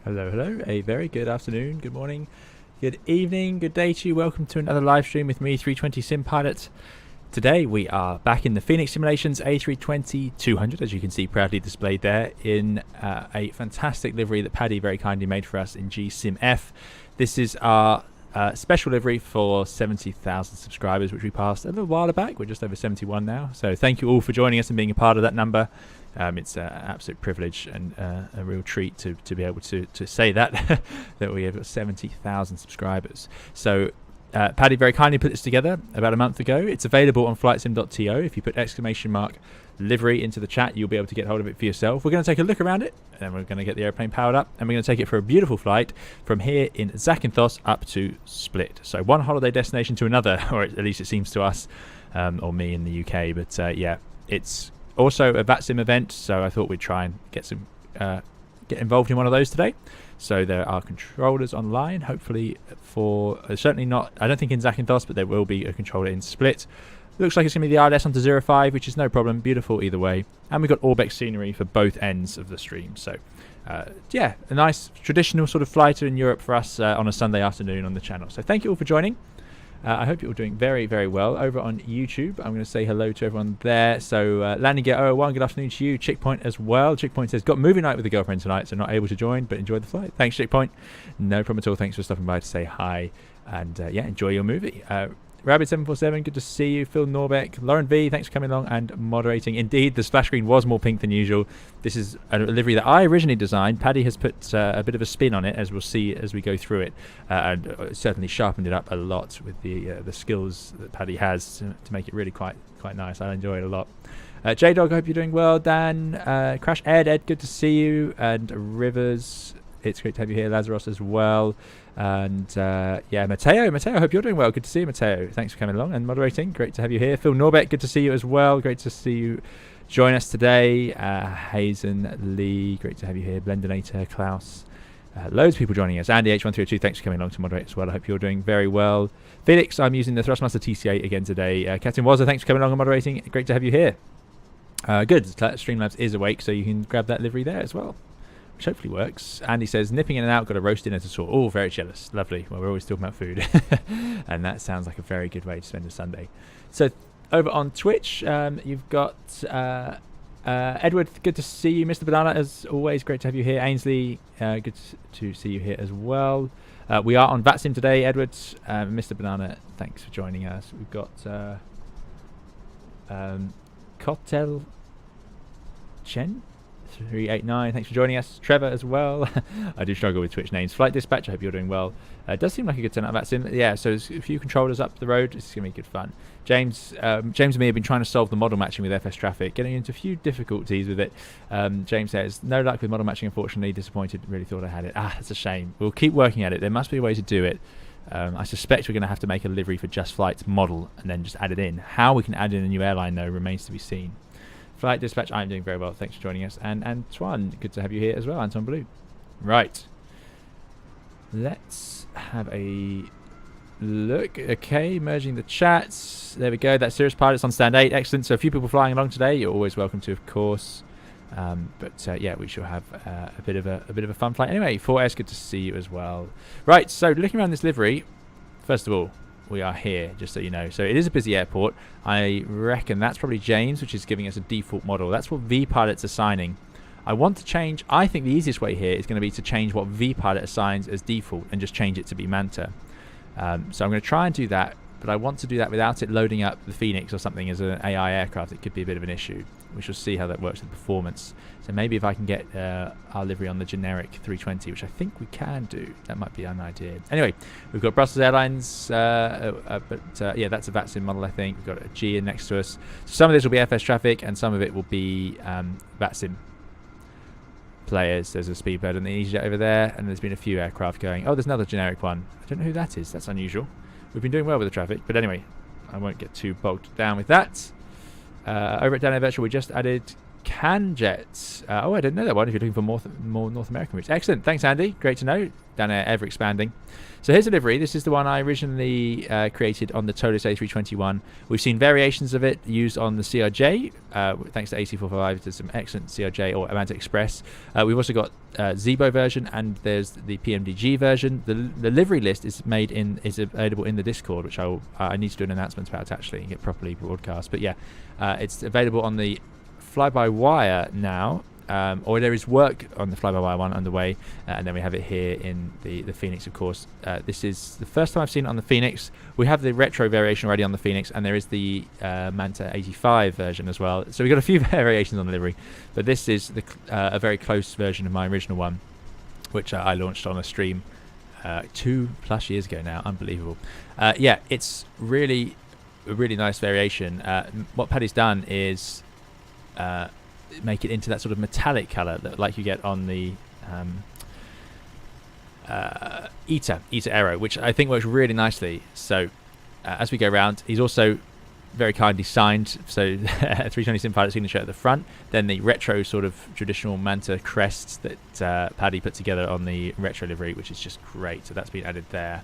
Hello, hello. A very good afternoon, good morning, good evening, good day to you. Welcome to another live stream with me, 320 Sim Pilot. Today we are back in the Fenix Simulations A320 200, as you can see proudly displayed there, in a fantastic livery that Paddy very kindly made for us in GSimF. This is our special livery for 70,000 subscribers, which we passed a little while back. We're just over 71 now. So thank you all for joining us and being a part of that number. It's an absolute privilege and a real treat to be able to say that that we have got 70,000 subscribers. So Paddy very kindly put this together about a month ago. It's available on flightsim.to. If you put !livery into the chat, you'll be able to get hold of it for yourself. We're going to take a look around it, and then we're going to get the airplane powered up, and we're going to take it for a beautiful flight from here in Zakynthos up to Split. So one holiday destination to another, or at least it seems to us, or me in the UK. But yeah, it's also a VATSIM event, so I thought we'd try and get involved in one of those today. So there are controllers online, hopefully for certainly not, I don't think in Zakynthos, but there will be a controller in Split. Looks like it's going to be the ILS onto 05, which is no problem, beautiful either way. And we've got Orbex scenery for both ends of the stream. So yeah, a nice traditional sort of flighter in Europe for us on a Sunday afternoon on the channel. So thank you all for joining. I hope you're all doing very, very well. Over on YouTube, I'm going to say hello to everyone there. So Landing Gear 001, good afternoon to you. Chickpoint as well. Chickpoint says, got movie night with the girlfriend tonight, so not able to join, but enjoy the flight. Thanks, Chickpoint. No problem at all. Thanks for stopping by to say hi. And yeah, enjoy your movie. Rabbit747, good to see you. Phil Norbeck, Lauren V, thanks for coming along and moderating. Indeed, the splash screen was more pink than usual. This is a livery that I originally designed. Paddy has put a bit of a spin on it, as we'll see as we go through it, and certainly sharpened it up a lot with the skills that Paddy has to make it really quite nice. I enjoy it a lot. J-Dog, I hope you're doing well. Dan, Crash Ed, good to see you. And Rivers, it's great to have you here. Lazarus as well. And yeah, Matteo, I hope you're doing well. Good to see you, Matteo. Thanks for coming along and moderating. Great to have you here. Phil Norbeck, good to see you as well. Great to see you join us today. Hazen Lee, great to have you here. Blendinator, Klaus, loads of people joining us. Andy H1302, thanks for coming along to moderate as well. I hope you're doing very well. Felix, I'm using the Thrustmaster TC8 again today. Captain Wazza, thanks for coming along and moderating. Great to have you here. Good, Streamlabs is awake, so you can grab that livery there as well, which hopefully works. Andy says, nipping in and out, got a roast dinner to sort. Oh, very jealous. Lovely. Well, we're always talking about food. And that sounds like a very good way to spend a Sunday. So over on Twitch, you've got Edward, good to see you. Mr. Banana, as always, great to have you here. Ainsley, good to see you here as well. We are on VATSIM today, Edward. Mr. Banana, thanks for joining us. We've got Cocktail Chen 389, thanks for joining us. Trevor as well. I do struggle with Twitch names. Flight Dispatch, I hope you're doing well. It does seem like a good turnout of VATSIM. Yeah, so there's a few controllers up the road. It's going to be good fun. James and me have been trying to solve the model matching with FS traffic, getting into a few difficulties with it. James says, no luck with model matching, unfortunately. Disappointed, really thought I had it. That's a shame. We'll keep working at it. There must be a way to do it. I suspect we're going to have to make a livery for Just Flight's model and then just add it in. How we can add in a new airline, though, remains to be seen. Flight Dispatch, I'm doing very well. Thanks for joining us. And Antoine, good to have you here as well. Anton Blue. Right. Let's have a look. Okay, merging the chats. There we go. That's Cirrus Pilots on stand 8. Excellent. So a few people flying along today. You're always welcome to, of course. But yeah, we shall have a bit of a fun flight. Anyway, 4S, good to see you as well. Right. So looking around this livery, first of all, we are here, just so you know. So it is a busy airport. I reckon that's probably James, which is giving us a default model. That's what VPilot's assigning. I want to change. I think the easiest way here is going to be to change what VPilot assigns as default and just change it to be Manta. So I'm going to try and do that, but I want to do that without it loading up the Phoenix or something as an AI aircraft. It could be a bit of an issue. We shall see how that works with performance. So maybe if I can get our livery on the generic 320, which I think we can do, that might be an idea. Anyway, we've got Brussels Airlines, but yeah, that's a VATSIM model, I think. We've got a G in next to us. So some of this will be FS traffic, and some of it will be VATSIM players. There's a Speedbird and the EasyJet over there, and there's been a few aircraft going. Oh, there's another generic one. I don't know who that is. That's unusual. We've been doing well with the traffic, but anyway, I won't get too bogged down with that. Over at Dano Virtual, we just added Canjet. Oh, I didn't know that one. If you're looking for more North American routes. Excellent. Thanks, Andy. Great to know. Down there, ever expanding. So here's a livery. This is the one I originally created on the Toliss A320 one. We've seen variations of it used on the CRJ. Thanks to AC455, there's some excellent CRJ or Atlantic Express. We've also got Zibo version, and there's the PMDG version. The livery list is available in the Discord, which I need to do an announcement about actually and get properly broadcast. But yeah, it's available on the fly-by-wire now. Or there is work on the fly-by-wire one underway, and then we have it here in the Fenix, of course. This is the first time I've seen it on the Fenix. We have the retro variation already on the Fenix, and there is the Manta 85 version as well. So we've got a few variations on the livery, but this is a very close version of my original one, which I launched on a stream 2+ years ago now. Unbelievable. Yeah, it's really a really nice variation. What Paddy's done is make it into that sort of metallic color like you get on the Eta Aero, which I think works really nicely. So as we go around, he's also very kindly signed, so 320 Sim Pilot signature at the front, then the retro sort of traditional Manta crests that Paddy put together on the retro livery, which is just great. So that's been added there.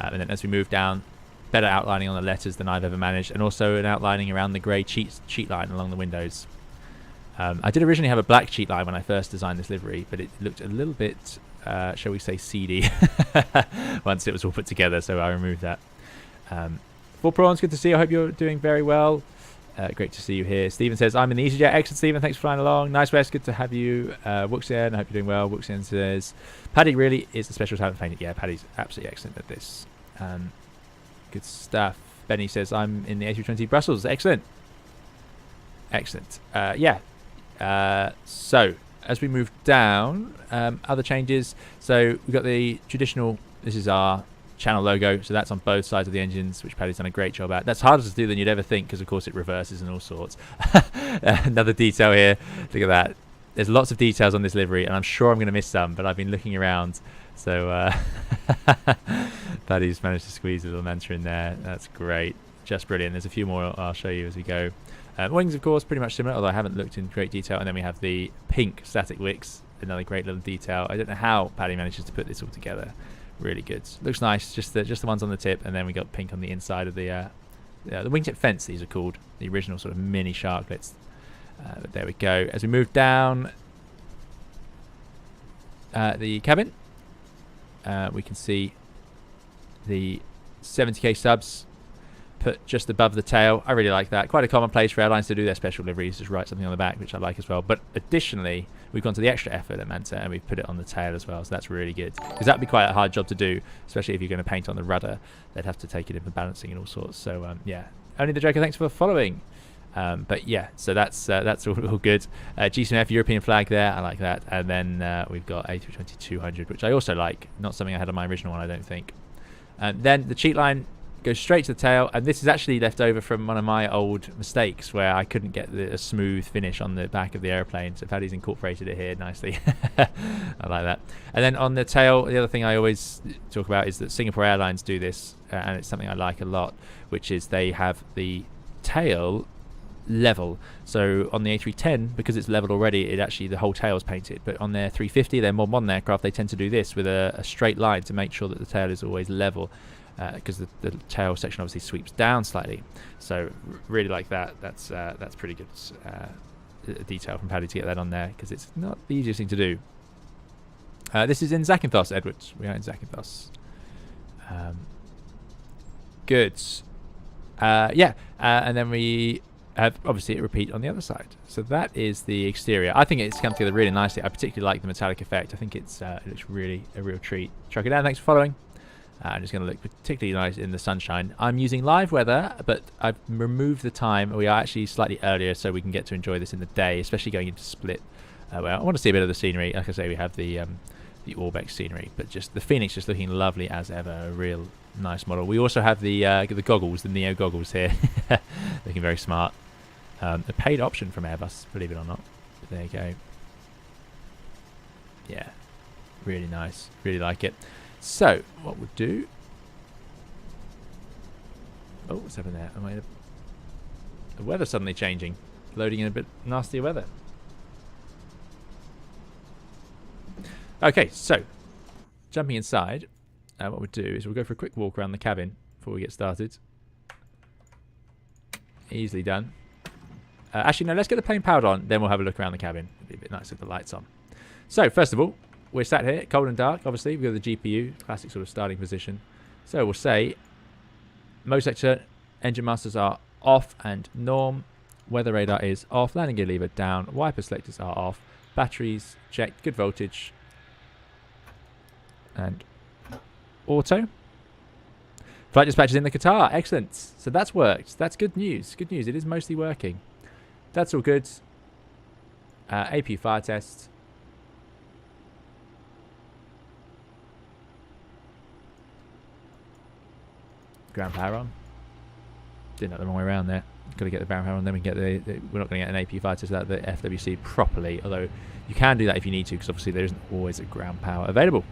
And then as we move down, better outlining on the letters than I've ever managed, and also an outlining around the grey cheat line along the windows. I did originally have a black cheat line when I first designed this livery, but it looked a little bit, shall we say, seedy once it was all put together, so I removed that. Full prawns, good to see you. I hope you're doing very well. Great to see you here. Stephen says, I'm in the EasyJet. Excellent, Stephen. Thanks for flying along. Nice West, good to have you. Wuxian, I hope you're doing well. Wuxian says, Paddy really is a special talent painter. Yeah, Paddy's absolutely excellent at this. Good stuff. Benny says, I'm in the A320 Brussels. Excellent. Excellent. Yeah. So as we move down, other changes. So we've got the traditional, this is our channel logo, so that's on both sides of the engines, which Paddy's done a great job at. That's harder to do than you'd ever think, because of course it reverses and all sorts. Another detail here, look at that. There's lots of details on this livery, and I'm sure I'm going to miss some, but I've been looking around, so Paddy's managed to squeeze a little Manta in there. That's great, just brilliant. There's a few more I'll show you as we go. Wings, of course, pretty much similar, although I haven't looked in great detail. And then we have the pink static wicks, another great little detail. I don't know how Paddy manages to put this all together. Really good. Looks nice, just the ones on the tip, and then we got pink on the inside of the wingtip fence, these are called. The original sort of mini sharklets. But there we go. As we move down the cabin, we can see the 70k subs put just above the tail. I really like that. Quite a common place for airlines to do their special liveries, just write something on the back, which I like as well. But additionally, we've gone to the extra effort at Manta, and we've put it on the tail as well, so that's really good, because that would be quite a hard job to do, especially if you're going to paint on the rudder. They'd have to take it in for balancing and all sorts. So yeah, only the Joker, thanks for following. But yeah, so that's all good. GCMF European flag there, I like that. And then we've got A320 200, which I also like, not something I had on my original one, I don't think. And then the cheat line goes straight to the tail, and this is actually left over from one of my old mistakes where I couldn't get a smooth finish on the back of the airplane, so Paddy's incorporated it here nicely. I like that. And then on the tail, the other thing I always talk about is that Singapore Airlines do this, and it's something I like a lot, which is they have the tail level. So on the A310, because it's level already, the whole tail is painted, but on their 350, their Mod 1 aircraft, they tend to do this with a straight line to make sure that the tail is always level. Because the tail section obviously sweeps down slightly, so really like that. That's pretty good detail from Paddy to get that on there, because it's not the easiest thing to do. This is in Zakynthos, Edwards. We are in Zakynthos. Good. Yeah, and then we have obviously a repeat on the other side. So that is the exterior. I think it's come together really nicely. I particularly like the metallic effect. I think it looks really a real treat. Chuck it down. Thanks for following. And it's going to look particularly nice in the sunshine. I'm using live weather, but I've removed the time. We are actually slightly earlier, so we can get to enjoy this in the day, especially going into Split. Well, I want to see a bit of the scenery. Like I say, we have the Orbeck scenery, but just the Fenix just looking lovely as ever. A real nice model. We also have the goggles, the NEO goggles here, looking very smart. A paid option from Airbus, believe it or not. But there you go. Yeah, really nice. Really like it. So, what we'll do... Oh, what's happening there? The weather's suddenly changing. loading in a bit nastier weather. Okay, so jumping inside, what we'll do is we'll go for a quick walk around the cabin before we get started. Easily done. Actually, no, let's get the plane powered on, then we'll have a look around the cabin. It'll be a bit nice with the lights on. So, first of all, we're sat here, cold and dark, obviously. We've got the GPU, classic sort of starting position. So, we'll say, motor sector, engine masters are off and norm. Weather radar is off. Landing gear lever down. Wiper selectors are off. Batteries checked. Good voltage. And auto. Flight dispatch is in the Qatar. Excellent. So that's worked. That's good news. Good news. It is mostly working. That's all good. AP fire test. Ground power on. Did that the wrong way around there. Got to get the ground power on, then we can get the we're not going to get an AP fire test without the FWC properly. Although you can do that if you need to, because obviously there isn't always a ground power available.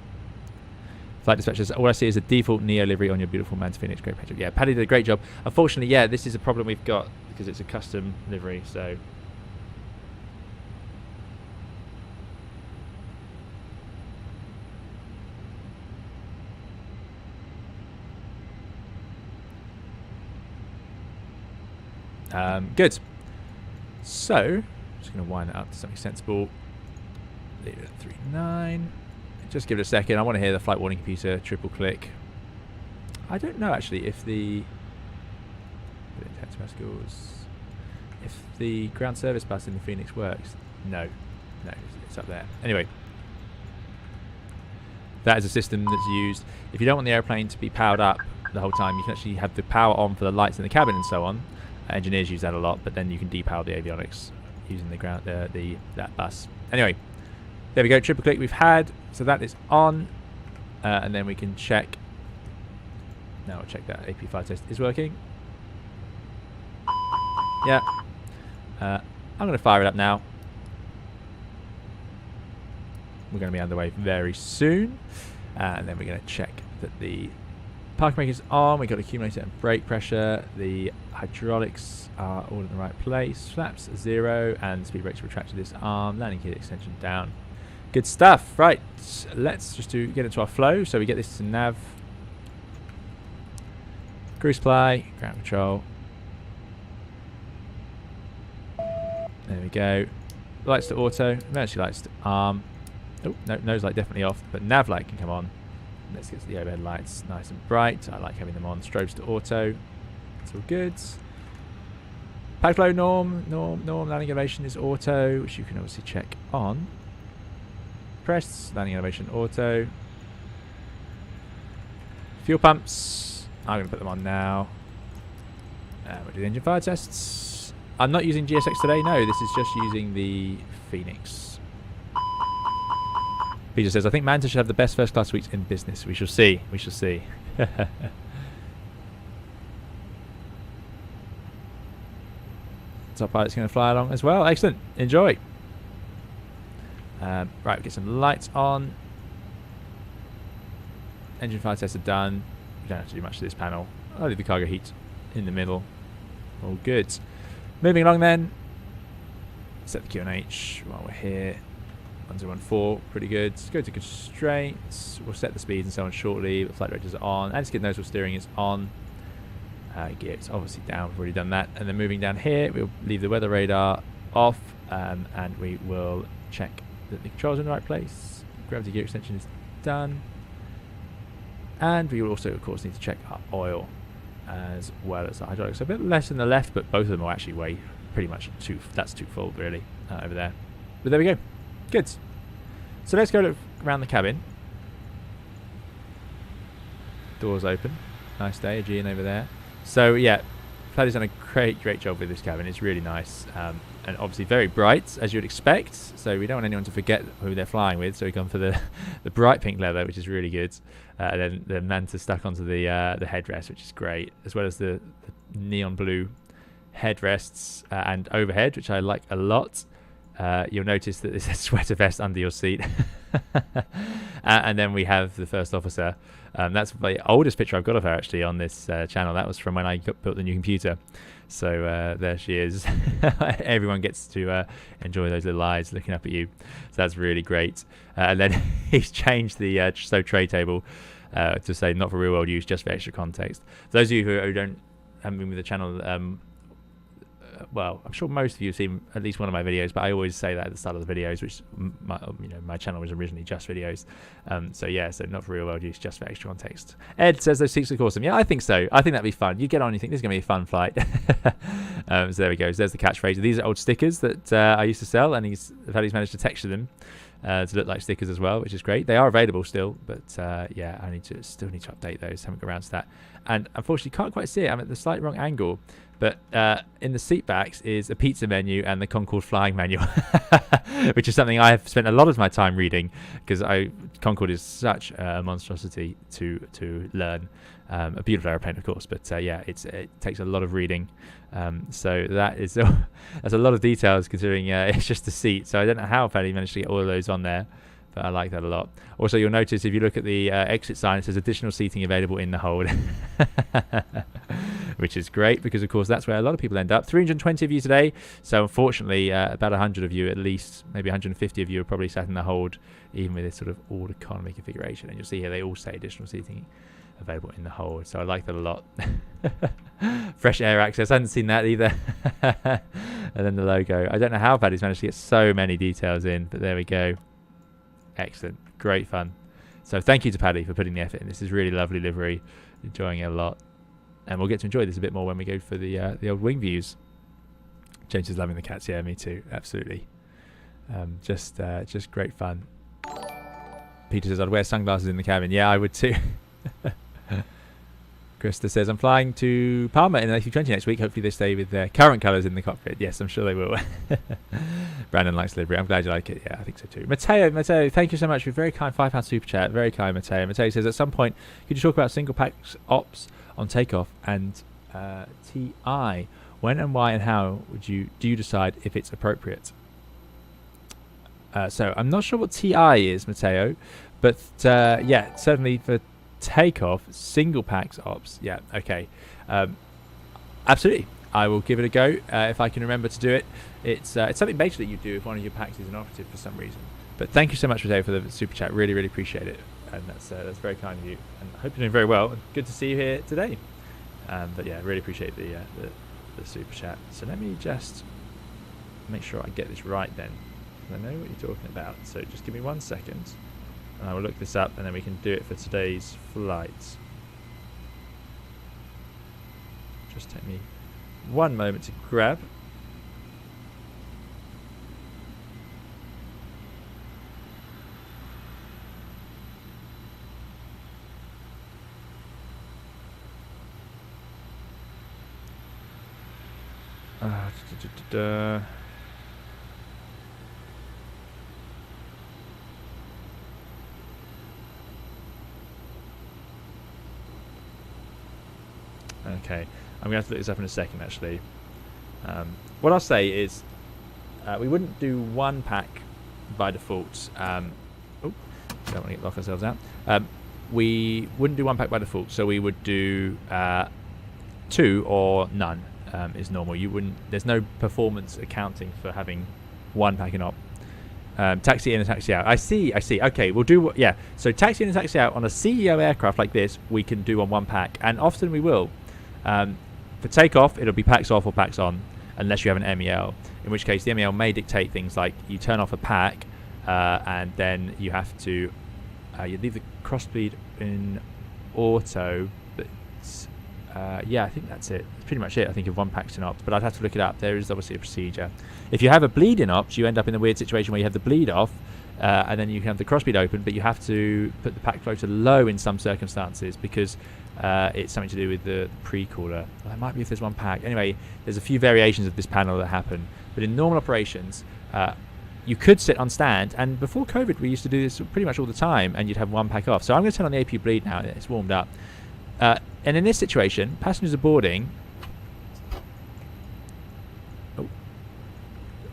Flight dispatchers, all I see is a default NEO livery on your beautiful Manta Phoenix. Great picture. Yeah, Paddy did a great job. Unfortunately, yeah, this is a problem we've got because it's a custom livery, so. Good. So, just going to wind it up to something sensible. Leave it at 3.9. Just give it a second. I want to hear the flight warning computer triple click. I don't know actually if the if the ground service bus in the Phoenix works. No, it's up there. Anyway, that is a system that's used if you don't want the airplane to be powered up the whole time. You can actually have the power on for the lights in the cabin and so on. Engineers use that a lot, but then you can depower the avionics using the ground that bus. Anyway. There we go, triple click we've had, so that is on, and then we can check. Now we'll check that AP fire test is working. Yeah. I'm going to fire it up now. We're going to be underway very soon, and then we're going to check that the parking brake is on. We've got accumulator and brake pressure. The hydraulics are all in the right place. Flaps 0, and speed brakes retracted this arm. Landing gear extension down. Good stuff. Right, let's just get into our flow. So we get this to nav, cruise supply, ground control. There we go. Lights to auto, emergency lights to arm. Oh, no, nose light definitely off, but nav light can come on. Let's get the overhead lights nice and bright. I like having them on. Strobes to auto. It's all good. Pack flow norm. Landing elevation is auto, which you can obviously check on. Press, landing elevation auto. Fuel pumps, I'm going to put them on now. We'll do the engine fire tests. I'm not using GSX today, no, this is just using the Phoenix. Peter says, I think Manta should have the best first class suites in business. We shall see, we shall see. Top pilot's going to fly along as well, excellent, enjoy. Right, we'll get some lights on. Engine fire tests are done. We don't have to do much to this panel. I'll leave the cargo heat in the middle. All good. Moving along then. Set the QNH while we're here. 1014, pretty good. Let's go to constraints. We'll set the speeds and so on shortly. The flight directors are on. Anti-skid nose wheel steering is on. Gear is obviously down. We've already done that. And then moving down here, we'll leave the weather radar off, and we will check that the controls are in the right place. Gravity gear extension is done. And we will also, of course, need to check our oil as well as the hydraulics. So a bit less on the left, but both of them will actually weigh pretty much that's twofold really over there. But there we go. Good. So let's go look around the cabin. Doors open. Nice day, Aegean over there. So yeah, Paddy's done a great job with this cabin. It's really nice. And obviously very bright, as you'd expect. So we don't want anyone to forget who they're flying with. So we've gone for the bright pink leather, which is really good. And then the Manta stuck onto the headrest, which is great, as well as the neon blue headrests and overhead, which I like a lot. You'll notice that there's a sweater vest under your seat. And then we have the first officer. That's the oldest picture I've got of her actually on this channel. That was from when I built the new computer. So there she is. Everyone gets to enjoy those little eyes looking up at you. So that's really great. And then he's changed the tray table to say not for real world use, just for extra context. For those of you who haven't been with the channel, well, I'm sure most of you have seen at least one of my videos, but I always say that at the start of the videos, which my channel was originally just videos. So not for real world use, just for extra context. Ed says those seats look awesome. Yeah, I think so. I think that'd be fun. You get on, you think this is going to be a fun flight. So there we go. So there's the catchphrase. These are old stickers that I used to sell, and he's managed to texture them to look like stickers as well, which is great. They are available still, but yeah, I still need to update those. Haven't got around to that, and unfortunately can't quite see it. I'm at the slight wrong angle. But in the seat backs is a pizza menu and the Concorde flying manual, which is something I have spent a lot of my time reading, because Concorde is such a monstrosity to learn. A beautiful aeroplane, of course, but yeah, it takes a lot of reading. So that's a lot of details, considering it's just the seat. So I don't know how Paddy managed to get all of those on there, but I like that a lot. Also, you'll notice if you look at the exit sign, it says additional seating available in the hold. Which is great, because of course that's where a lot of people end up. 320 of you today, so unfortunately about 100 of you at least, maybe 150 of you are probably sat in the hold, even with this sort of all economy configuration. And you'll see here they all say additional seating available in the hold, so I like that a lot. Fresh air access, I hadn't seen that either. And then the logo. I don't know how Paddy's managed to get so many details in, but there we go. Excellent, great fun. So thank you to Paddy for putting the effort in. This is really lovely livery, enjoying it a lot. And we'll get to enjoy this a bit more when we go for the old wing views. James is loving the cats. Yeah, me too. Absolutely. Just great fun. Peter says, I'd wear sunglasses in the cabin. Yeah, I would too. Krista says, I'm flying to Palma in an A320 next week. Hopefully they stay with their current colours in the cockpit. Yes, I'm sure they will. Brandon likes livery. I'm glad you like it. Yeah, I think so too. Mateo, thank you so much for a very kind £5 super chat. Very kind, Mateo. Mateo says, at some point, could you talk about single packs ops on Takeoff and TI? When and why and how do you decide if it's appropriate? So I'm not sure what TI is, Mateo, but yeah, certainly for Takeoff, single packs ops. Yeah, okay. Absolutely. I will give it a go if I can remember to do it. It's something basically you do if one of your packs is inoperative for some reason. But thank you so much, Mateo, for the super chat. Really, really appreciate it. And that's very kind of you. And I hope you're doing very well. Good to see you here today. But yeah, really appreciate the super chat. So let me just make sure I get this right then. I know what you're talking about. So just give me 1 second. And I will look this up, and then we can do it for today's flight. Just take me 1 moment to grab. Okay, I'm going to have to look this up in a second, actually. What I'll say is we wouldn't do one pack by default. Don't want to lock ourselves out. We wouldn't do one pack by default, so we would do 2 or none is normal. You wouldn't. There's no performance accounting for having one pack and op. Taxi in and taxi out. I see. Okay, we'll do. Yeah. So taxi in and taxi out on a CEO aircraft like this, we can do on one pack, and often we will. For takeoff, it'll be packs off or packs on, unless you have an MEL. In which case, the MEL may dictate things like you turn off a pack, and then you have to you leave the cross speed in auto. But yeah, I think that's it. That's pretty much it. I think of one pack's in ops, but I'd have to look it up. There is obviously a procedure. If you have a bleed in ops, you end up in the weird situation where you have the bleed off, and then you can have the cross speed open, but you have to put the pack floater low in some circumstances because it's something to do with the pre-cooler. Well, it might be if there's one pack. Anyway, there's a few variations of this panel that happen, but in normal operations, you could sit on stand, and before COVID, we used to do this pretty much all the time, and you'd have one pack off. So I'm going to turn on the AP bleed now. It's warmed up. And in this situation, passengers are boarding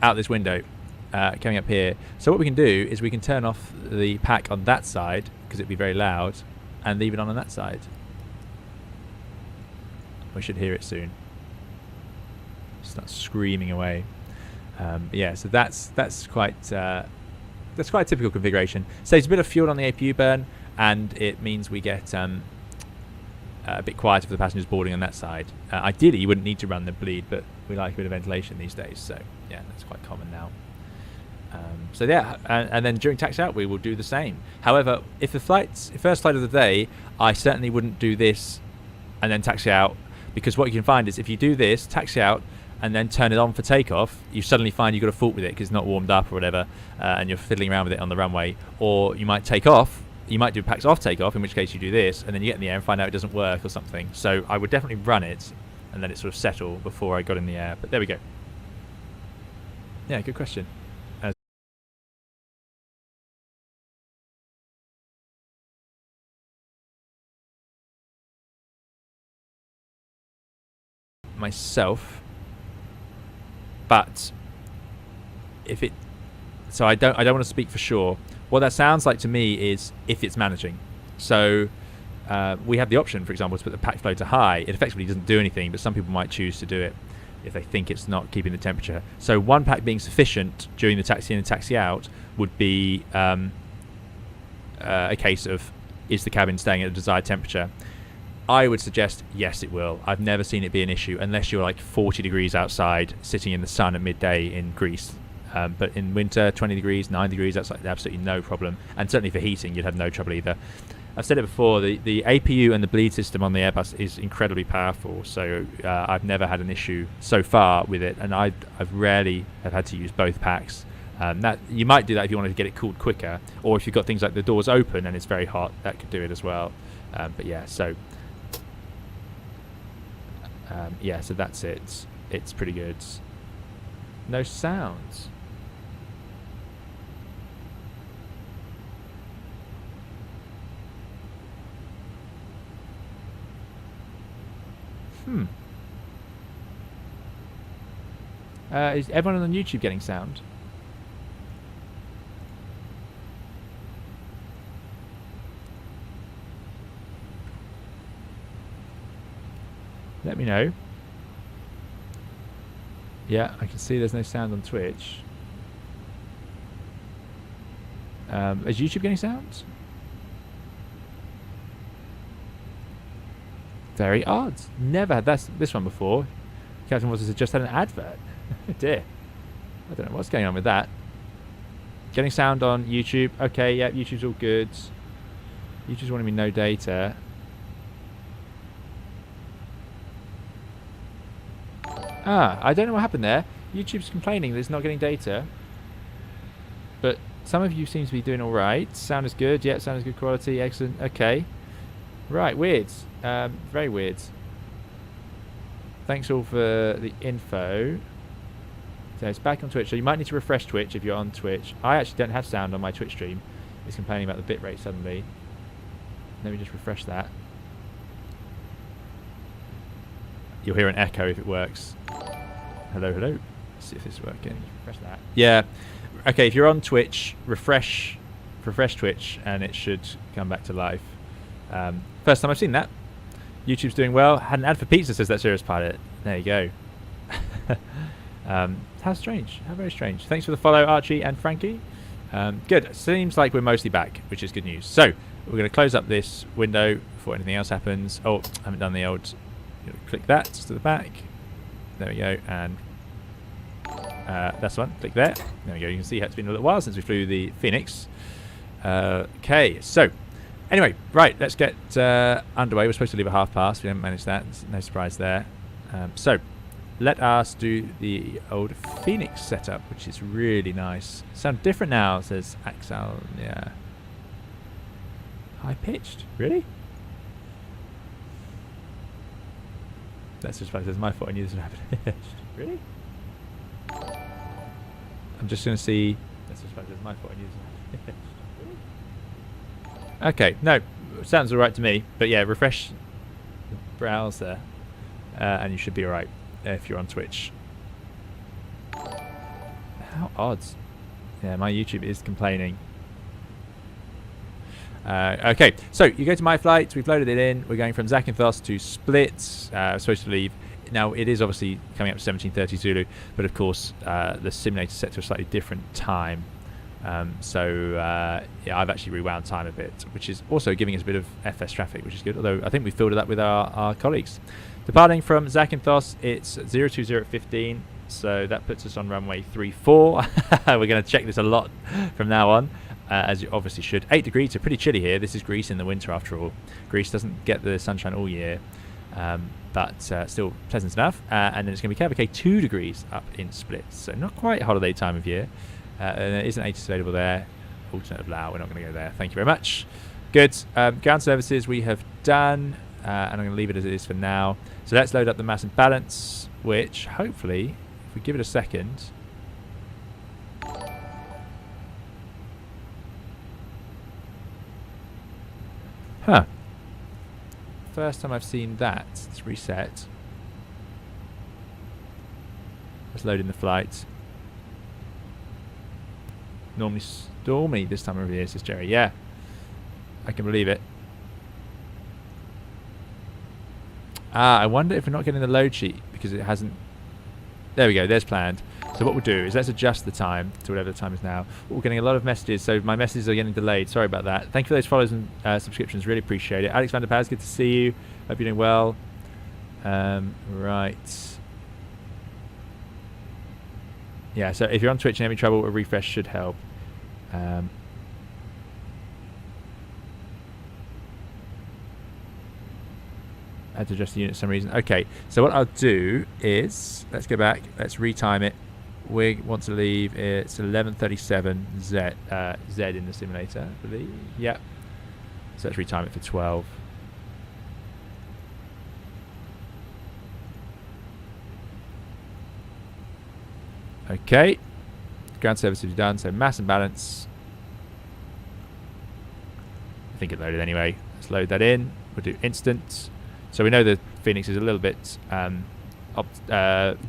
out this window. coming up here. So what we can do is we can turn off the pack on that side, because it'd be very loud, and leave it on that side. We should hear it soon. Start screaming away. Yeah, so that's quite a typical configuration. Saves a bit of fuel on the APU burn, and it means we get a bit quieter for the passengers boarding on that side. Ideally, you wouldn't need to run the bleed, but we like a bit of ventilation these days, so yeah, that's quite common now. So yeah, and then during taxi out we will do the same. However, if the first flight of the day, I certainly wouldn't do this and then taxi out, because what you can find is if you do this, taxi out, and then turn it on for takeoff, you suddenly find you've got a fault with it because it's not warmed up or whatever, and you're fiddling around with it on the runway. Or you might take off, you might do packs off takeoff, in which case you do this, and then you get in the air and find out it doesn't work or something. So I would definitely run it and let it sort of settle before I got in the air. But there we go. Yeah, good question. Myself, but if it, so I don't want to speak for sure. What that sounds like to me is if it's managing. So we have the option, for example, to put the pack flow to high. It effectively doesn't do anything, but some people might choose to do it if they think it's not keeping the temperature. So one pack being sufficient during the taxi in and taxi out would be a case of, is the cabin staying at a desired temperature? I would suggest yes, it will. I've never seen it be an issue unless you're like 40 degrees outside sitting in the sun at midday in Greece. But in winter, 20 degrees, 9 degrees, that's like absolutely no problem. And certainly for heating, you'd have no trouble either. I've said it before, the APU and the bleed system on the Airbus is incredibly powerful. So I've never had an issue so far with it. And I've rarely have had to use both packs. That you might do that if you wanted to get it cooled quicker. Or if you've got things like the doors open and it's very hot, that could do it as well. But yeah, so... yeah, so that's it. It's pretty good. No sounds. Is everyone on YouTube getting sound? Let me know. Yeah, I can see there's no sound on Twitch. Is YouTube getting sound? Very odd. Never had this one before. Captain was just had an advert. Dear. I don't know what's going on with that. Getting sound on YouTube. Okay, yeah, YouTube's all good. YouTube's wanting me no data. I don't know what happened there. YouTube's complaining that it's not getting data. But some of you seem to be doing alright. Sound is good. Yeah, sound is good quality. Excellent. Okay. Right, weird. Very weird. Thanks all for the info. So it's back on Twitch. So you might need to refresh Twitch if you're on Twitch. I actually don't have sound on my Twitch stream. It's complaining about the bitrate suddenly. Let me just refresh that. You'll hear an echo if it works. Hello, hello. Let's see if this is working. Refresh that. Yeah. Okay, if you're on Twitch, refresh Twitch and it should come back to life. First time I've seen that. YouTube's doing well. Had an ad for pizza, says that Serious Pilot. There you go. How strange. How very strange. Thanks for the follow, Archie and Frankie. Good. Seems like we're mostly back, which is good news. So, we're going to close up this window before anything else happens. Oh, I haven't done the old... Click that to the back. There we go. And that's the one. Click there. There we go. You can see how it's been a little while since we flew the Phoenix. Okay, so... Anyway, right, let's get underway. We're supposed to leave at 1:30. We haven't managed that. No surprise there. So, let us do the old Phoenix setup, which is really nice. Sound different now, says Axel. Yeah. High pitched. Really? That's just like says my fault. I knew this would happen. Really? I'm just going to see. That's just like says my fault. I knew this would happen. Okay, no, sounds alright to me. But yeah, refresh the browser and you should be alright if you're on Twitch. How odd. Yeah, my YouTube is complaining. Okay, so you go to My Flights. We've loaded it in. We're going from Zakynthos to Split. We're supposed to leave. Now, it is obviously coming up to 17:30 Zulu, but of course, the simulator set to a slightly different time. Yeah, I've actually rewound time a bit, which is also giving us a bit of FS traffic, which is good, although I think we filled it up with our colleagues. Departing from Zakynthos, it's 020 so that puts us on runway 34. We're going to check this a lot from now on, as you obviously should. 8 degrees, so pretty chilly here. This is Greece in the winter after all. Greece doesn't get the sunshine all year, but still pleasant enough. And then it's going to be Cavalcade 2 degrees up in Split, so not quite holiday time of year. And there isn't ATIS available there. Alternative Lao, we're not going to go there. Thank you very much. Good. Ground services we have done, and I'm going to leave it as it is for now. So let's load up the mass and balance, which hopefully, if we give it a second, first time I've seen that. Let's reset. Let's load in the flight. Normally stormy this time of year, says Jerry. Yeah, I can believe it. I wonder if we're not getting the load sheet because it hasn't. There we go, there's planned. So what we'll do is let's adjust the time to whatever the time is now. We're getting a lot of messages, so my messages are getting delayed. Sorry about that. Thank you for those follows and subscriptions. Really appreciate it. Alex van der Paz, good to see you. Hope you're doing well. Right. Yeah, so if you're on Twitch and having trouble, a refresh should help. I had to adjust the unit for some reason. Okay, so what I'll do is, let's go back, let's retime it. We want to leave, it's 11:37 Z in the simulator, I believe. Yep. So let's retime it for 12. Okay, ground services is done, so mass and balance. I think it loaded anyway. Let's load that in. We'll do instant. So we know the Fenix is a little bit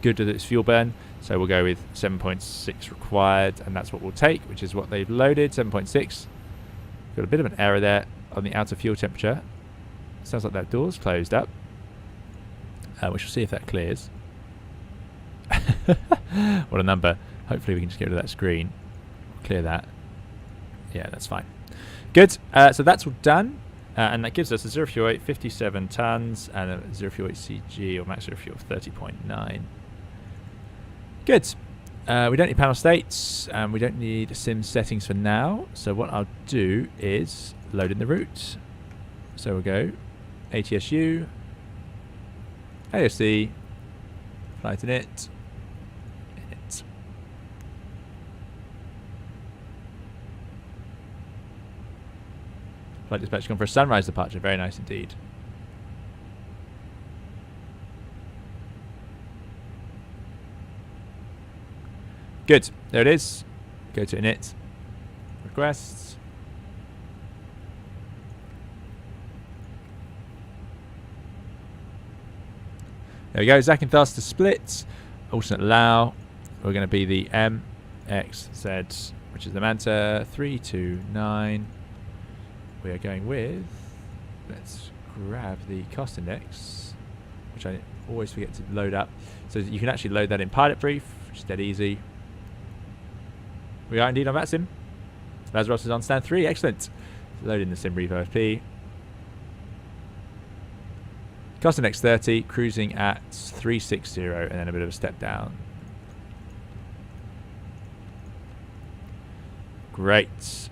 good with its fuel burn, so we'll go with 7.6 required, and that's what we'll take, which is what they've loaded, 7.6. Got a bit of an error there on the outer fuel temperature. Sounds like that door's closed up. We shall see if that clears. What a number. Hopefully we can just get rid of that screen. Clear that. Yeah, that's fine. Good. So that's all done. And that gives us a 0 fuel weight, 57 tons, and a 0 fuel weight CG, or max 0 fuel of 30.9. Good. We don't need panel states, and we don't need sim settings for now. So what I'll do is load in the route. So we'll go ATSU, AOC, flight init. Flight dispatch gone for a sunrise departure. Very nice indeed. Good. There it is. Go to init. Requests. There we go. Zakynthos to Split. Alternate Lao. We're going to be the MXZ, which is the Manta 329. We are going with, let's grab the cost index, which I always forget to load up. So you can actually load that in Pilot Brief, which is dead easy. We are indeed on VATSIM. Lazarus is on stand 3, excellent. Load in the Sim Brief OFP. Cost index 30, cruising at 360, and then a bit of a step down. Great.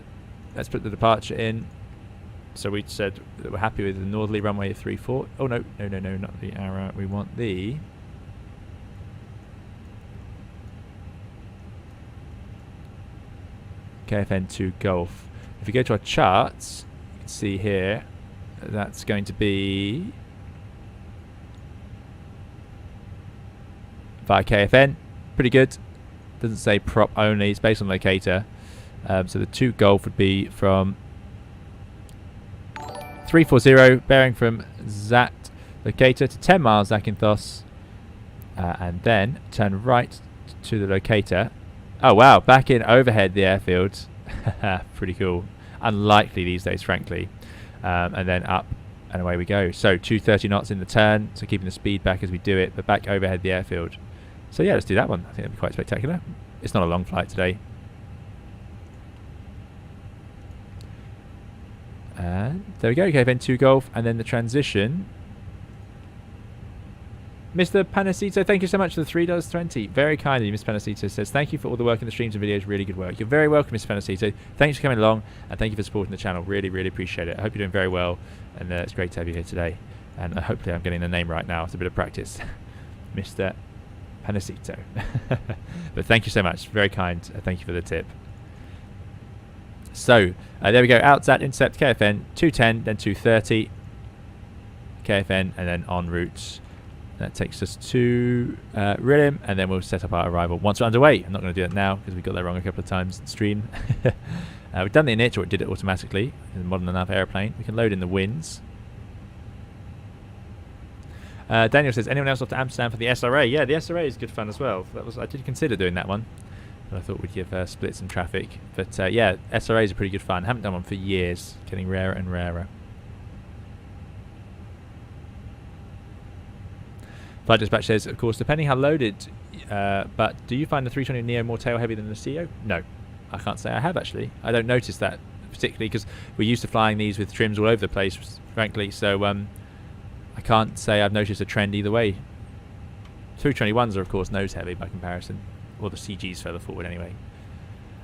Let's put the departure in. So we said that we're happy with the northerly runway of 34. Oh no, not the arrow. We want the KFN2 Golf. If you go to our charts, you can see here that's going to be via KFN. Pretty good. Doesn't say prop only. It's based on locator. So the 2 Golf would be from 340, bearing from Zat locator to 10 miles Zakynthos, and then turn right to the locator Oh wow, back in overhead the airfield. Pretty cool. Unlikely these days, frankly. And then up and away we go. So 230 knots in the turn, so keeping the speed back as we do it, but back overhead the airfield. So yeah, let's do that one. I think that'd be quite spectacular. It's not a long flight today. And there we go, KFN 2 Golf, and then the transition. Mr. Panacito, thank you so much for the $3.20. Very kind of you, Mr. Panacito says, thank you for all the work in the streams and videos. Really good work. You're very welcome, Mr. Panacito. Thanks for coming along, and thank you for supporting the channel. Really, really appreciate it. I hope you're doing very well, and it's great to have you here today. And hopefully I'm getting the name right now. It's a bit of practice. Mr. Panacito. But thank you so much. Very kind. Thank you for the tip. So, there we go. Outsat, intercept, KFN, 210, then 230. KFN, and then en route. That takes us to Rillim, and then we'll set up our arrival once we're underway. I'm not going to do that now because we got that wrong a couple of times in the stream. We've done the init, or it did it automatically. In a modern enough airplane, we can load in the winds. Daniel says, anyone else off to Amsterdam for the SRA? Yeah, the SRA is good fun as well. I did consider doing that one, but I thought we'd give split some traffic. But yeah, SRAs are pretty good fun. Haven't done one for years. Getting rarer and rarer. Flight Dispatch says, of course, depending how loaded, but do you find the 320 NEO more tail heavy than the CEO? No, I can't say I have actually. I don't notice that particularly because we're used to flying these with trims all over the place, frankly. So I can't say I've noticed a trend either way. 321s are of course nose heavy by comparison, or the CGs further forward anyway.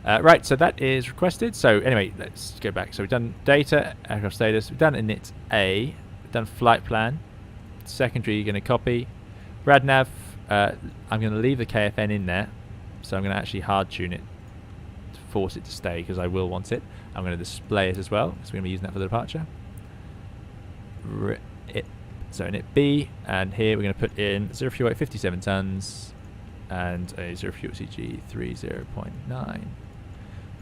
Right, so that is requested. So anyway, let's go back. So we've done data, aircraft status, we've done init A, we've done flight plan. Secondary, you're going to copy. Radnav, I'm going to leave the KFN in there, so I'm going to actually hard tune it to force it to stay because I will want it. I'm going to display it as well, so we're going to be using that for the departure. So init B, and here we're going to put in 0 fuel weight 57 tons and a 0 fuel CG 30.9.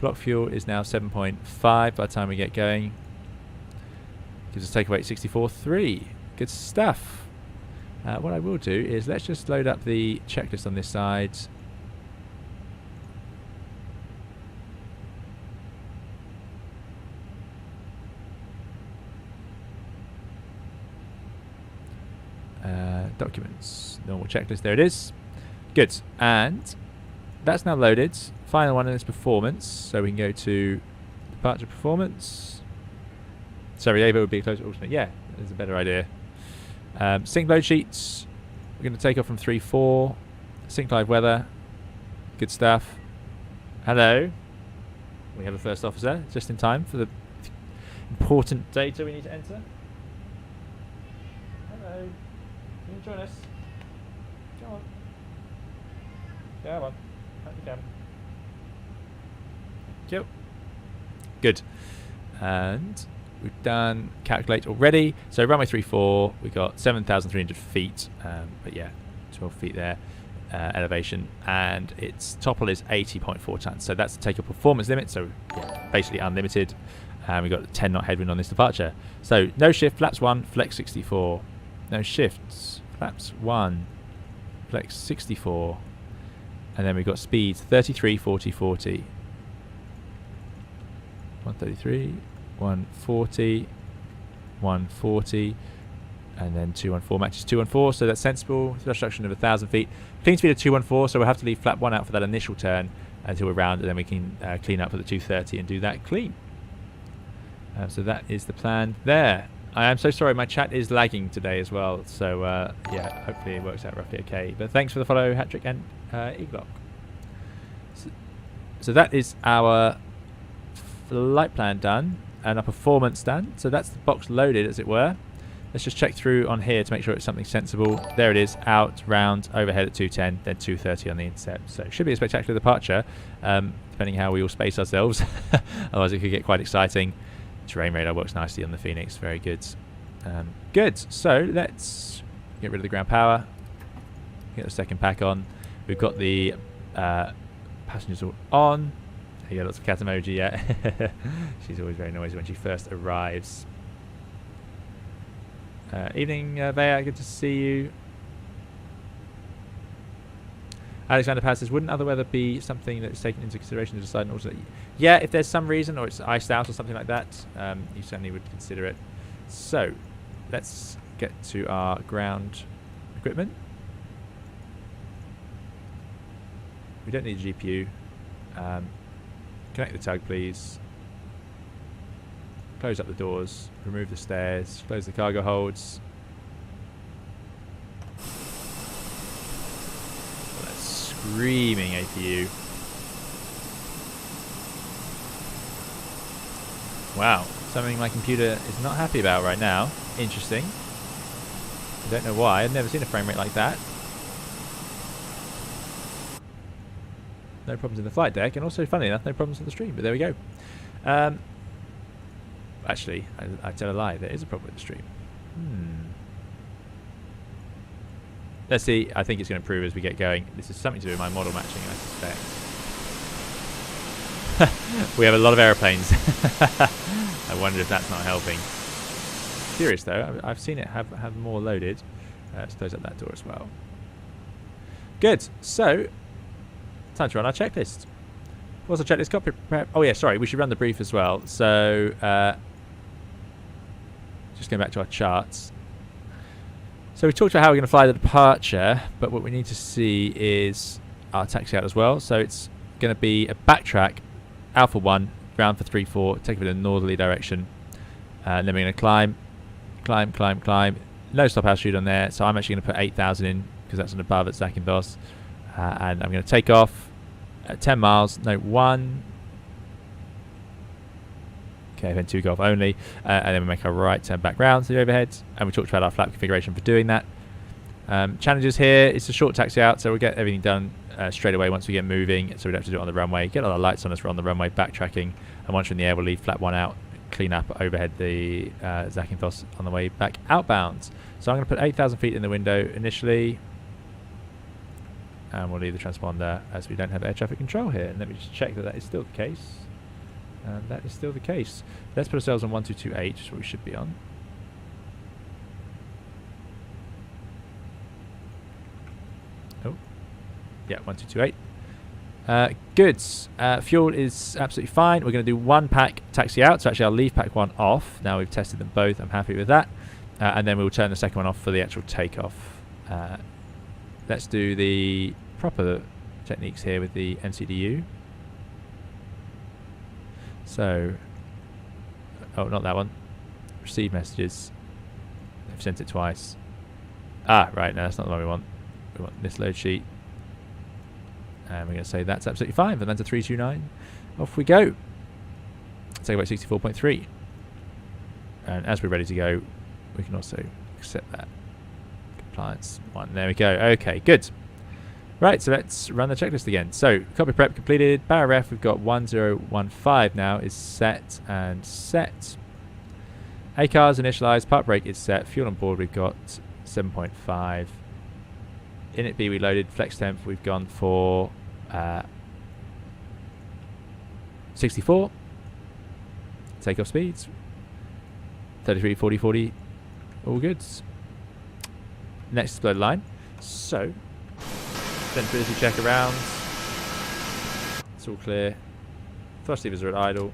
Block fuel is now 7.5 by the time we get going. Gives us take weight 64.3. Good stuff. What I will do is let's just load up the checklist on this side. Documents, normal checklist, there it is. Good, and that's now loaded. Final one is performance, so we can go to departure performance. Sarajevo would be a closer alternate. Yeah, that's a better idea. Sync load sheets. We're going to take off from 3-4. Sync live weather. Good stuff. Hello. We have a first officer just in time for the important data we need to enter. Hello. Can you join us? Come on. Come on. Out you can. Thank you. Good. And we've done calculate already. So runway 34, we got 7,300 feet, but yeah, 12 feet there, elevation, and its topple is 80.4 tons. So that's the takeoff performance limit. So yeah, basically unlimited. And we got 10 knot headwind on this departure. So no shift, flaps 1, flex 64. No shifts, flaps 1, flex 64. And then we've got speeds 33, 40, 40. 133. 140, 140, and then 214 matches 214, so that's sensible. Thrust reduction of 1,000 feet. Clean speed of 214, so we'll have to leave flap 1 out for that initial turn until we're round, and then we can clean up for the 230 and do that clean. So that is the plan there. I am so sorry, my chat is lagging today as well, so yeah, hopefully it works out roughly okay. But thanks for the follow, Hatrick and Eglock. So that is our flight plan done. And our performance done. So that's the box loaded, as it were. Let's just check through on here to make sure it's something sensible. There it is, out, round, overhead at 210, then 230 on the intercept. So it should be a spectacular departure, depending how we all space ourselves. Otherwise it could get quite exciting. Terrain radar works nicely on the Phoenix, very good. Good, so let's get rid of the ground power. Get the second pack on. We've got the passengers all on. Yeah, lots of cat emoji, yeah. She's always very noisy when she first arrives. Evening, Vea, good to see you. Alexander Paz says, wouldn't other weather be something that's taken into consideration to decide an alternate? Yeah, if there's some reason, or it's iced out or something like that, you certainly would consider it. So, let's get to our ground equipment. We don't need a GPU. Connect the tug, please. Close up the doors. Remove the stairs. Close the cargo holds. Oh, that's screaming APU. Wow, something my computer is not happy about right now. Interesting. I don't know why. I've never seen a frame rate like that. No problems in the flight deck, and also, funny enough, no problems on the stream, but there we go. Actually, I tell a lie, there is a problem with the stream. Let's see, I think it's going to improve as we get going. This is something to do with my model matching, I suspect. We have a lot of aeroplanes. I wonder if that's not helping. Curious though, I've seen it have more loaded. Let's close up that door as well. Good, so time to run our checklist. What's the checklist? Copy prep. Oh yeah, sorry, we should run the brief as well. So just going back to our charts. So we talked about how we're going to fly the departure, but what we need to see is our taxi out as well. So it's going to be a backtrack, Alpha 1, ground for 3-4, take it in a northerly direction. And then we're going to climb. No stop altitude on there, so I'm actually going to put 8,000 in because that's an above at Zakynthos. And I'm going to take off at 10 miles, note 1. Okay, then 2 golf only. And then we make our right turn back round to the overhead. And we talked about our flap configuration for doing that. Challenges here, it's a short taxi out, so we'll get everything done straight away once we get moving, so we don't have to do it on the runway. Get all our lights on as we're on the runway, backtracking, and once we're in the air, we'll leave flap 1 out, clean up overhead the Zakynthos on the way back outbound. So I'm going to put 8,000 feet in the window initially, and we'll leave the transponder as we don't have air traffic control here. And let me just check that that is still the case. And that is still the case. Let's put ourselves on 1228, which is what we should be on. Oh, yeah, 1228. Good. Fuel is absolutely fine. We're going to do 1 pack taxi out. So actually, I'll leave pack 1 off. Now we've tested them both. I'm happy with that. And then we'll turn the second one off for the actual takeoff. Let's do the proper techniques here with the MCDU. So, oh, not that one. Receive messages. They've sent it twice. Ah, right, no, that's not the one we want. We want this load sheet. And we're going to say that's absolutely fine. Atlanta 329. Off we go. Take about 64.3. And as we're ready to go, we can also accept that. Compliance 1. There we go. Okay, good. Right, so let's run the checklist again. So, copy prep completed. Barra ref, we've got 1015 now is set and set. ACARS initialized. Part brake is set. Fuel on board, we've got 7.5. Init B reloaded. Flex temp, we've gone for 64. Takeoff speeds 33, 40, 40. All good. Next is blow the line. So, sensibility check around. It's all clear. Thrust levers are at idle.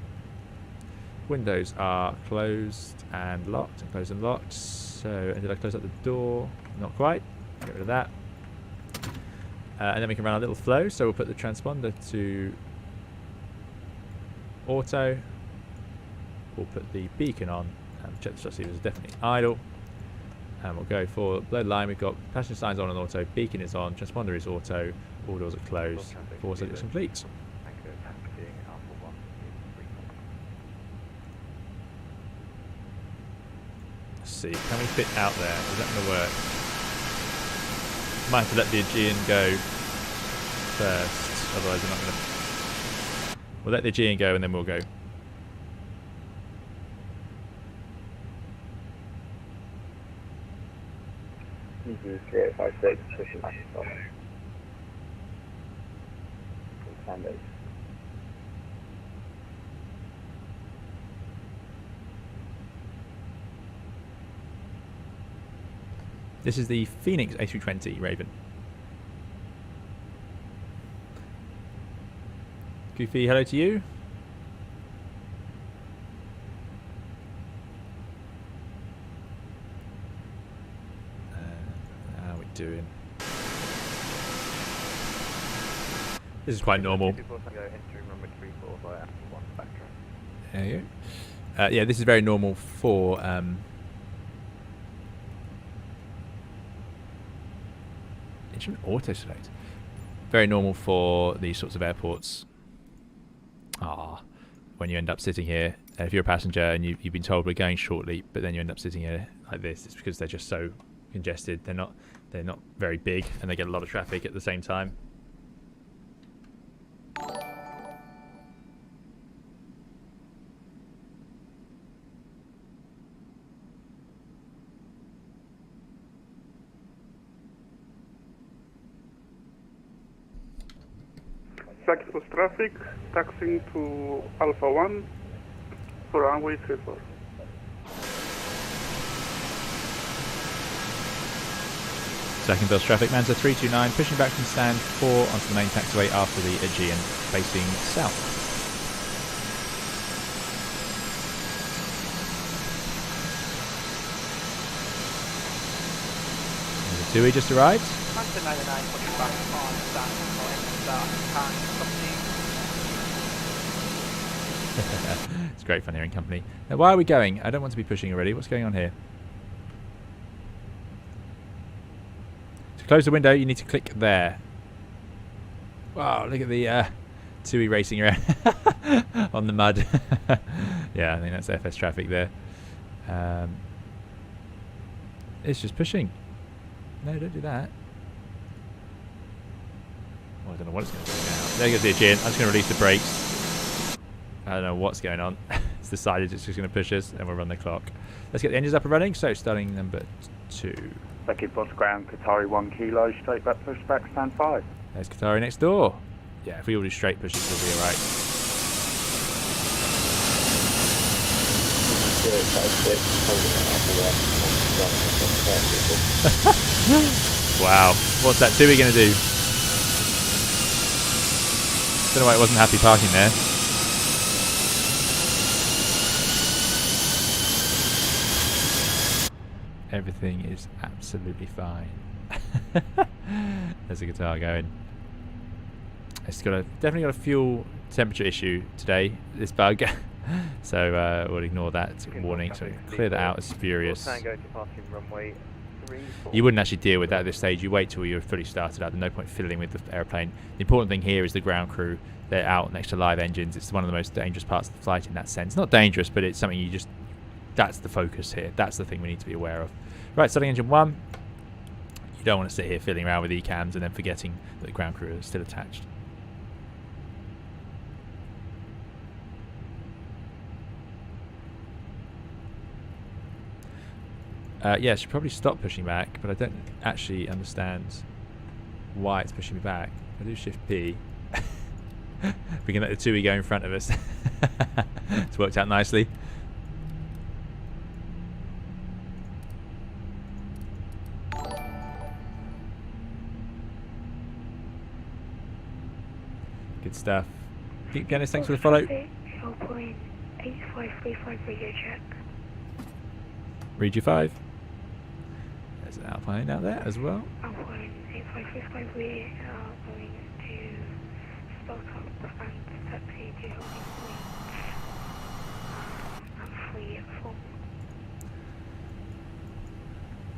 Windows are closed and locked, and closed and locked. So, and did I close up the door? Not quite. Get rid of that. And then we can run a little flow. So we'll put the transponder to auto. We'll put the beacon on and check the thrust levers are definitely idle. And we'll go for blow the line. We've got passenger signs on and auto, beacon is on, transponder is auto, all doors are closed, force is complete. Let's see, can we fit out there? Is that going to work? Might have to let the Aegean go first, otherwise we're not going to. We'll let the Aegean go and then we'll go. This is the Fenix A320 Raven. Goofy, hello to you. How are we doing? This is quite normal. There you go. Yeah, this is very normal for instrument auto select. Very normal for these sorts of airports. When you end up sitting here, if you're a passenger and you've been told we're going shortly, but then you end up sitting here like this, it's because they're just so congested. They're not very big, and they get a lot of traffic at the same time. Zakynthos traffic, taxiing to Alpha 1 for runway 34. Zakynthos traffic, Manza 329, pushing back from stand 4 onto the main taxiway after the Aegean, facing south. The TUI just arrived. Manza 99 pushing back on stand 4 It's great fun here in company. Now, why are we going? I don't want to be pushing already. What's going on here? To close the window, you need to click there. Wow, look at the TUI racing around on the mud. Yeah, I think that's FS traffic there. It's just pushing. No, don't do that. Well, I don't know what it's going to do now. There goes the Aegean. I'm just going to release the brakes. I don't know what's going on. It's decided it's just going to push us, and we'll run the clock. Let's get the engines up and running. So, starting number 2. Zakynthos ground, Qatari 1 kilo, straight back, pushback, stand 5. There's Qatari next door. Yeah, if we all do straight pushes, we'll be alright. Wow, what's that TUI going to do? Don't know why it wasn't happy parking there. Everything is absolutely fine. There's a guitar going. It's definitely got a fuel temperature issue today, this bug. So we'll ignore that warning. So clear that out as furious. You wouldn't actually deal with that at this stage. You wait till you're fully started up. There's no point fiddling with the airplane. The important thing here is the ground crew. They're out next to live engines. It's one of the most dangerous parts of the flight in that sense. Not dangerous, but it's something that's the focus here. That's the thing we need to be aware of. Right, starting engine 1. You don't want to sit here fiddling around with ECAMs and then forgetting that the ground crew is still attached. Yeah, I should probably stop pushing back, but I don't actually understand why it's pushing me back. I do shift P. We can let the TUI go in front of us. It's worked out nicely. Good stuff. Keep Dennis, thanks for the follow. 0.8535 radio check. Read you 5. There's an Alpine out there as well. Alpine 8535, we are going to start up and taxi to holding point at 3 4.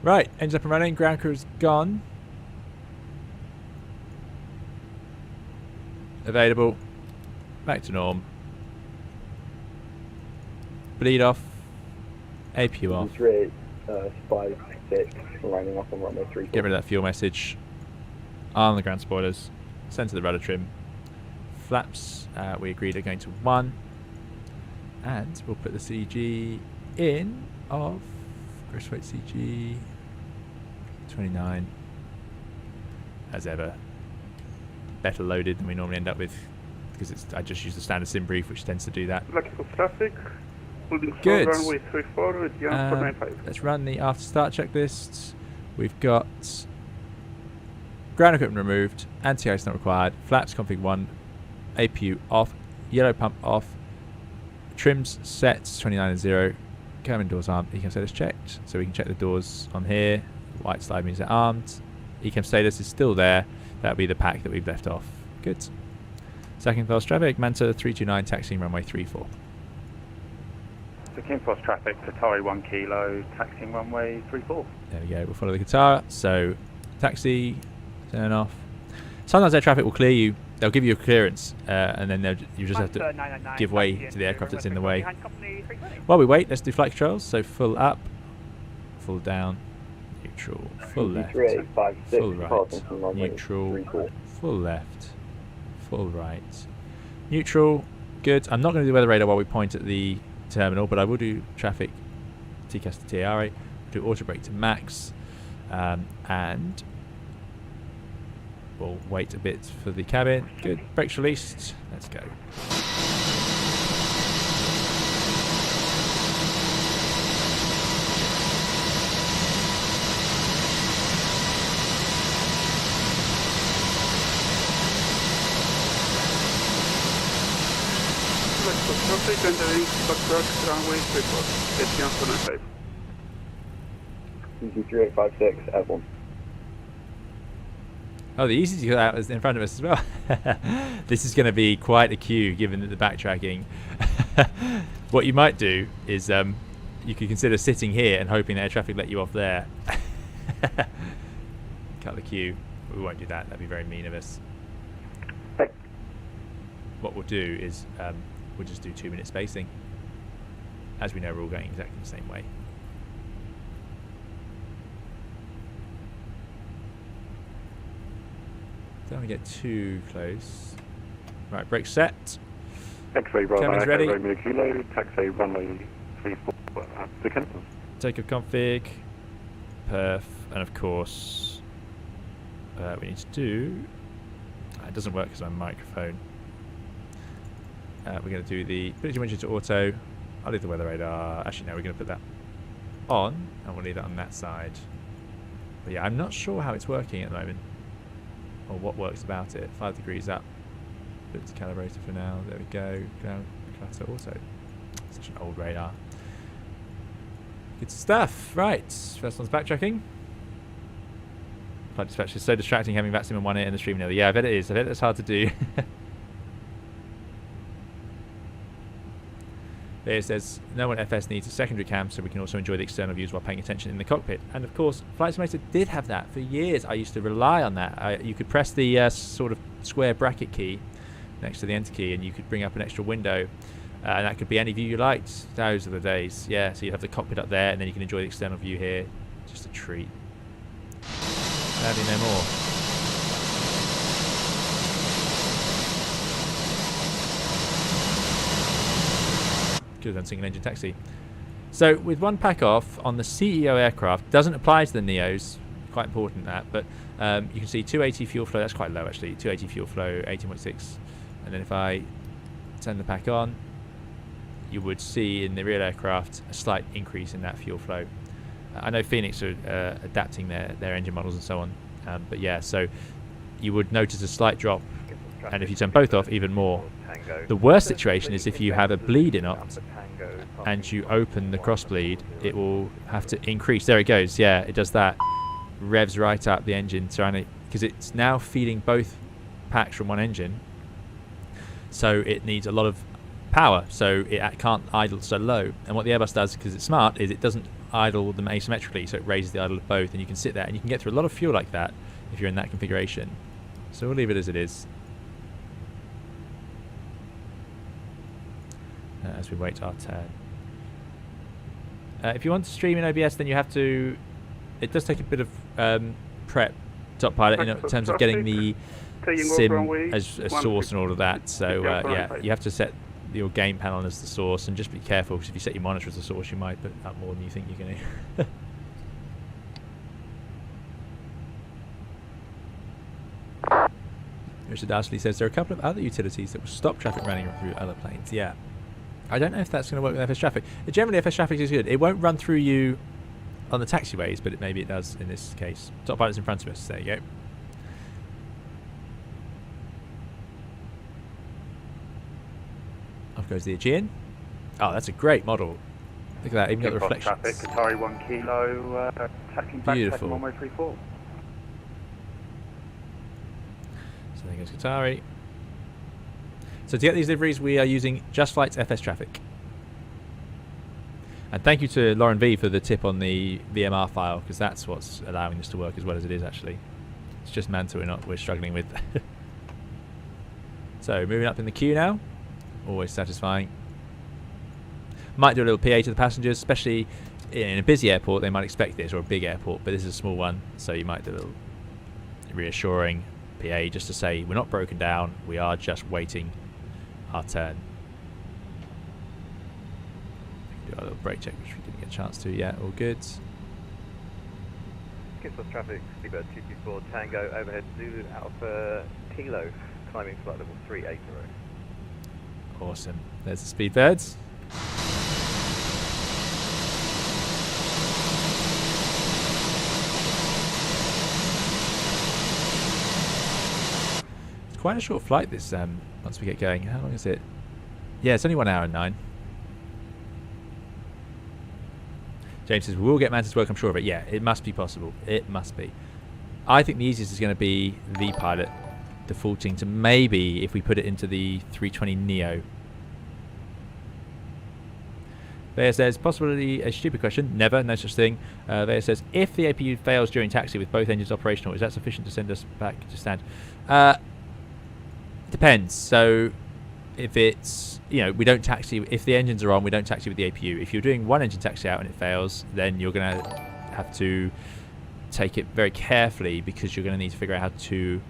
Right, engines up and running, ground crew's gone. Available. Back to norm. Bleed off. APU off. 5, 6, lining up on runway 3. Get rid of that fuel message. On the ground spoilers. Centre the rudder trim. Flaps, we agreed are going to 1. And we'll put the CG in of gross weight CG 29. As ever. Better loaded than we normally end up with, because I just use the standard sim brief, which tends to do that. Zakynthos traffic, holding Good. runway 34 with Jan 495. Let's run the after start checklists. We've got ground equipment removed, anti-ice not required, flaps config 1, APU off, yellow pump off, trims set 29 and 0, cabin doors armed, ecam status checked, so we can check the doors on here. White slide means they're armed. Ecam status is still there. That'll be the pack that we've left off. Good. Zakynthos traffic, Manta 329, taxiing runway 34. Zakynthos traffic, Qatari 1 kilo, taxiing runway 34. There we go, we'll follow the Qatar. So, taxi, turn off. Sometimes air traffic will clear you, they'll give you a clearance, and then you just have to give way to the aircraft that's in the way. While we wait, let's do flight controls. So, full up, full down, neutral, full left, full right, neutral, full left, full right, neutral, good. I'm not going to do weather radar while we point at the terminal, but I will do traffic TCAS to TARA, do auto brake to max, and we'll wait a bit for the cabin. Good, brakes released, let's go. Traffic entering Pushback runway 34, ATM 495. EC3856 F1. Oh, the easy to get out is in front of us as well. This is going to be quite a queue given that the backtracking. What you might do is you could consider sitting here and hoping that air traffic let you off there. Cut the queue. We won't do that. That'd be very mean of us. What we'll do is we'll just do 2-minute spacing. As we know, we're all going exactly the same way. Don't want to get too close. Right, brake set. X-ray runway, Cameron's ready. Romeo Kilo, taxi runway 34 at Zakynthos. Takeoff config. Perf. And of course, we need to do... it doesn't work because I'm microphone. We're going to do the ability winch to auto. I'll leave the weather radar. Actually, no, we're going to put that on, and we'll leave that on that side. But yeah, I'm not sure how it's working at the moment, or what works about it. 5 degrees up. Put it to calibrator for now. There we go. Ground clutter auto. Such an old radar. Good stuff. Right, first one's backtracking. Flight dispatch is so distracting having VATSIM in one ear and the stream in the other. Yeah, I bet it is. I bet it's hard to do. It says no one FS needs a secondary cam, so we can also enjoy the external views while paying attention in the cockpit. And of course, Flight Simulator did have that for years. I used to rely on that. You could press the sort of square bracket key next to the enter key, and you could bring up an extra window, and that could be any view you liked. Those are the days. Yeah, so you have the cockpit up there, and then you can enjoy the external view here. Just a treat. Sadly, no more. Could have done single engine taxi. So with one pack off on the CEO aircraft, doesn't apply to the NEOs, quite important that, but you can see 280 fuel flow, that's quite low actually, 280 fuel flow, 18.6, and then if I turn the pack on, you would see in the real aircraft a slight increase in that fuel flow. I know Fenix are adapting their engine models and so on, but yeah, so you would notice a slight drop, and if you turn both off, even more. The worst situation is if you have a bleed in it and you open the cross bleed, it will have to increase. There it goes. Yeah, it does that. Revs right up the engine surrounding, because it's now feeding both packs from one engine. So it needs a lot of power. So it can't idle so low. And what the Airbus does, because it's smart, is it doesn't idle them asymmetrically. So it raises the idle of both, and you can sit there and you can get through a lot of fuel like that if you're in that configuration. So we'll leave it as it is. As we wait our turn. If you want to stream in OBS, then you have to... It does take a bit of prep, top pilot, in terms of getting the sim as a source and all of that. So yeah, you have to set your game panel as the source, and just be careful, because if you set your monitor as the source, you might put up more than you think you're going to. Richard Ashley says there are a couple of other utilities that will stop traffic running through other planes. Yeah. I don't know if that's going to work with FS traffic. Generally, FS traffic is good. It won't run through you on the taxiways, but maybe it does in this case. Top pilot's in front of us. There you go. goes the Aegean. Oh, that's a great model. Look at that, even got the Inbox traffic, reflections. Qatari 1 kilo, taxiing back, Beautiful. taking 1134. So there goes Qatari. So to get these liveries, we are using Just Flight's FS traffic. And thank you to Lauren V for the tip on the VMR file, because that's what's allowing this to work as well as it is actually. It's just Manta we're struggling with. So moving up in the queue now. Always satisfying. Might do a little PA to the passengers, especially in a busy airport. They might expect this, or a big airport, but this is a small one, so you might do a little reassuring PA just to say we're not broken down, we are just waiting our turn. Do our little brake check, which we didn't get a chance to yet. All good. Zakynthos traffic, Seabird 224 Tango, overhead Zulu Alpha Kilo, climbing flight level 380. Awesome. There's the Speedbirds. It's quite a short flight this once we get going. How long is it? Yeah, it's only 1 hour and 9. James says, we'll get Manta to work, I'm sure of it. Yeah, it must be possible. It must be. I think the easiest is going to be the pilot defaulting to maybe if we put it into the 320 NEO. Vea says, possibly a stupid question. Never, no such thing. Vea says, if the APU fails during taxi with both engines operational, is that sufficient to send us back to stand? Depends. So if it's, you know, we don't taxi, if the engines are on, we don't taxi with the APU. If you're doing one engine taxi out and it fails, then you're going to have to take it very carefully, because you're going to need to figure out how to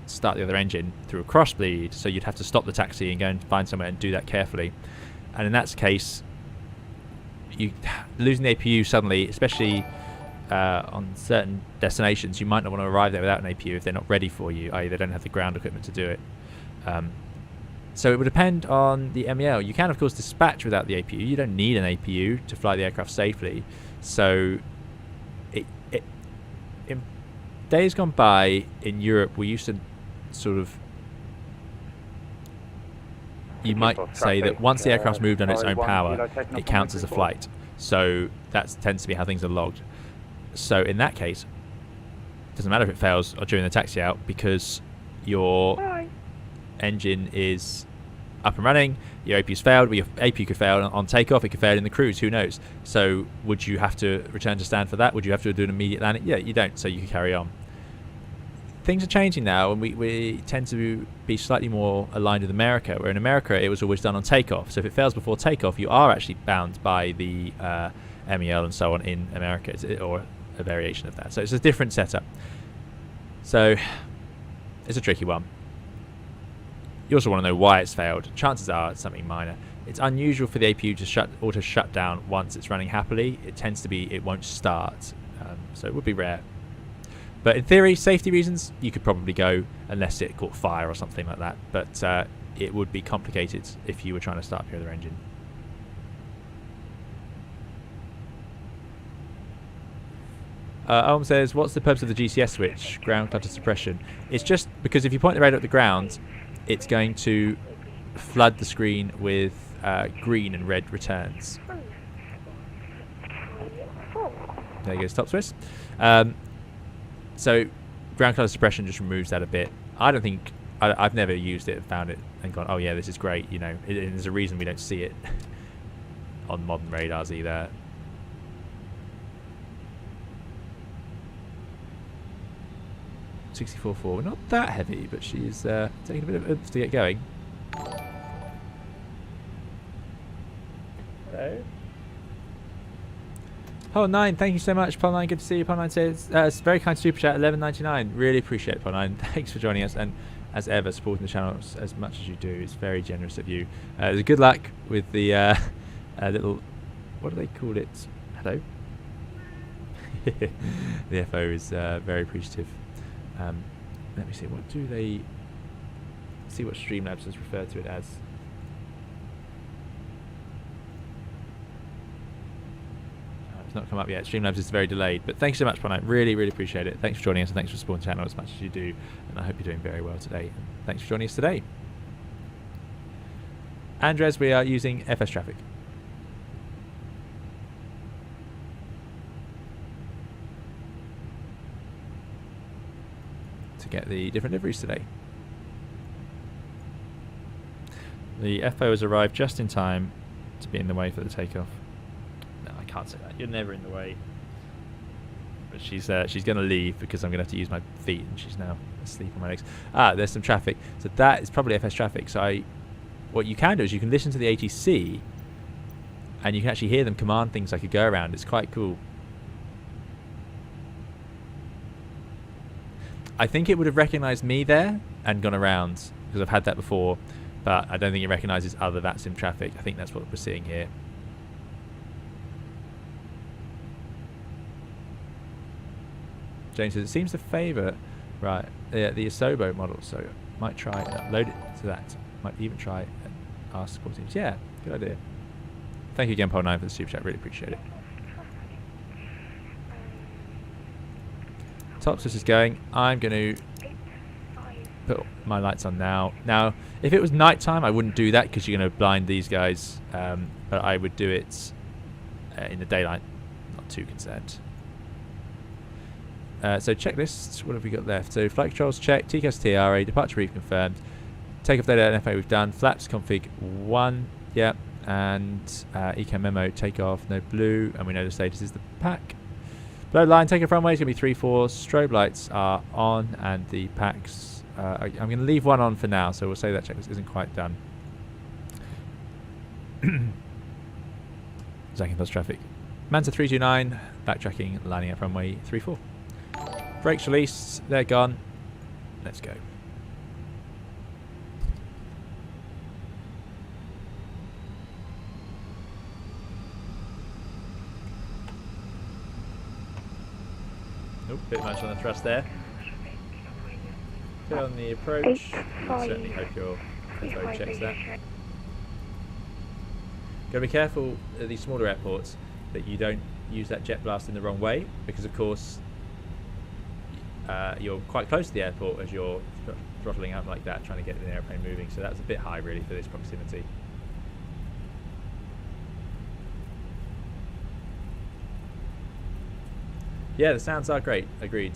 start the other engine through a crossbleed. So you'd have to stop the taxi and go and find somewhere and do that carefully. And in that case, you losing the APU suddenly, especially on certain destinations, you might not want to arrive there without an APU if they're not ready for you, i.e. they don't have the ground equipment to do it. So it would depend on the MEL. You can, of course, dispatch without the APU. You don't need an APU to fly the aircraft safely. So in days gone by in Europe, we used to sort of, you might say that once the aircraft's moved on its own power, it counts as a flight. So that tends to be how things are logged. So in that case, it doesn't matter if it fails or during the taxi out, because your engine is up and running, your APU's failed, but your APU could fail on takeoff, it could fail in the cruise, who knows? So would you have to return to stand for that? Would you have to do an immediate landing? Yeah, you don't, so you can carry on. Things are changing now, and we tend to be slightly more aligned with America, where in America it was always done on takeoff. So if it fails before takeoff, you are actually bound by the MEL and so on in America, or a variation of that. So it's a different setup. So it's a tricky one. You also want to know why it's failed. Chances are it's something minor. It's unusual for the APU to auto shut down once it's running happily. It tends to be it won't start, so it would be rare. But in theory, safety reasons, you could probably go unless it caught fire or something like that. But it would be complicated if you were trying to start up your other engine. Elm says, what's the purpose of the GCS switch, ground clutter suppression? It's just because if you point the radar at the ground, it's going to flood the screen with green and red returns. There goes top Swiss. So ground clutter suppression just removes that a bit. I don't think, I've never used it and found it and gone, oh yeah, this is great. You know, there's a reason we don't see it on modern radars either. .64.4, not that heavy, but she's taking a bit of oomph to get going. Hello. Pol9, thank you so much. Pol9, good to see you. Pol9 says, it's very kind super chat, 11.99. Really appreciate it, Pol9. Thanks for joining us, and as ever, supporting the channel as much as you do. It's very generous of you. Good luck with the little, what do they call it? Hello? The FO is very appreciative. Let me see, what do they see what Streamlabs has referred to it as? It's not come up yet. Streamlabs is very delayed, but thanks so much, Pon. I really, really appreciate it. Thanks for joining us, and thanks for supporting the channel as much as you do, and I hope you're doing very well today. And thanks for joining us today. Andres, we are using FS traffic. To get the different liveries today. The FO has arrived just in time to be in the way for the takeoff. No, I can't say that. You're never in the way. But she's going to leave because I'm going to have to use my feet, and she's now asleep on my legs. Ah, there's some traffic. So that is probably FS traffic. So what you can do is you can listen to the ATC, and you can actually hear them command things like a go around. It's quite cool. I think it would have recognised me there and gone around, because I've had that before, but I don't think it recognises other VATSIM traffic. I think that's what we're seeing here. James says it seems to favour the Asobo model, so might try load it to that. Might even try and ask support teams. Yeah, good idea. Thank you again, Paul9, for the super chat. Really appreciate it. Topsis is going. I'm going to put my lights on now. Now, if it was night time, I wouldn't do that because you're going to blind these guys. But I would do it in the daylight. Not too concerned. So checklist, what have we got left? So flight controls check, TCAS TRA, departure brief confirmed, takeoff data NFA we've done, flaps config 1, yeah, and ECAM memo takeoff, no blue, and we know the status is the pack. Below line, takeoff runway is going to be 3-4, strobe lights are on, and the packs, I'm going to leave one on for now, so we'll say that checklist isn't quite done. Zakynthos traffic. Manta 329, backtracking, lining up runway 34. Brakes released, they're gone. Let's go. Nope, bit much on the thrust there. Good on the approach. Certainly hope your FO checks that. Gotta be careful at these smaller airports that you don't use that jet blast in the wrong way, because of course you're quite close to the airport as you're throttling up like that, trying to get the airplane moving. So that's a bit high, really, for this proximity. Yeah, the sounds are great. Agreed.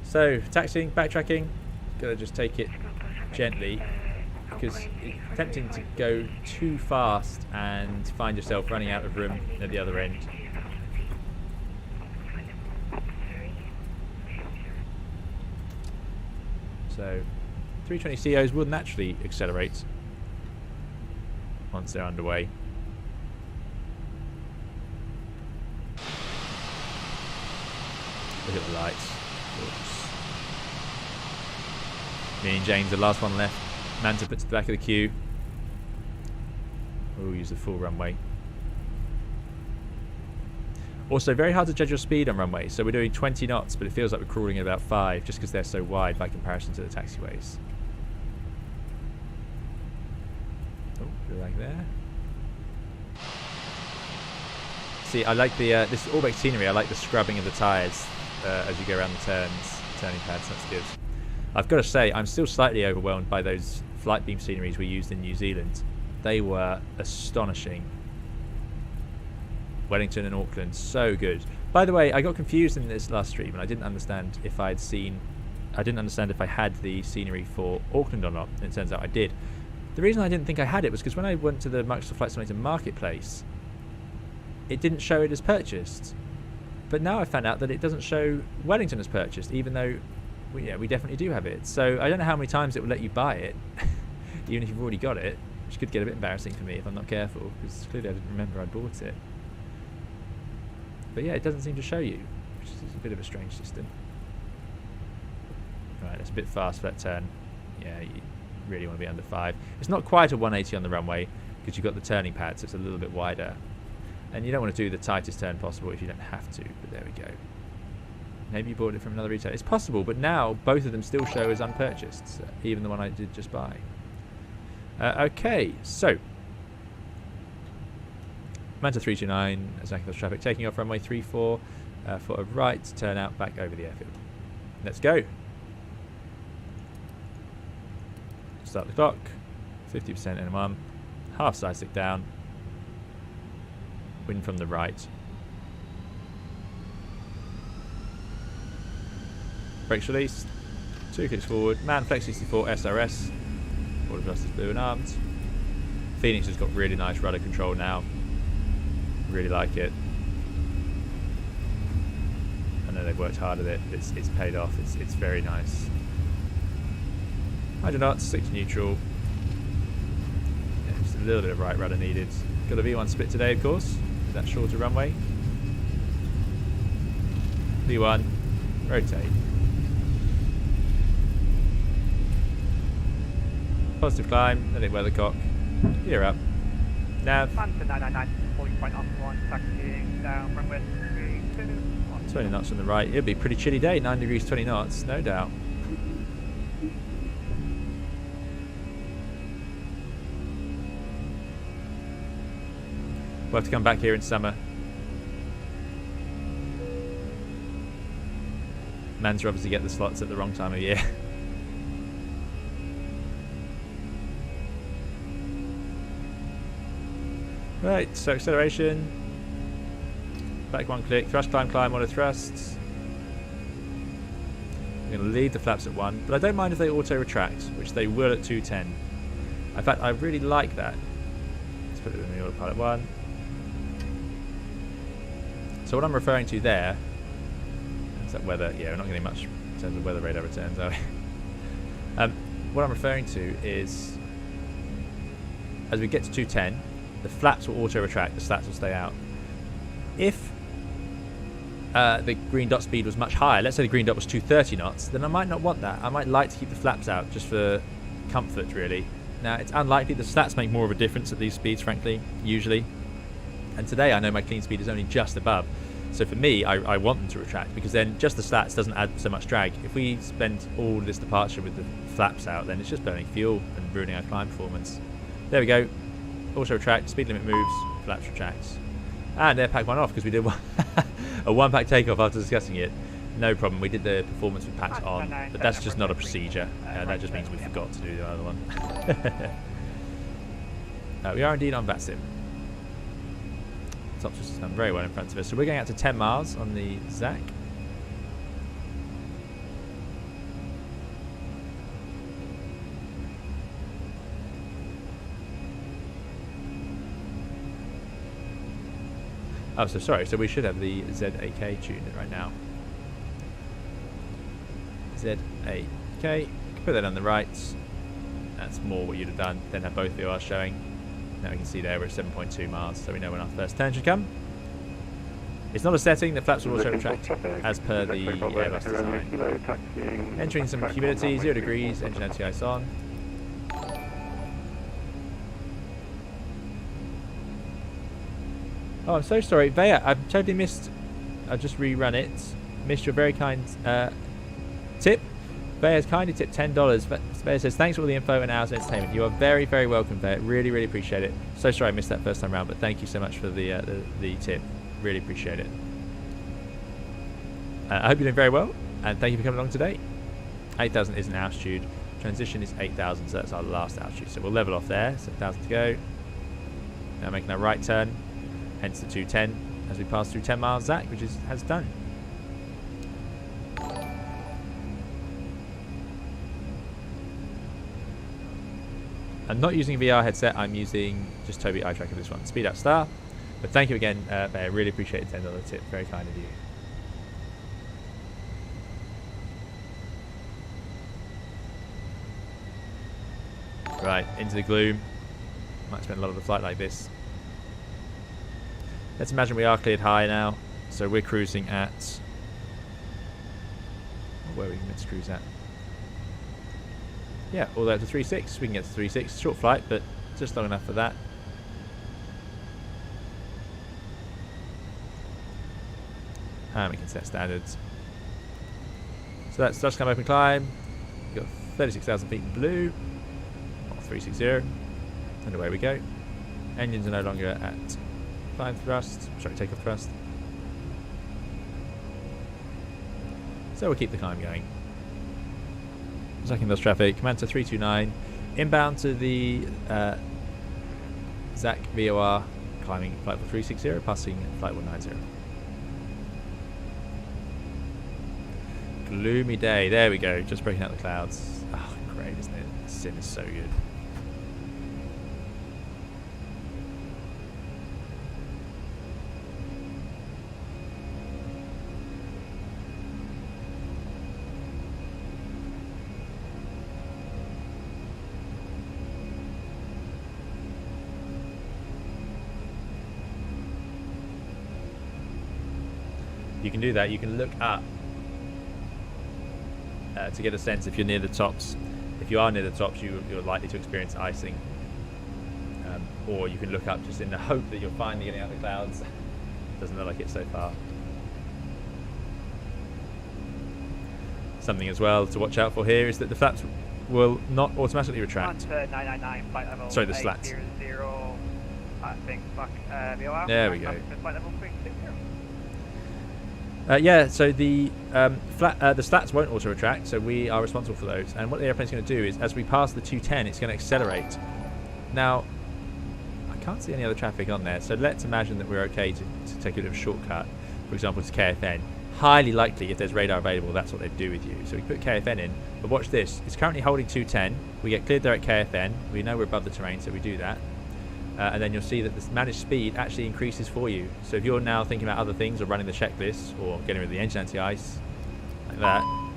So taxiing, backtracking. Gotta just take it gently, because it's tempting to go too fast and find yourself running out of room at the other end. So 320 COs will naturally accelerate once they're underway. Look at the lights. Gorgeous. Me and James, the last one left. Manta puts to the back of the queue. We'll use the full runway. Also, very hard to judge your speed on runways. So we're doing 20 knots, but it feels like we're crawling at about 5 just because they're so wide by comparison to the taxiways. Oh, good like there. See, I like the this all-back scenery. I like the scrubbing of the tyres as you go around the turning pads. That's good. I've got to say, I'm still slightly overwhelmed by those flight beam sceneries we used in New Zealand. They were astonishing. Wellington and Auckland, so good. By the way, I got confused in this last stream, and I didn't understand if I had the scenery for Auckland or not. And it turns out I did. The reason I didn't think I had it was because when I went to the Microsoft Flight Simulator Marketplace, it didn't show it as purchased. But now I found out that it doesn't show Wellington as purchased, even though we definitely do have it. So I don't know how many times it will let you buy it, even if you've already got it, which could get a bit embarrassing for me if I'm not careful, because clearly I didn't remember I bought it. But yeah, it doesn't seem to show you, which is a bit of a strange system. Right, it's a bit fast for that turn. Yeah, you really want to be under 5. It's not quite a 180 on the runway because you've got the turning pad, so it's a little bit wider. And you don't want to do the tightest turn possible if you don't have to, but there we go. Maybe you bought it from another retailer. It's possible, but now both of them still show as unpurchased, so even the one I did just buy. Okay, so Manta 329, Zakynthos traffic, taking off runway 34 for a right turn out back over the airfield. Let's go. Start the clock. 50% N1. Half side stick down. Wind from the right. Brakes released. 2 clicks forward. Man flex 64 SRS. Board adjusters blue and armed. Fenix has got really nice rudder control now. Really like it. I know they've worked hard at it. It's paid off. It's very nice. 100 knots, 6 neutral. Yeah, just a little bit of right rudder needed. Got a V1 split today, of course, with that shorter runway. V1, rotate. Positive climb, let it weathercock. Gear up. Nav. Panther 999, 40 point off 1, taxiing down runway 3, 2, 1. 20 knots on the right. It'll be a pretty chilly day, 9 degrees, 20 knots, no doubt. We'll have to come back here in summer. Mans obviously get the slots at the wrong time of year. Right, so acceleration. Back 1 click, thrust, climb, auto thrusts. I'm going to leave the flaps at 1, but I don't mind if they auto retract, which they will at 210. In fact, I really like that. Let's put it in the autopilot 1. So what I'm referring to there is that weather. Yeah, we're not getting much in terms of weather radar returns, are we? What I'm referring to is as we get to 210, the flaps will auto retract, the slats will stay out. If the green dot speed was much higher, let's say the green dot was 230 knots, then I might not want that. I might like to keep the flaps out just for comfort, really. Now, it's unlikely. The slats make more of a difference at these speeds, frankly, usually. And today I know my clean speed is only just above. So for me, I want them to retract, because then just the slats doesn't add so much drag. If we spend all this departure with the flaps out, then it's just burning fuel and ruining our climb performance. There we go. Auto retract, speed limit moves, flaps retracts. And airpack one off because we did a one-pack takeoff after discussing it. No problem, we did the performance with packs on, but that's just not a procedure. That just means we forgot to do the other one. We are indeed on VATSIM. Top has done very well in front of us. So we're going out to 10 miles on the Zak. Oh, so sorry. So we should have the ZAK tuned right now. ZAK. Put that on the right. That's more what you'd have done. Then have both VORs showing. Now we can see there we're at 7.2 miles, so we know when our first turn should come. It's not a setting, the flaps will also retract as per the Airbus design. Entering some humidity, 0 degrees, engine anti-ice on. Oh, I'm so sorry, Vea, I've totally missed, I've just rerun it. Missed your very kind tip. Vea has kindly tipped $10. Vea says, thanks for all the info and hours of entertainment. You are very, very welcome, Vea. Really, really appreciate it. So sorry I missed that first time round, but thank you so much for the tip. Really appreciate it. I hope you're doing very well, and thank you for coming along today. 8,000 is an altitude. Transition is 8,000, so that's our last altitude. So we'll level off there. 7,000 to go. Now making our right turn, hence the 210 as we pass through 10 miles Zak, which has done. I'm not using a VR headset, I'm using just Tobii eye tracker for this one. Speed up star. But thank you again, Bear. Really appreciate the $10 tip. Very kind of you. Right, into the gloom. Might spend a lot of the flight like this. Let's imagine we are cleared high now. So we're cruising at... where are we meant to cruise at? Yeah, all the way up to 3.6. We can get to 3.6. Short flight, but just long enough for that. And we can set standards. So that's just come open climb. We've got 36,000 feet in blue. Or 360. And away we go. Engines are no longer at climb thrust. Sorry, takeoff thrust. So we'll keep the climb going. Zakynthos traffic, Manta 329, Inbound to the Zak VOR, climbing flight 360, passing flight 190. Gloomy day. There we go. Just breaking out the clouds. Oh, great, isn't it? Sim is so good. You can do that. You can look up to get a sense if you're near the tops. If you are near the tops, you're likely to experience icing. Or you can look up just in the hope that you're finally getting out of the clouds. Doesn't look like it so far. Something as well to watch out for here is that the flaps will not automatically retract. 999 flight level. Sorry, the slats. 800, I think. VOR. There we go. Flight level 360. Yeah, so the slats won't auto retract, so we are responsible for those. And what the airplane's going to do is, as we pass the 210, it's going to accelerate. Now, I can't see any other traffic on there, so let's imagine that we're okay to take a bit of a shortcut, for example, to KFN. Highly likely, if there's radar available, that's what they'd do with you. So we put KFN in, but watch this. It's currently holding 210. We get cleared there at KFN. We know we're above the terrain, so we do that. And then you'll see that the managed speed actually increases for you. So if you're now thinking about other things or running the checklist or getting rid of the engine anti-ice, like that. Oh,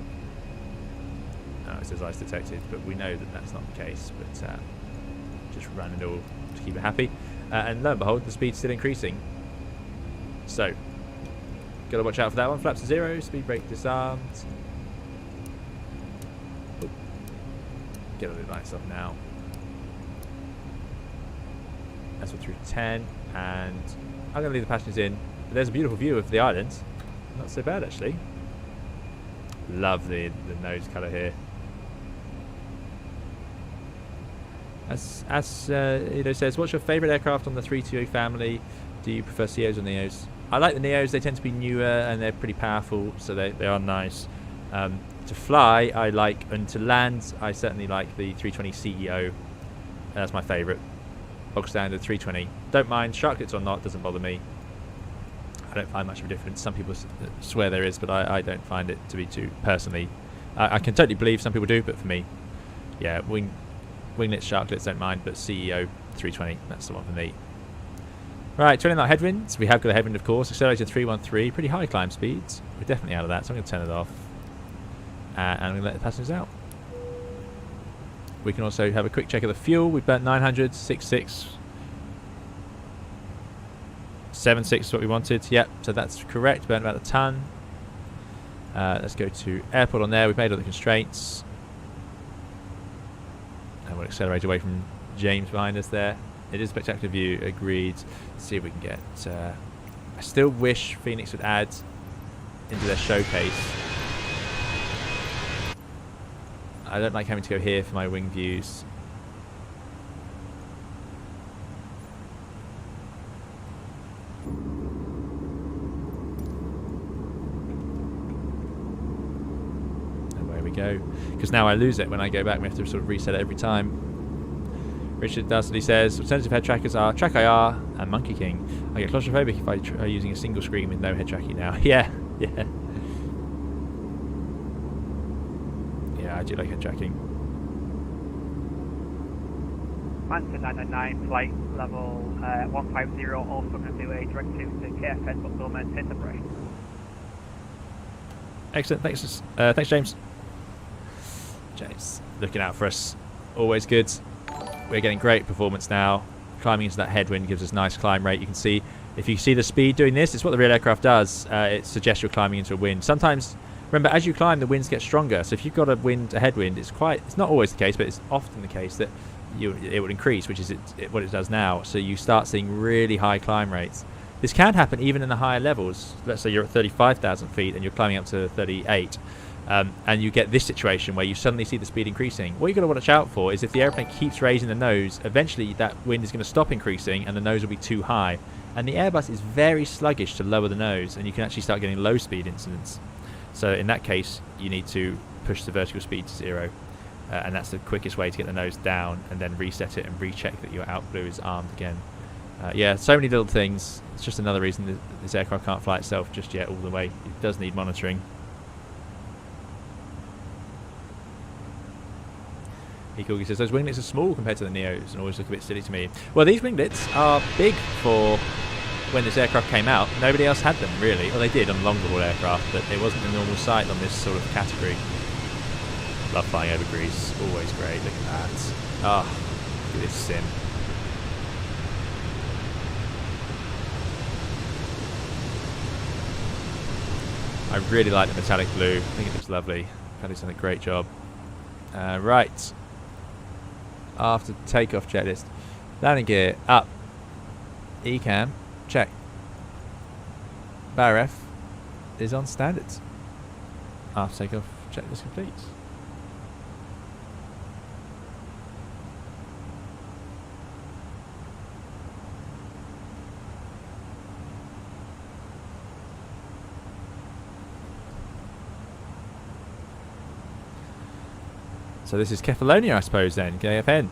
it says ice detected, but we know that that's not the case. But just run it all to keep it happy. And lo and behold, the speed's still increasing. So, got to watch out for that one. Flaps to 0, speed brake disarmed. Oop. Get all the lights off now. That's what through 10, and I'm going to leave the passengers in. But there's a beautiful view of the island. Not so bad, actually. Love the nose colour here. As Ido says, what's your favourite aircraft on the 320 family? Do you prefer CEOs or NEOs? I like the NEOs. They tend to be newer and they're pretty powerful, so they are nice. To fly, I like, and to land, I certainly like the 320 CEO. That's my favourite. Bog standard 320. Don't mind sharklets or not, doesn't bother me. I don't find much of a difference. Some people swear there is, but I don't find it to be too, personally. I can totally believe some people do, but for me, yeah, winglets, sharklets, don't mind, but CEO 320, that's the one for me. Right, turning out headwinds. We have got a headwind, of course. Accelerator 313, pretty high climb speeds. We're definitely out of that, so I'm going to turn it off. And I'm going to let the passengers out. We can also have a quick check of the fuel. We've burnt 900, 66, 76 is what we wanted. Yep, so that's correct. Burnt about a ton. Let's go to airport on there. We've made all the constraints. And we'll accelerate away from James behind us there. It is a spectacular view, agreed. Let's see if we can get... I still wish Fenix would add into their showcase. I don't like having to go here for my wing views. And where we go. Because now I lose it when I go back. We have to sort of reset it every time. Richard Dudley says, alternative head trackers are Track IR and Monkey King. I get claustrophobic if I try using a single screen with no head tracking now. Yeah. I do like head tracking. Manson 999, flight level 150, also going to do a direct to KFN, but will maintain the brake. Excellent, thanks James. James, looking out for us. Always good. We're getting great performance now. Climbing into that headwind gives us nice climb rate. You can see, if you see the speed doing this, it's what the real aircraft does. It suggests you're climbing into a wind. Sometimes, remember, as you climb, the winds get stronger. So if you've got a headwind, it's not always the case, but it's often the case that it would increase, which is what it does now. So you start seeing really high climb rates. This can happen even in the higher levels. Let's say you're at 35,000 feet and you're climbing up to 38. And you get this situation where you suddenly see the speed increasing. What you've got to watch out for is if the airplane keeps raising the nose, eventually that wind is going to stop increasing and the nose will be too high. And the Airbus is very sluggish to lower the nose, and you can actually start getting low speed incidents. So in that case, you need to push the vertical speed to 0. and that's the quickest way to get the nose down, and then reset it and recheck that your out blue is armed again. Yeah, so many little things. It's just another reason that this aircraft can't fly itself just yet all the way. It does need monitoring. Ecorgi says, those winglets are small compared to the Neos and always look a bit silly to me. Well, these winglets are big for when this aircraft came out. Nobody else had them, really. Well, they did on longer haul aircraft, but it wasn't the normal sight on this sort of category. Love flying over Greece. Always great. Look at that. Ah, look at this sim. I really like the metallic blue. I think it looks lovely. Paddy's done a great job. Right. After takeoff checklist. Landing gear up. ECAM check. BARF is on standards. After takeoff checklist complete. So this is Kefalonia, I suppose, then. KFN.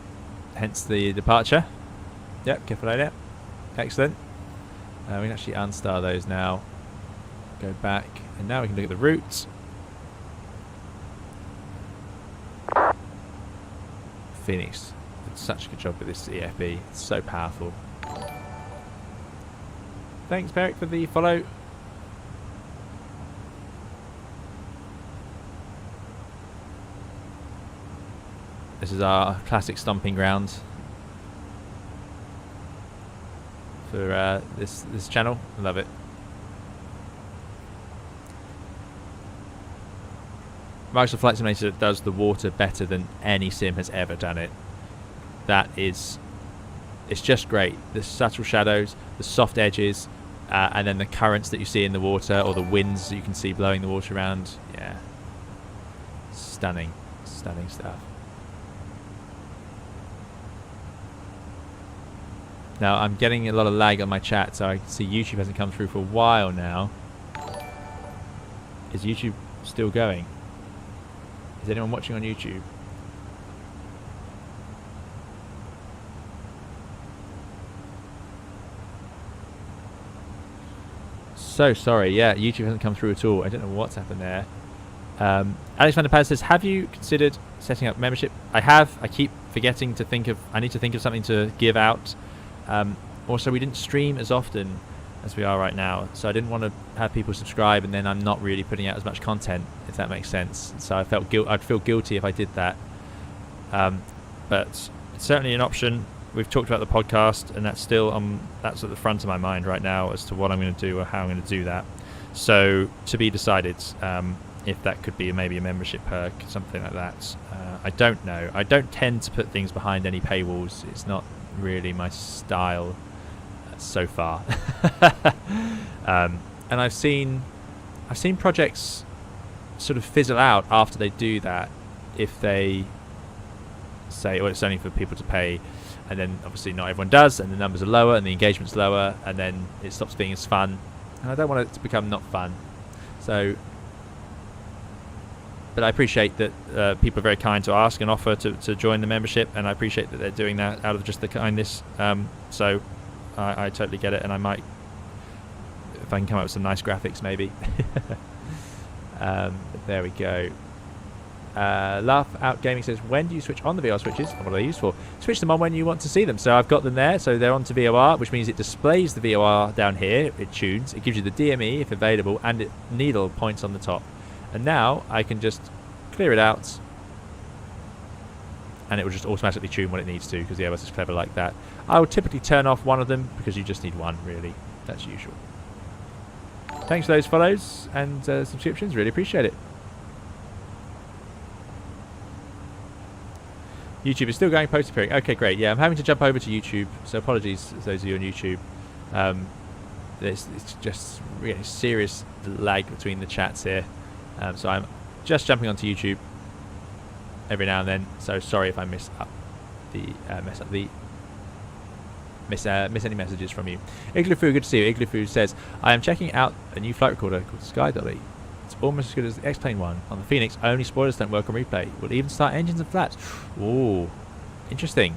Hence the departure. Yep, Kefalonia. Excellent. We can actually unstar those now. Go back. And now we can look at the route. Phoenix did such a good job with this EFB. It's so powerful. Thanks, Beric, for the follow. This is our classic stomping ground for this channel. I love it. Microsoft Flight Simulator does the water better than any sim has ever done it. It's just great. The subtle shadows, the soft edges, and then the currents that you see in the water, or the winds that you can see blowing the water around. Yeah, stunning, stunning stuff. Now, I'm getting a lot of lag on my chat, so I can see YouTube hasn't come through for a while now. Is YouTube still going? Is anyone watching on YouTube? So sorry, yeah, YouTube hasn't come through at all. I don't know what's happened there. Alex van der Paz says, have you considered setting up membership? I have. I keep forgetting to think of, I need to think of something to give out. Also, we didn't stream as often as we are right now, so I didn't want to have people subscribe and then I'm not really putting out as much content, if that makes sense. So I felt I'd feel guilty if I did that. But it's certainly an option. We've talked about the podcast, and that's still that's at the front of my mind right now as to what I'm going to do or how I'm going to do that. So to be decided if that could be maybe a membership perk, something like that. I don't know. I don't tend to put things behind any paywalls. It's not really my style so far. And I've seen projects sort of fizzle out after they do that if they say, oh, it's only for people to pay, and then obviously not everyone does, and the numbers are lower and the engagement's lower, and then it stops being as fun, and I don't want it to become not fun. So, but I appreciate that people are very kind to ask and offer to join the membership, and I appreciate that they're doing that out of just the kindness. So I totally get it, and I might, if I can come up with some nice graphics, maybe. There we go. Laugh Out Gaming says, when do you switch on the VOR switches? What are they used for? Switch them on when you want to see them. So I've got them there, so they're onto VOR, which means it displays the VOR down here. It tunes. It gives you the DME if available, and needle points on the top. And now I can just clear it out, and it will just automatically tune what it needs to, because the Airbus is clever like that. I would typically turn off one of them because you just need one, really. That's usual. Thanks for those follows and subscriptions. Really appreciate it. YouTube is still going, post appearing. Okay, great. Yeah, I'm having to jump over to YouTube, so apologies to those of you on YouTube. It's just really serious lag between the chats here. So I'm just jumping onto YouTube every now and then. So sorry if I miss any messages from you. Igloo Foo, good to see you. Igloo Foo says, I am checking out a new flight recorder called Sky Dolly. It's almost as good as the X-Plane one. On the Phoenix, only spoilers don't work on replay. Will even start engines and flaps. Ooh, interesting.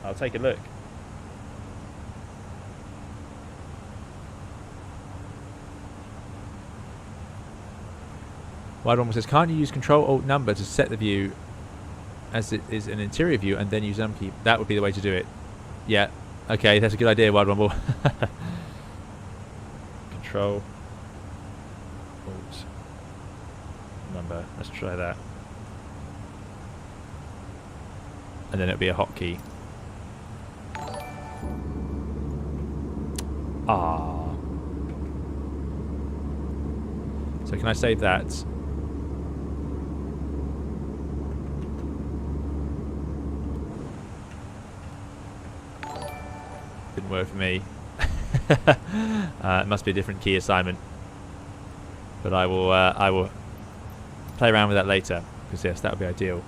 I'll take a look. Wide one says, can't you use Control-Alt-Number to set the view as it is an interior view and then use key? That would be the way to do it. Yeah. Okay, that's a good idea, Wide Rumble. Control-Alt-Number. Let's try that. And then it'll be a hotkey. Ah. So can I save that? Didn't work for me. It must be a different key assignment. But I will play around with that later, because yes, that would be ideal.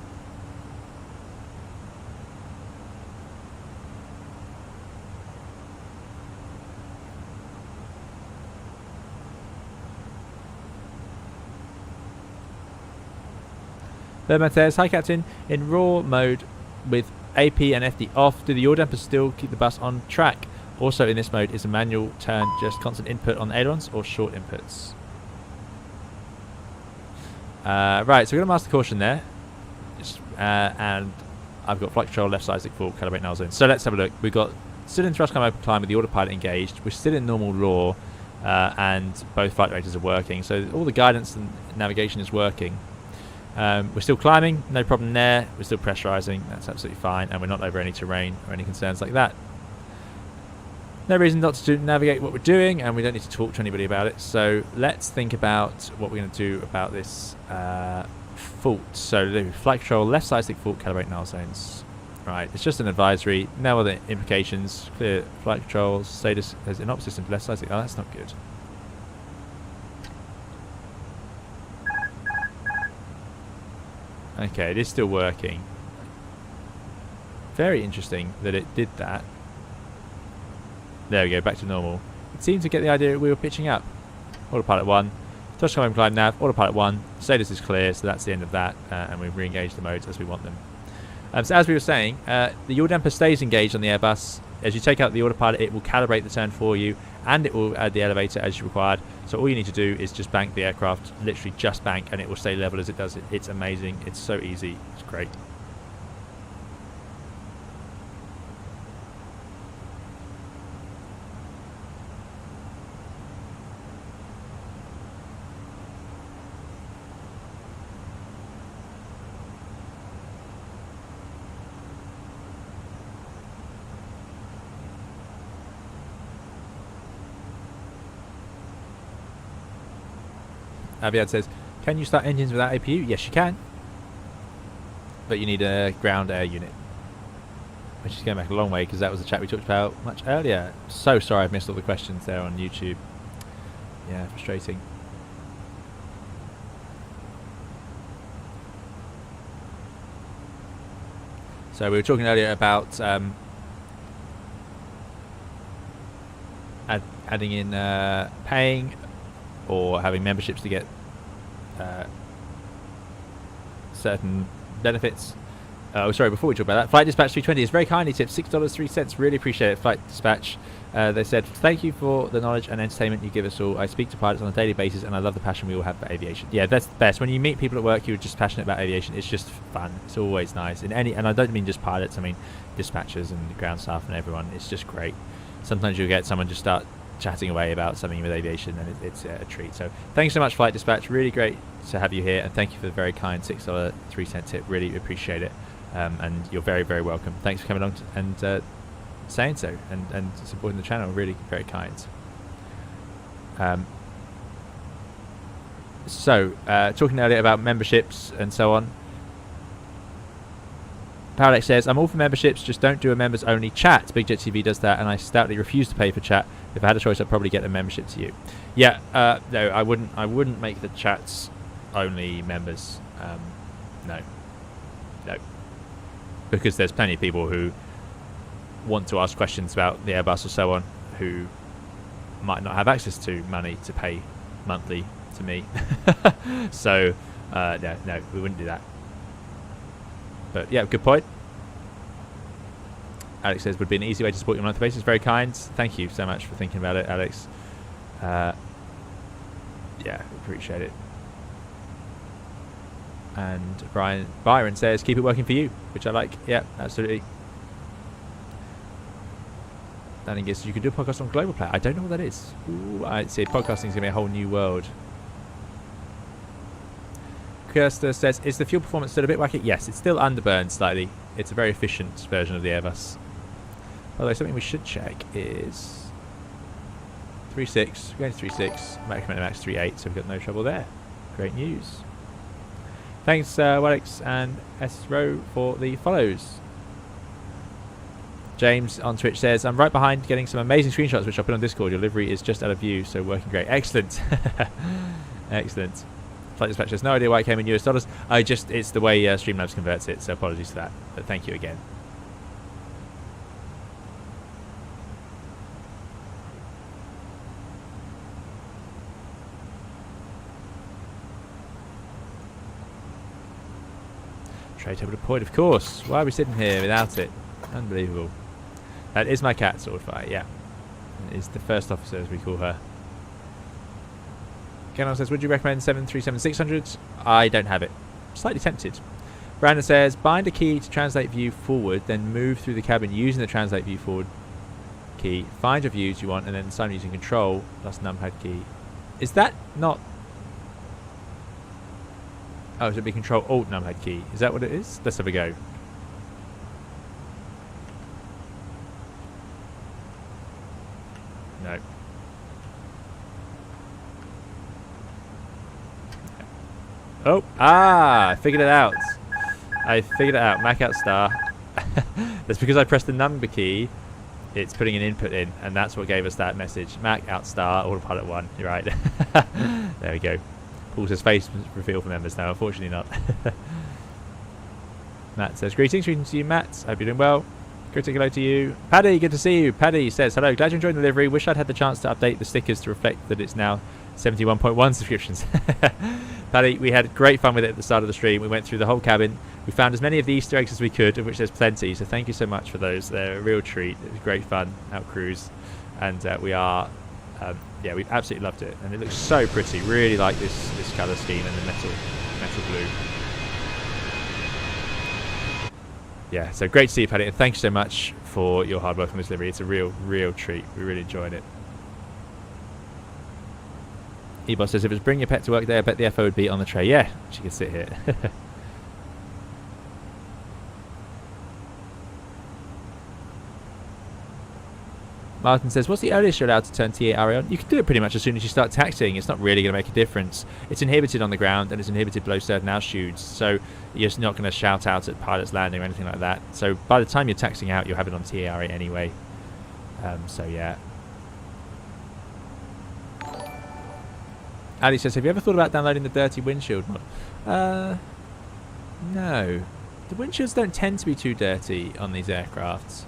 Birdman says, hi Captain, in raw mode with AP and FD off, do the yaw dampers still keep the bus on track? Also in this mode, is a manual turn just constant input on ailerons or short inputs? Right, so we're going to master caution there. And I've got flight control, left side stick full, calibrate null zone. So let's have a look. We've got still in thrust climb open climb with the autopilot engaged. We're still in normal raw, and both flight directors are working. So all the guidance and navigation is working. We're still climbing, no problem there. We're still pressurizing, that's absolutely fine, and we're not over any terrain or any concerns like that. No reason not to navigate what we're doing, and we don't need to talk to anybody about it. So let's think about what we're going to do about this fault. So the flight control, left side stick fault, calibrate null zones. Right, it's just an advisory, no other implications. Clear flight control, status as an op system for left side stick. Oh, that's not good. Okay, it is still working. Very interesting that it did that. There we go, back to normal. It seemed to get the idea that we were pitching up. Autopilot 1. Touch climb, climb nav. Autopilot 1. Status is clear, so that's the end of that. And we've re-engaged the modes as we want them. So as we were saying, the yaw damper stays engaged on the Airbus. As you take out the autopilot, it will calibrate the turn for you, and it will add the elevator as required. So all you need to do is just bank the aircraft, literally just bank, and it will stay level as it does it. It's amazing. It's so easy. It's great. Aviad says, can you start engines without APU? Yes, you can. But you need a ground air unit. Which is going back a long way, because that was the chat we talked about much earlier. So sorry I've missed all the questions there on YouTube. Yeah, frustrating. So we were talking earlier about adding in paying or having memberships to get certain benefits. Oh, sorry, before we talk about that, Flight Dispatch 320 is very kindly tipped $6.03. Really appreciate it, Flight Dispatch. They said, thank you for the knowledge and entertainment you give us all. I speak to pilots on a daily basis and I love the passion we all have for aviation. Yeah, that's the best. When you meet people at work who are just passionate about aviation, it's just fun. It's always nice. And I don't mean just pilots, I mean dispatchers and ground staff and everyone. It's just great. Sometimes you'll get someone just start chatting away about something with aviation, and it's a treat. So thanks so much, Flight Dispatch. Really great to have you here, and thank you for the very kind $6.03 tip. Really appreciate it. And you're very, very welcome. Thanks for coming along and saying so and supporting the channel. Really very kind. Talking earlier about memberships and so on. Parallax says, I'm all for memberships, just don't do a members only chat. Big Jet TV does that, and I stoutly refuse to pay for chat. If I had a choice, I'd probably get a membership to you. Yeah, no, I wouldn't make the chats only members. No. Because there's plenty of people who want to ask questions about the Airbus or so on who might not have access to money to pay monthly to me. So no, we wouldn't do that. But yeah, good point. Alex says would be an easy way to support you on a monthly basis. Very kind. Thank you so much for thinking about it, Alex. Yeah, appreciate it. And Byron says keep it working for you, which I like. Yeah, absolutely. And I guess you could do a podcast on Global Play. I don't know what that is. Ooh, I see. Podcasting is going to be a whole new world. Kirsta says, is the fuel performance still a bit wacky? Yes, it's still underburned slightly. It's a very efficient version of the Airbus. By the way, something we should check is 3.6. We're going to 3.6. Max 3.8, so we've got no trouble there. Great news. Thanks, Alex and S-Row for the follows. James on Twitch says, I'm right behind getting some amazing screenshots, which I'll put on Discord. Your livery is just out of view, so working great. Excellent. Excellent. Flight Dispatch has no idea why it came in US dollars. It's the way Streamlabs converts it, so apologies for that. But thank you again. Trade table deployed, of course. Why are we sitting here without it? Unbelievable. That is my cat, Swordfire, yeah. It is the first officer, as we call her. Ganon says, would you recommend 737-600s? I don't have it. Slightly tempted. Brandon says, bind a key to translate view forward, then move through the cabin using the translate view forward key. Find your views you want, and then sign using control plus numpad key. Is that not... Oh, should it be control alt numpad key? Is that what it is? Let's have a go. No. Oh, I figured it out. Mac out star. That's because I pressed the number key. It's putting an input in, and that's what gave us that message. Mac out star autopilot 1. You're right. There we go. Paul says face reveal for members now. Unfortunately not. Matt says greetings to you, Matt. Hope you're doing well. Critical hello to you. Paddy, good to see you. Paddy says hello. Glad you're enjoying the delivery. Wish I'd had the chance to update the stickers to reflect that it's now 71.1 subscriptions. Paddy, we had great fun with it at the start of the stream. We went through the whole cabin. We found as many of the Easter eggs as we could, of which there's plenty. So thank you so much for those. They're a real treat. It was great fun out cruise, and we absolutely loved it. And it looks so pretty. Really like this colour scheme and the metal blue. Yeah, so great to see you, Paddy, and thank you so much for your hard work on this delivery. It's a real treat. We really enjoyed it. Ebos says, if it was bring your pet to work day, I bet the FO would be on the tray. Yeah, she could sit here. Martin says, what's the earliest you're allowed to turn TARA on? You can do it pretty much as soon as you start taxiing. It's not really going to make a difference. It's inhibited on the ground, and it's inhibited below certain altitudes, so you're just not going to shout out at pilots landing or anything like that. So by the time you're taxiing out, you'll have it on TARA anyway. So yeah. Ali says, have you ever thought about downloading the dirty windshield mod? No. The windshields don't tend to be too dirty on these aircrafts.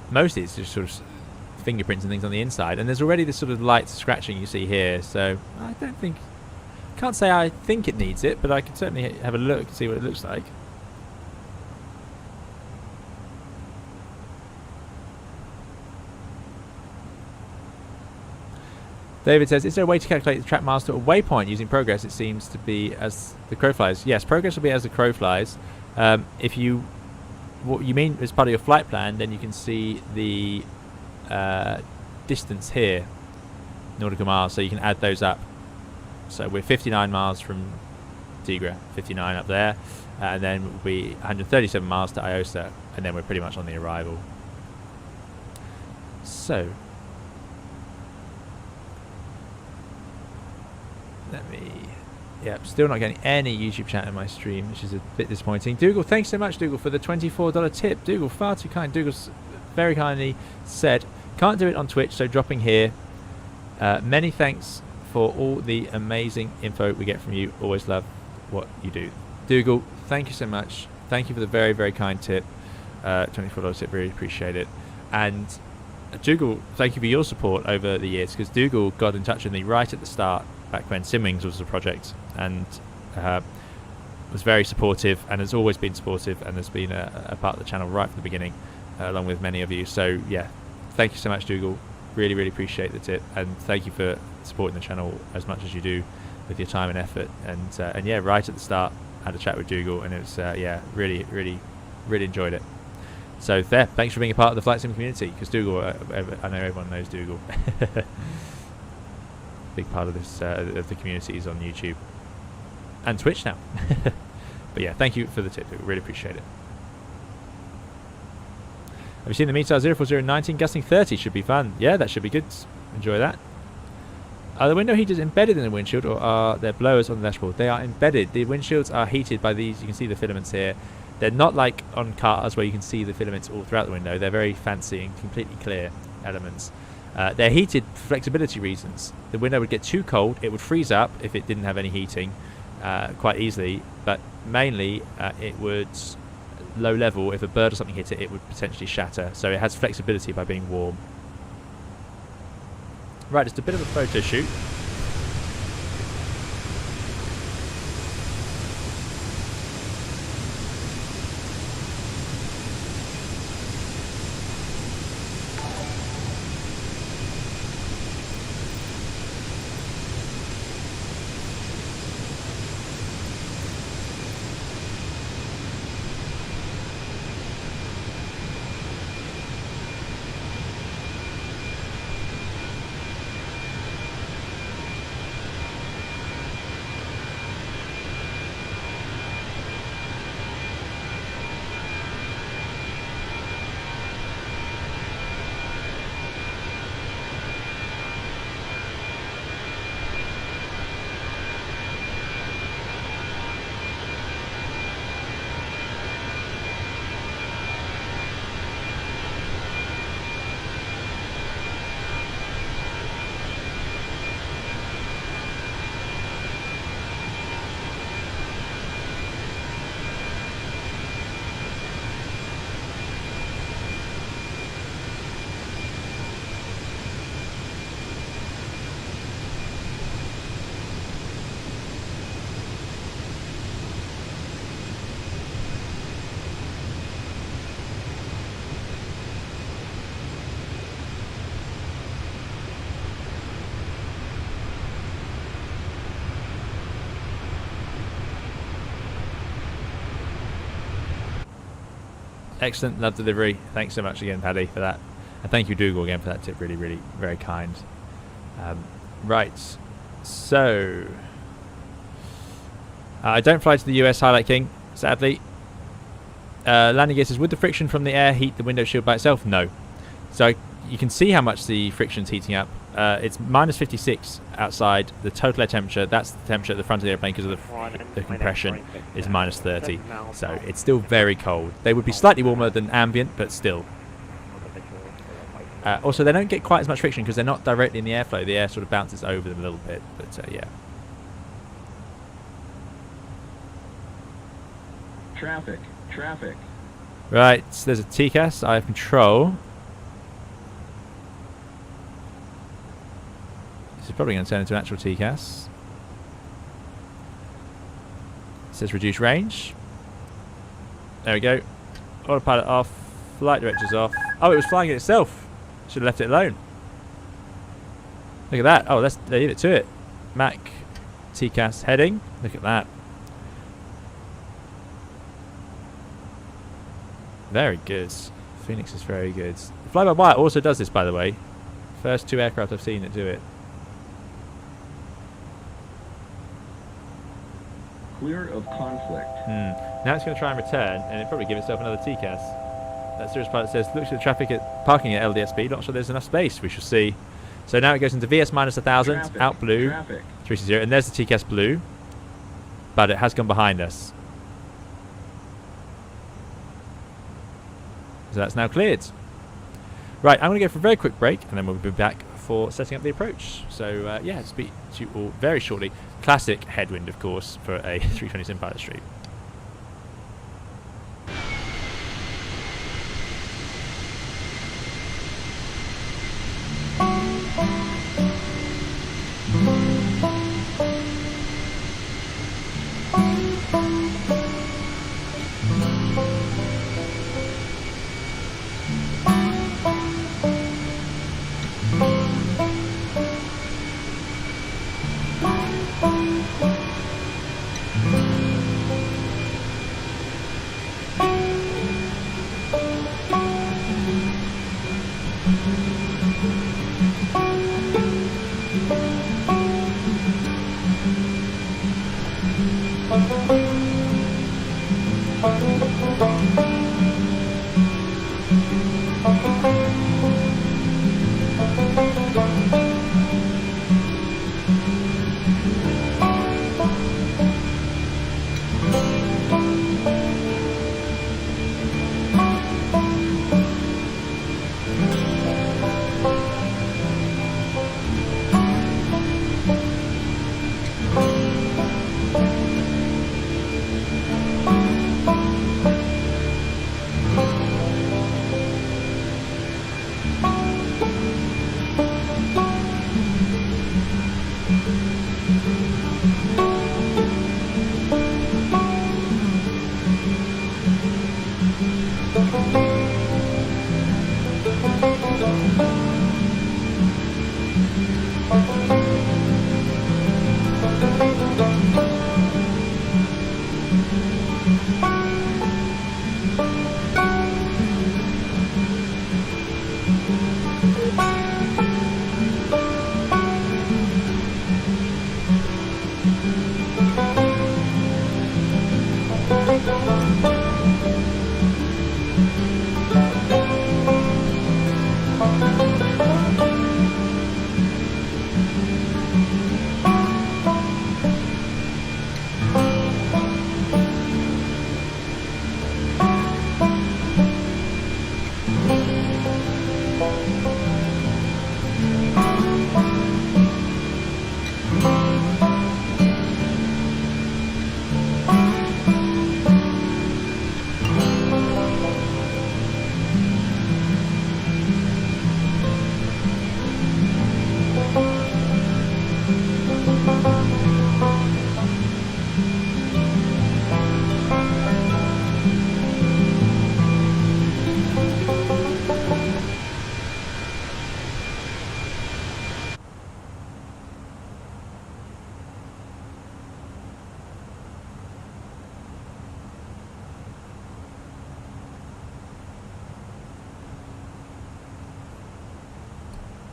Mostly it's just sort of fingerprints and things on the inside, and there's already this sort of light scratching you see here, so I can't say I think it needs it, but I can certainly have a look and see what it looks like. David says, is there a way to calculate the track miles to a waypoint using progress? It seems to be as the crow flies. Yes, progress will be as the crow flies. If you what you mean as part of your flight plan, then you can see the distance here, nautical miles, so you can add those up. So we're 59 miles from Tigra, 59 up there, and then we'll be 137 miles to Iosa, and then we're pretty much on the arrival. So let me... Yep, still not getting any YouTube chat in my stream, which is a bit disappointing. Dougal, thanks so much, Dougal, for the $24 tip. Dougal, far too kind. Dougal's very kindly said, can't do it on Twitch, so dropping here. Many thanks for all the amazing info we get from you. Always love what you do. Dougal, thank you so much. Thank you for the very, very kind tip. $24 tip, really appreciate it. And Dougal, thank you for your support over the years, because Dougal got in touch with me right at the start, back when Simwings was a project, and was very supportive, and has always been supportive, and has been a part of the channel right from the beginning, along with many of you. So yeah, thank you so much, Dougal. Really, really appreciate the tip, and thank you for supporting the channel as much as you do with your time and effort. And yeah, right at the start, I had a chat with Dougal, and it was yeah, really, really, really enjoyed it. So there, thanks for being a part of the flight sim community, because Dougal, I know everyone knows Dougal. Big part of this of the community is on YouTube and Twitch now. But yeah, thank you for the tip. Really appreciate it. Have you seen the Meteor 04019 gusting 30? Should be fun. Yeah, that should be good. Enjoy that. Are the window heaters embedded in the windshield, or are there blowers on the dashboard? They are embedded. The windshields are heated by these. You can see the filaments here. They're not like on cars where you can see the filaments all throughout the window. They're very fancy and completely clear elements. They're heated for flexibility reasons. The window would get too cold. It would freeze up if it didn't have any heating quite easily. But mainly it would, low level, if a bird or something hit it, it would potentially shatter. So it has flexibility by being warm. Right, just a bit of a photo shoot. Excellent, love delivery. Thanks so much again, Paddy, for that. And thank you, Dougal, again for that tip. Really, really, very kind. Right, so I don't fly to the US, Highlight King, sadly. Landing gear says, would the friction from the air heat the window shield by itself? No. So you can see how much the friction's heating up. It's minus 56 outside. The total air temperature, that's the temperature at the front of the airplane because of the compression, is minus 30. So it's still very cold. They would be slightly warmer than ambient, but still. Also, they don't get quite as much friction because they're not directly in the airflow. The air sort of bounces over them a little bit, but yeah. Traffic. Right, so there's a TCAS. I have control. This is probably going to turn into an actual TCAS. It says reduce range. There we go. Autopilot off. Flight directors off. Oh, it was flying it itself. Should have left it alone. Look at that. Oh, let's leave it to it. Mac TCAS heading. Look at that. Very good. Phoenix is very good. Fly-by-wire also does this, by the way. First two aircraft I've seen that do it. Clear of conflict. Now it's going to try and return, and it'll probably give itself another TCAS. That Cirrus pilot says, looks at the traffic at parking at LDS speed. Not sure there's enough space. We shall see. So now it goes into VS minus 1,000, out blue, 360, and there's the TCAS blue. But it has gone behind us. So that's now cleared. Right, I'm going to go for a very quick break, and then we'll be back for setting up the approach. So yeah, speak to you all very shortly. Classic headwind, of course, for a 320 sim pilot stream.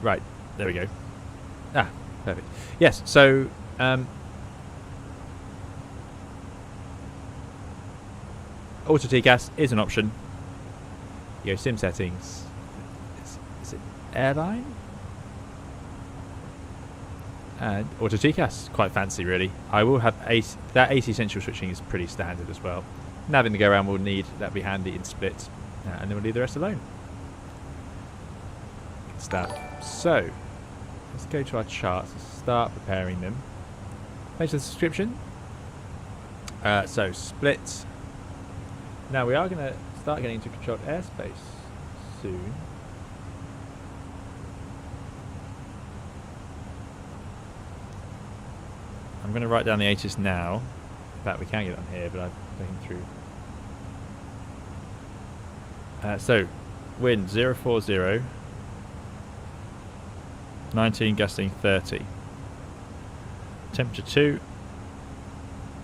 right, there we go. Ah, perfect. Yes, so auto TCAS is an option. Your sim settings. Is it airline? And auto TCAS, quite fancy really. I will have that AC essential switching is pretty standard as well. Nav in the go around will need that be handy in split, and then we'll leave the rest alone. Good stuff. So let's go to our charts and start preparing them. Thanks for the subscription. So split. Now we are going to start getting into controlled airspace soon. I'm going to write down the ATIS now. In fact, we can get it on here, but I've taken through. So, wind 040, 19 gusting 30. Temperature 2,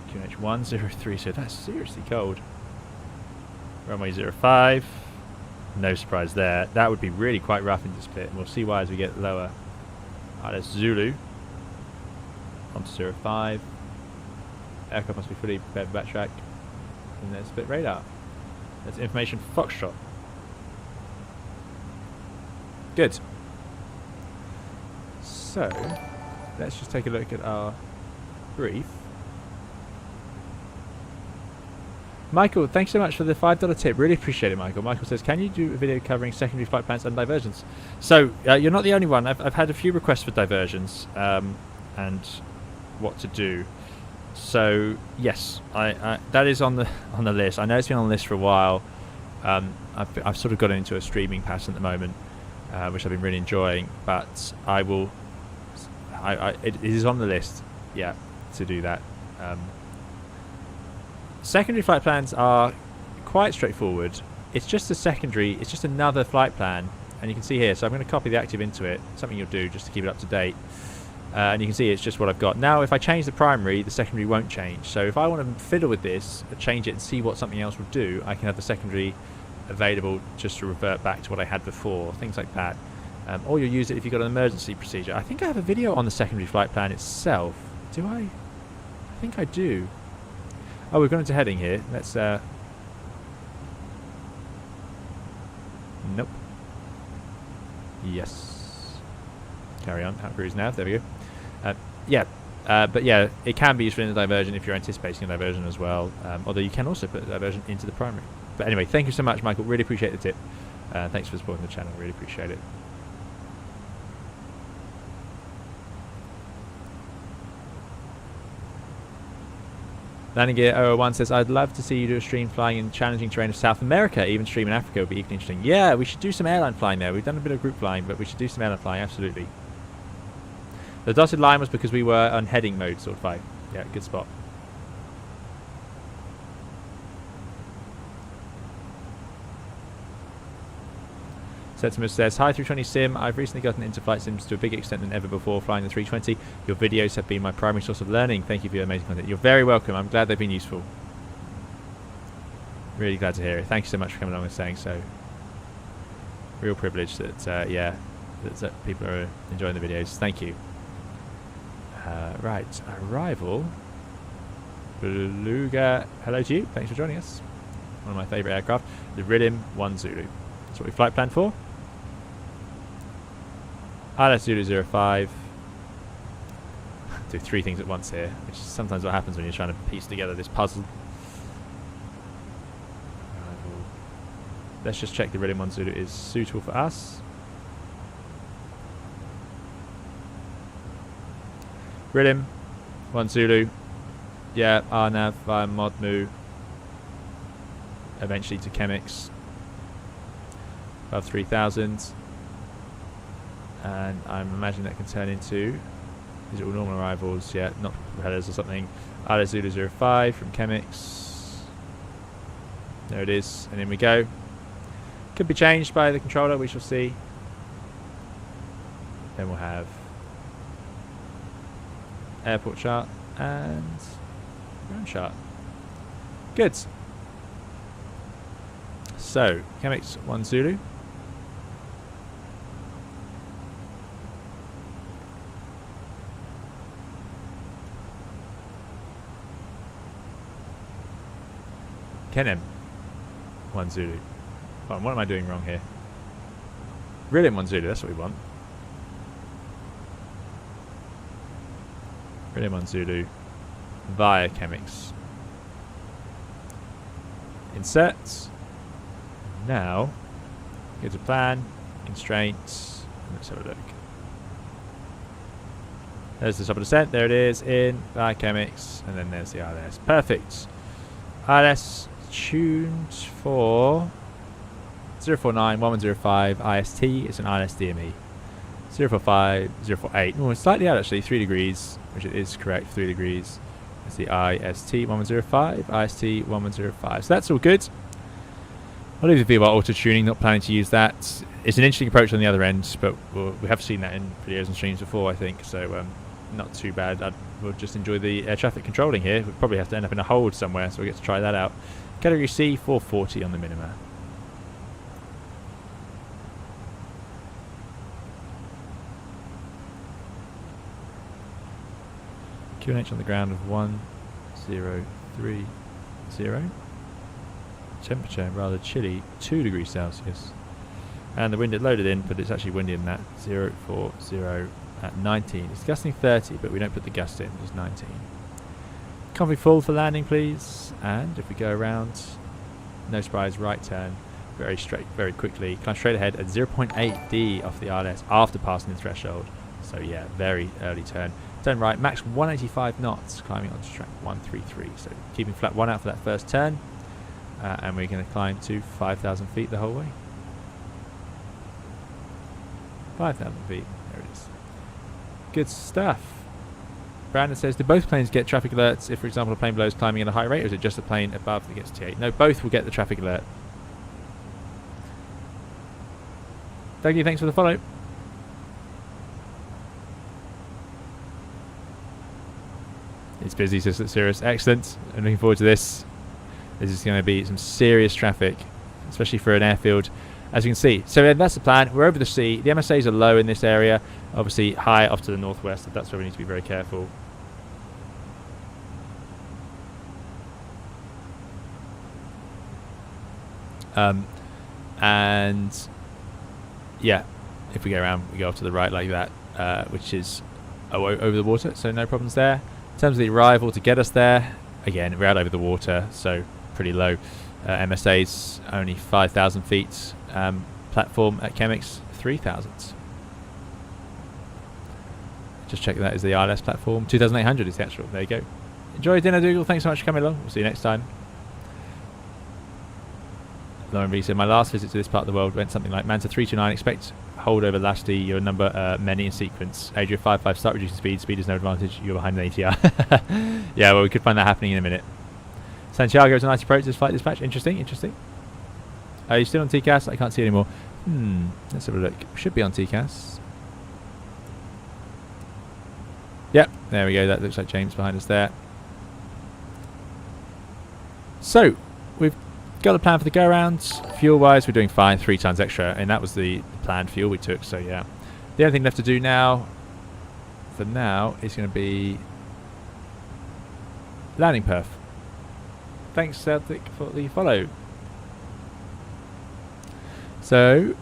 QNH 103, so that's seriously cold. Runway 05, no surprise there. That would be really quite rough in the split, and we'll see why as we get lower. That's Zulu. Onto 05. Aircraft must be fully prepared for backtrack. And there's split radar. That's information Foxtrot. Good. So, let's just take a look at our brief. Michael, thanks so much for the $5 tip. Really appreciate it, Michael. Michael says, can you do a video covering secondary flight plans and diversions? So, you're not the only one. I've had a few requests for diversions and what to do. So, yes, that is on the list. I know it's been on the list for a while. I've sort of got into a streaming pattern at the moment, which I've been really enjoying. But I will. It is on the list, yeah, to do that. Secondary flight plans are quite straightforward. It's just a secondary. It's just another flight plan, and you can see here. So I'm going to copy the active into it. Something you'll do just to keep it up to date. And you can see it's just what I've got. Now, if I change the primary, the secondary won't change. So if I want to fiddle with this, change it and see what something else will do, I can have the secondary available just to revert back to what I had before, things like that. Or you'll use it if you've got an emergency procedure. I think I have a video on the secondary flight plan itself. Do I? I think I do. Oh, we've gone into heading here. Let's... Nope. Yes. Carry on. Out cruise nav. There we go. Yeah. But yeah, it can be useful in a diversion if you're anticipating a diversion as well. Although you can also put a diversion into the primary. But anyway, thank you so much, Michael. Really appreciate the tip. Thanks for supporting the channel. Really appreciate it. Landing Gear 001 says, I'd love to see you do a stream flying in challenging terrain of South America. Even stream in Africa would be equally interesting. Yeah, we should do some airline flying there. We've done a bit of group flying, but we should do some airline flying, absolutely. The dotted line was because we were on heading mode, sort of 5. Yeah, good spot. Septimus says, hi 320 Sim, I've recently gotten into flight sims to a bigger extent than ever before flying the 320. Your videos have been my primary source of learning. Thank you for your amazing content. You're very welcome. I'm glad they've been useful. Really glad to hear it. Thank you so much for coming along and saying so. Real privilege that, yeah, that people are enjoying the videos. Thank you. Right, arrival. Beluga, hello to you. Thanks for joining us. One of my favourite aircraft, the Iridium 1 Zulu. That's what we flight planned for. ILS Zulu 05. Do 3 things at once here, which is sometimes what happens when you're trying to piece together this puzzle. Let's just check the Iridium 1 Zulu is suitable for us. Iridium 1 Zulu. Yeah, RNAV via ModMu. Eventually to Chemix. Above 3,000. And I'm imagining that can turn into... Is it all normal arrivals? Yeah, not propellers or something. ILS Zulu 05 from Chemix. There it is. And in we go. Could be changed by the controller, we shall see. Then we'll have airport chart and ground chart. Good. So, Chemix 1 Zulu. Kenem 1 Zulu. Hold on, what am I doing wrong here? Brilliant 1 Zulu, that's what we want. Brilliant 1 Zulu via Chemix. Insert. Now, go to plan, constraints, and let's have a look. There's the top of descent, there it is, in via Chemix, and then there's the ILS. Perfect. ILS tuned for 049 1105 IST. It's an ILS DME. 045 048. Oh, it's slightly out actually, 3 degrees, which it is correct, 3 degrees. That's the IST 1105, IST 1105. So that's all good. I'll leave the view about auto tuning, not planning to use that. It's an interesting approach on the other end, but we have seen that in videos and streams before, I think, so not too bad. We'll just enjoy the air traffic controlling here. We'll probably have to end up in a hold somewhere, so we'll get to try that out. Category C, 440 on the minima. QNH on the ground of 1030. Temperature rather chilly, 2 degrees Celsius. And the wind it loaded in, but it's actually windy in that 040 at 19. It's gusting 30, but we don't put the gust in, just 19. Comfy full for landing, please. And if we go around, no surprise, right turn, very straight, very quickly. Climb straight ahead at 0.8 D off the ILS after passing the threshold. So yeah, very early turn. Turn right, max 185 knots, climbing onto track 133. So keeping flat 1 out for that first turn. And we're going to climb to 5,000 feet the whole way. 5,000 feet, there it is. Good stuff. Brandon says, do both planes get traffic alerts if, for example, a plane below is climbing at a high rate, or is it just a plane above that gets T8? No, both will get the traffic alert. Dougie, thanks for the follow. It's busy, says Cirrus. Excellent. I'm looking forward to this. This is going to be some serious traffic, especially for an airfield, as you can see. So that's the plan. We're over the sea. The MSAs are low in this area, obviously high off to the northwest. So that's where we need to be very careful. And yeah, if we go around, we go off to the right like that, which is over the water, so no problems there. In terms of the arrival to get us there, again, we're out over the water, so pretty low. MSA's only 5,000 feet. Platform at Chemix 3,000. Just check that is the ILS platform. 2,800 is the actual. There you go. Enjoy dinner, Dougal. Thanks so much for coming along. We'll see you next time. Lauren B said, my last visit to this part of the world went something like Manta 329. Expect hold over Lasty. Your number many in sequence. Adria 55. Start reducing speed. Speed is no advantage. You're behind an ATR. Yeah, well, we could find that happening in a minute. Santiago is a nice approach to this flight dispatch. Interesting, interesting. Are you still on TCAS? I can't see anymore. Let's have a look. Should be on TCAS. Yep, there we go. That looks like James behind us there. So, we've got a plan for the go-arounds. Fuel-wise, we're doing fine. 3 tons extra, and that was the planned fuel we took, so yeah. The only thing left to do now, for now, is going to be landing perf. Thanks, Celtic, for the follow. So,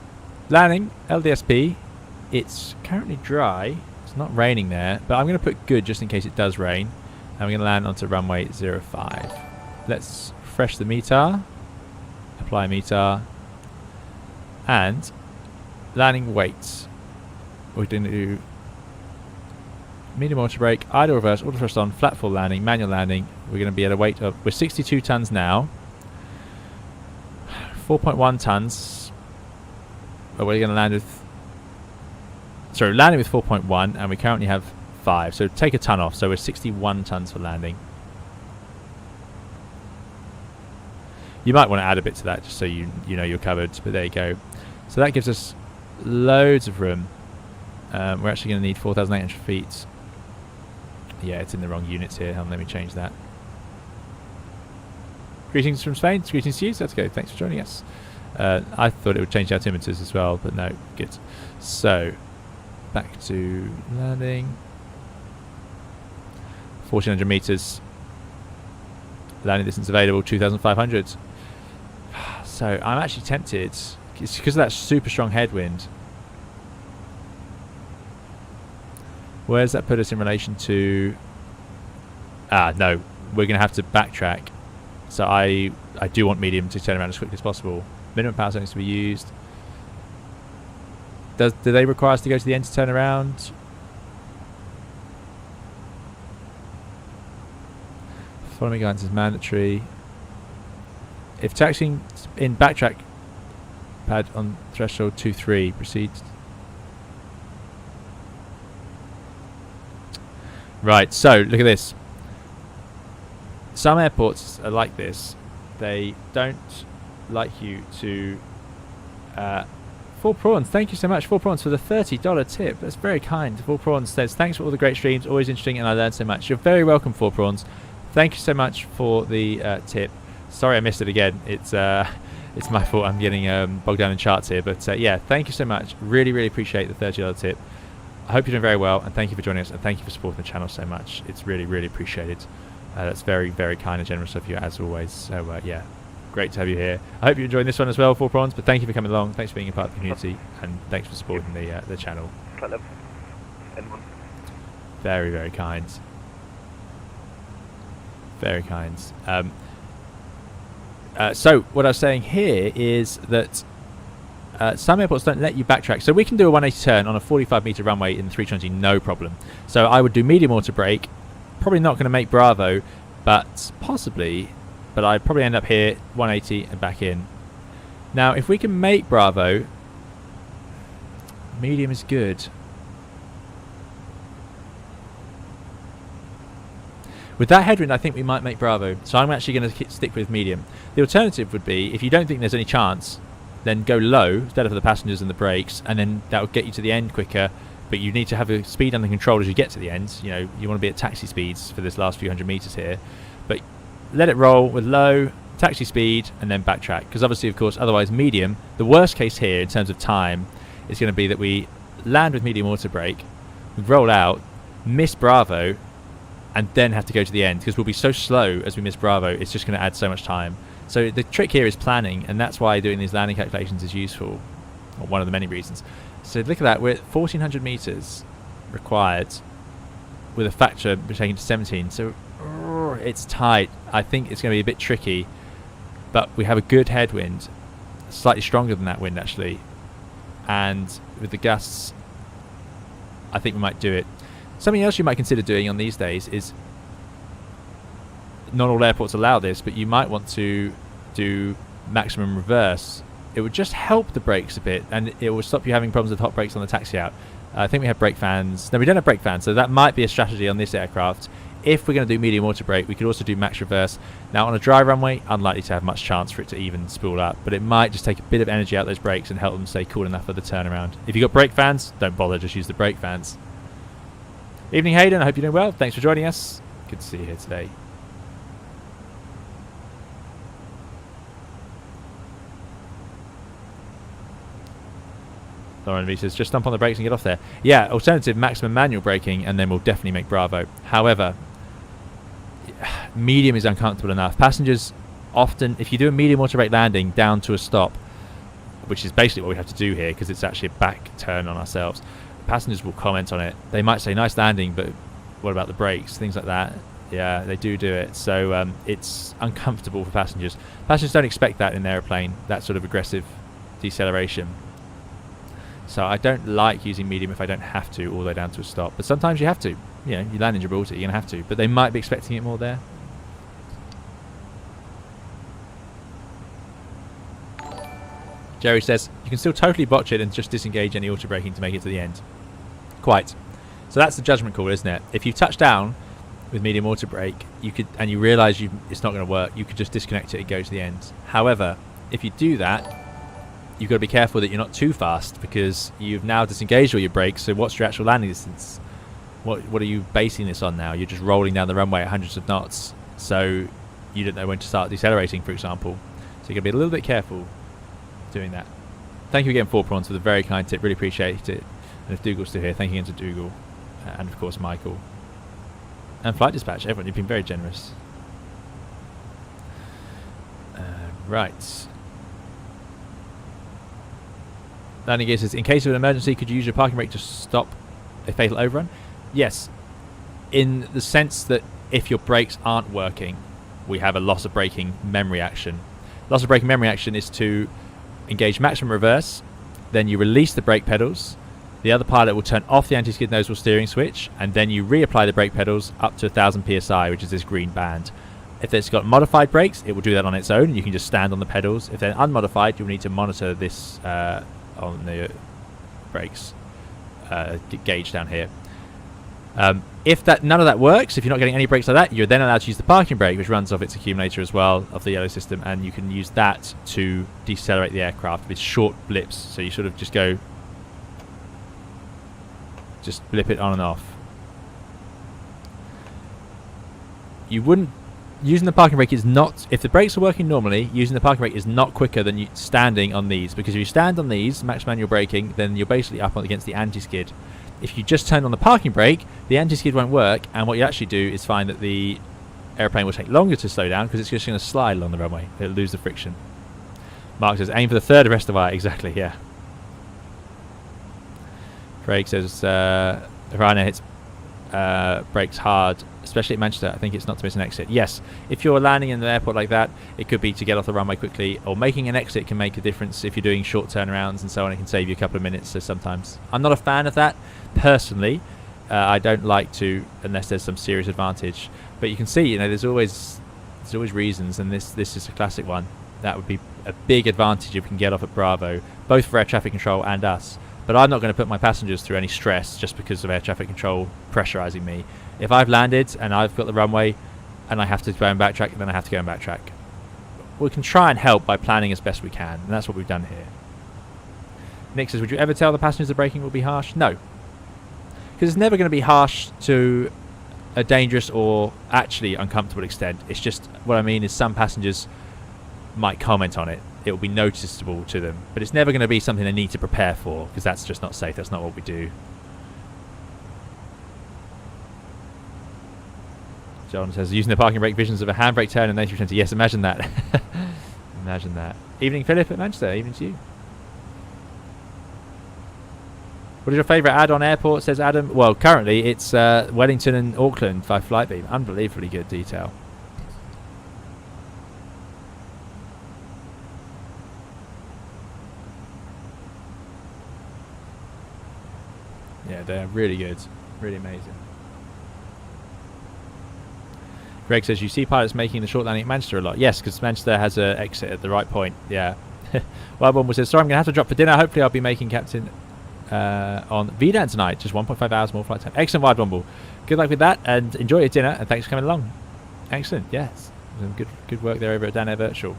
landing, LDSP, it's currently dry. It's not raining there, but I'm going to put good just in case it does rain. And we're going to land onto runway 05. Let's refresh the METAR, apply METAR, and landing weights. We're going to do medium auto brake, idle reverse, auto thrust on, flat full landing, manual landing. We're going to be at a weight of, we're 62 tons now, 4.1 tons. But we're going to land with, sorry, landing with 4.1, and we currently have 5. So take a ton off. So we're 61 tons for landing. You might want to add a bit to that just so you know you're covered. But there you go. So that gives us loads of room. We're actually going to need 4,800 feet. Yeah, it's in the wrong units here. Let me change that. Greetings from Spain. Greetings to you. So let's go. Thanks for joining us. I thought it would change altimeters as well, but no, good. So, back to landing. 1,400 meters. landing distance available 2,500. So I'm actually tempted. It's because of that super strong headwind. Where's that put us in relation to? No, we're going to have to backtrack. So I do want medium to turn around as quickly as possible. Minimum power settings to be used. Do they require us to go to the end to turn around? Following guidance is mandatory. If taxiing in backtrack pad on threshold 2-3 proceeds. Right, so look at this. Some airports are like this. They don't like you to... 4 Prawns, thank you so much, 4 Prawns, for the $30 tip. That's very kind. 4 Prawns says, thanks for all the great streams, always interesting, and I learned so much. You're very welcome, 4 Prawns. Thank you so much for the tip. Sorry I missed it again. It's my fault. I'm getting bogged down in charts here. But yeah, thank you so much. Really, really appreciate the $30 tip. I hope you're doing very well, and thank you for joining us, and thank you for supporting the channel so much. It's really, really appreciated. That's very, very kind and generous of you, as always. So yeah, great to have you here. I hope you're enjoying this one as well, 4 Prawns, but thank you for coming along. Thanks for being a part of the community, and thanks for supporting the channel. Very, very kind. Very kind. So what I was saying here is that some airports don't let you backtrack. So we can do a 180 turn on a 45-meter runway in the 320, no problem. So I would do medium auto brake. Probably not going to make Bravo, but possibly. But I'd probably end up here, 180 and back in. Now, if we can make Bravo, medium is good. With that headwind, I think we might make Bravo. So I'm actually going to stick with medium. The alternative would be, if you don't think there's any chance, then go low instead of the passengers and the brakes, and then that will get you to the end quicker. But you need to have a speed under control as you get to the end. You know, you want to be at taxi speeds for this last few hundred meters here. But let it roll with low, taxi speed, and then backtrack. Because obviously, of course, otherwise medium, the worst case here in terms of time is going to be that we land with medium auto brake, we roll out, miss Bravo, and then have to go to the end, because we'll be so slow as we miss Bravo, it's just going to add so much time. So the trick here is planning, and that's why doing these landing calculations is useful, or one of the many reasons. So look at that, we're at 1,400 meters required with a factor taken to 17, so it's tight. I think it's going to be a bit tricky, but we have a good headwind, slightly stronger than that wind actually, and with the gusts, I think we might do it. Something else you might consider doing on these days is, not all airports allow this, but you might want to do maximum reverse. It would just help the brakes a bit, and it will stop you having problems with hot brakes on the taxi out. I think we have brake fans. No, we don't have brake fans, so that might be a strategy on this aircraft. If we're going to do medium auto brake, we could also do max reverse. Now, on a dry runway, unlikely to have much chance for it to even spool up, but it might just take a bit of energy out of those brakes and help them stay cool enough for the turnaround. If you've got brake fans, don't bother, just use the brake fans. Evening, Hayden. I hope you're doing well. Thanks for joining us. Good to see you here today. Lauren V says, just stomp on the brakes and get off there. Yeah, alternative, maximum manual braking, and then we'll definitely make Bravo. However, medium is uncomfortable enough. Passengers often, if you do a medium auto brake landing down to a stop, which is basically what we have to do here because it's actually a back turn on ourselves, passengers will comment on it. They might say, nice landing, but what about the brakes? Things like that. Yeah, they do it. So it's uncomfortable for passengers. Passengers don't expect that in an airplane, that sort of aggressive deceleration. So I don't like using medium if I don't have to all the way down to a stop. But sometimes you have to. You know, you land in Gibraltar, you're going to have to. But they might be expecting it more there. Jerry says, you can still totally botch it and just disengage any auto braking to make it to the end. Quite. So that's the judgment call, isn't it? If you touch down with medium auto brake, you could, and you realise it's not going to work, you could just disconnect it and go to the end. However, if you do that, you've got to be careful that you're not too fast, because you've now disengaged all your brakes. So what's your actual landing distance? What are you basing this on now? You're just rolling down the runway at hundreds of knots, so you don't know when to start decelerating, for example. So you've got to be a little bit careful doing that. Thank you again, 4 Prawns, for the very kind tip. Really appreciate it. And if Dougal's still here, thank you again to Dougal, and of course Michael and Flight Dispatch. Everyone, you've been very generous. Right. Landing gear says, in case of an emergency, could you use your parking brake to stop a fatal overrun? Yes. In the sense that if your brakes aren't working, we have a loss of braking memory action. Loss of braking memory action is to engage maximum reverse, then you release the brake pedals, the other pilot will turn off the anti-skid nozzle steering switch, and then you reapply the brake pedals up to 1000 psi, which is this green band. If it's got modified brakes, it will do that on its own. You can just stand on the pedals. If they're unmodified, you'll need to monitor this on the brakes gauge down here. If none of that works, if you're not getting any brakes like that, you're then allowed to use the parking brake, which runs off its accumulator as well, of the yellow system, and you can use that to decelerate the aircraft with short blips. So you sort of just blip it on and off. You wouldn't... Using the parking brake is not... If the brakes are working normally, using the parking brake is not quicker than you standing on these, because if you stand on these, max manual braking, then you're basically up against the anti-skid. If you just turn on the parking brake, the anti-skid won't work, and what you actually do is find that the airplane will take longer to slow down because it's just going to slide along the runway. It'll lose the friction. Mark says, aim for the third arrest of eye. Exactly, yeah. Craig says, Ryanair hits brakes hard, especially at Manchester. I think it's not to miss an exit. Yes, if you're landing in an airport like that, it could be to get off the runway quickly, or making an exit can make a difference if you're doing short turnarounds and so on. It can save you a couple of minutes. So sometimes I'm not a fan of that personally. I don't like to unless there's some serious advantage. But you can see, there's always reasons, and this is a classic one. That would be a big advantage if we can get off at Bravo, both for air traffic control and us. But I'm not going to put my passengers through any stress just because of air traffic control pressurising me. If I've landed and I've got the runway and I have to go and backtrack, then I have to go and backtrack. We can try and help by planning as best we can, and that's what we've done here. Nick says, would you ever tell the passengers the braking will be harsh? No. Because it's never going to be harsh to a dangerous or actually uncomfortable extent. It's just, what I mean is some passengers might comment on it. It will be noticeable to them. But it's never going to be something they need to prepare for, because that's just not safe. That's not what we do. John says, using the parking brake visions of a handbrake turn in the A320. Yes, imagine that. Imagine that. Evening, Philip at Manchester. Evening to you. What is your favourite add-on airport, says Adam? Well, currently it's Wellington and Auckland by Flightbeam. Unbelievably good detail. Yeah, they're really good. Really amazing. Greg says, you see pilots making the short landing at Manchester a lot. Yes, because Manchester has an exit at the right point. Yeah. Wild Bumble says, sorry, I'm going to have to drop for dinner. Hopefully I'll be making captain on VDAN tonight. Just 1.5 hours more flight time. Excellent, Wild Bumble. Good luck with that, and enjoy your dinner, and thanks for coming along. Excellent, yes. Some good work there over at Dan Air Virtual.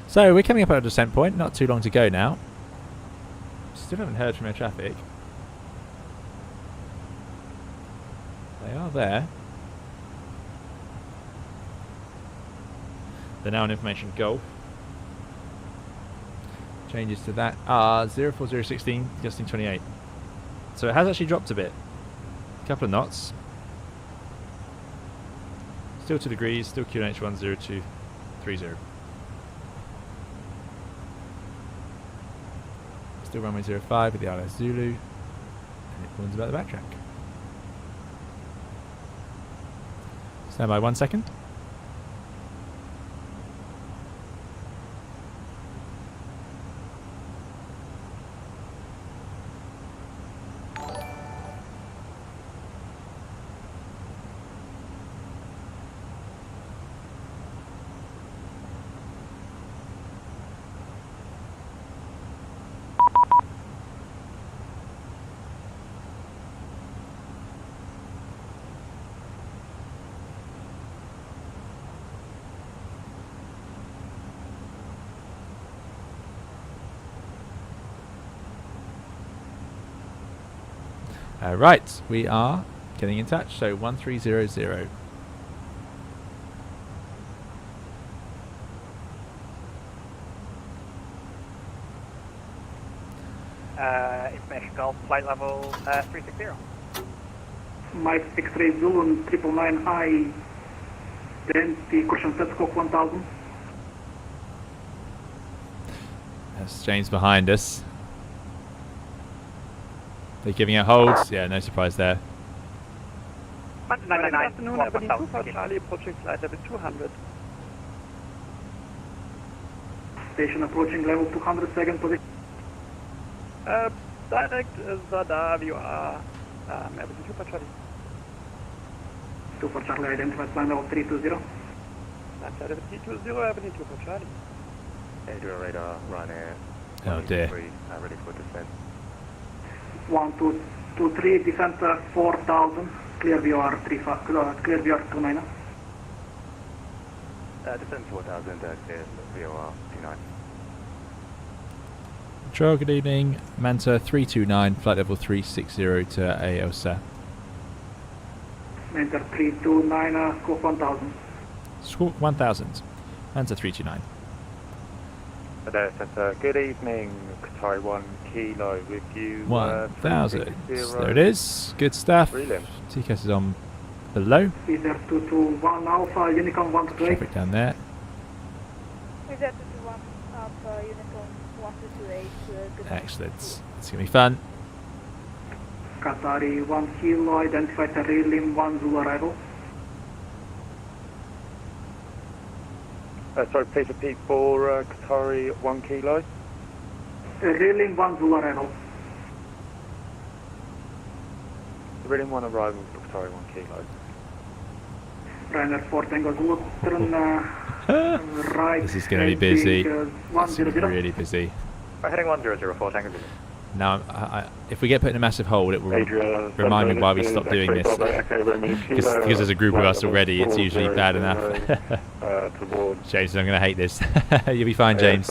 So, we're coming up at a descent point. Not too long to go now. Still haven't heard from air traffic. They are there. They're now on information Gulf. Changes to that are 04016, gusting 28. So it has actually dropped a bit. A couple of knots. Still 2 degrees, still QNH 10230. Still runway 05 with the ILS Zulu. And it warns about the backtrack. Stand by 1 second. Right, we are getting in touch. So 1300. Information Golf, flight level 360. Mike 63 Zulu 999I, then the question set scope 1000. That's James behind us. They're giving out holds. Yeah, no surprise there. Good afternoon, Avenue 2 for Charlie, approaching flight level 200. Station approaching level 200, second position. Direct Zadar, you are Avenue 2 for Charlie. 2 for Charlie, identified flight level 320. That's level 320, Avenue 2 for Charlie. Adrian radar, Ryanair. Oh dear. Ready for descent. 1, 2, 2, 3, descent 4000, clear VR clear VR 29. Descent 4000, clear VOR 29. Control, good evening. Manta 329, flight level 360 to AOSA. Enter 329, scope 1000. Squawk 1000. Manta 329. Good evening, Qatari 1 Kilo with you. 1000. There it is. Good stuff. Brilliant. TCAS is on below. Either 221 Alpha, Unicorn 128. Traffic down there. Is that 221 Alpha Unicorn 1228? Good. Excellent. It's going to be fun. Qatari 1 Kilo, identified a Relim 1 Zulu arrival. Sorry, please repeat for Qatari 1 Kilo. Relim 1 Zulu arrival. Really one arrival for Qatari 1 Kilo. Ryanair 4 Tango Zulu, turn right. This is going to be busy. This is 100. really busy. We're heading 1004, Tango Zulu. Now, if we get put in a massive hold, it will remind me why we stopped doing this. Because there's a group of us already, it's usually bad enough. James, I'm going to hate this. You'll be fine, James.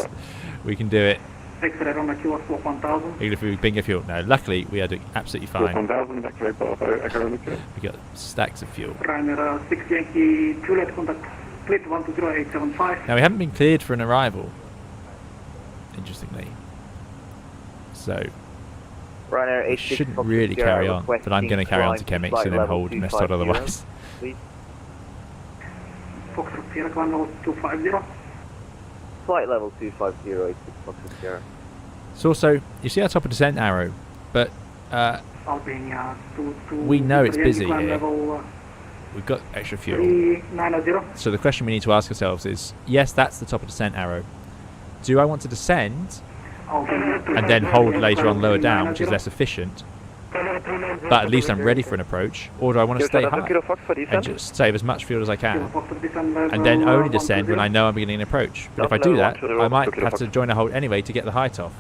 We can do it. X-ray on the kilo, scope 1000. Even if we bingo fuel. No, luckily we had it absolutely fine. 1000, X-ray, We got stacks of fuel. Ryanair 6 Yankee, Juliet, contact fleet 120875. Now, we haven't been cleared for an arrival, interestingly. So, Ryanair it shouldn't really carry on, but I'm going to carry on to Chemix and then hold Mestod otherwise. Foxtrot Sierra, climb level 250. Flight level 250, 86 Foxtrot Sierra. It's also, you see our top of descent arrow, but Albania, we know it's busy climb here. level We've got extra fuel. 390. So the question we need to ask ourselves is, yes, that's the top of descent arrow. Do I want to descend and then hold later on lower down, which is less efficient, but at least I'm ready for an approach, or do I want to stay high and just save as much fuel as I can and then only descend when I know I'm beginning an approach? But if I do that, I might have to join a hold anyway to get the height off.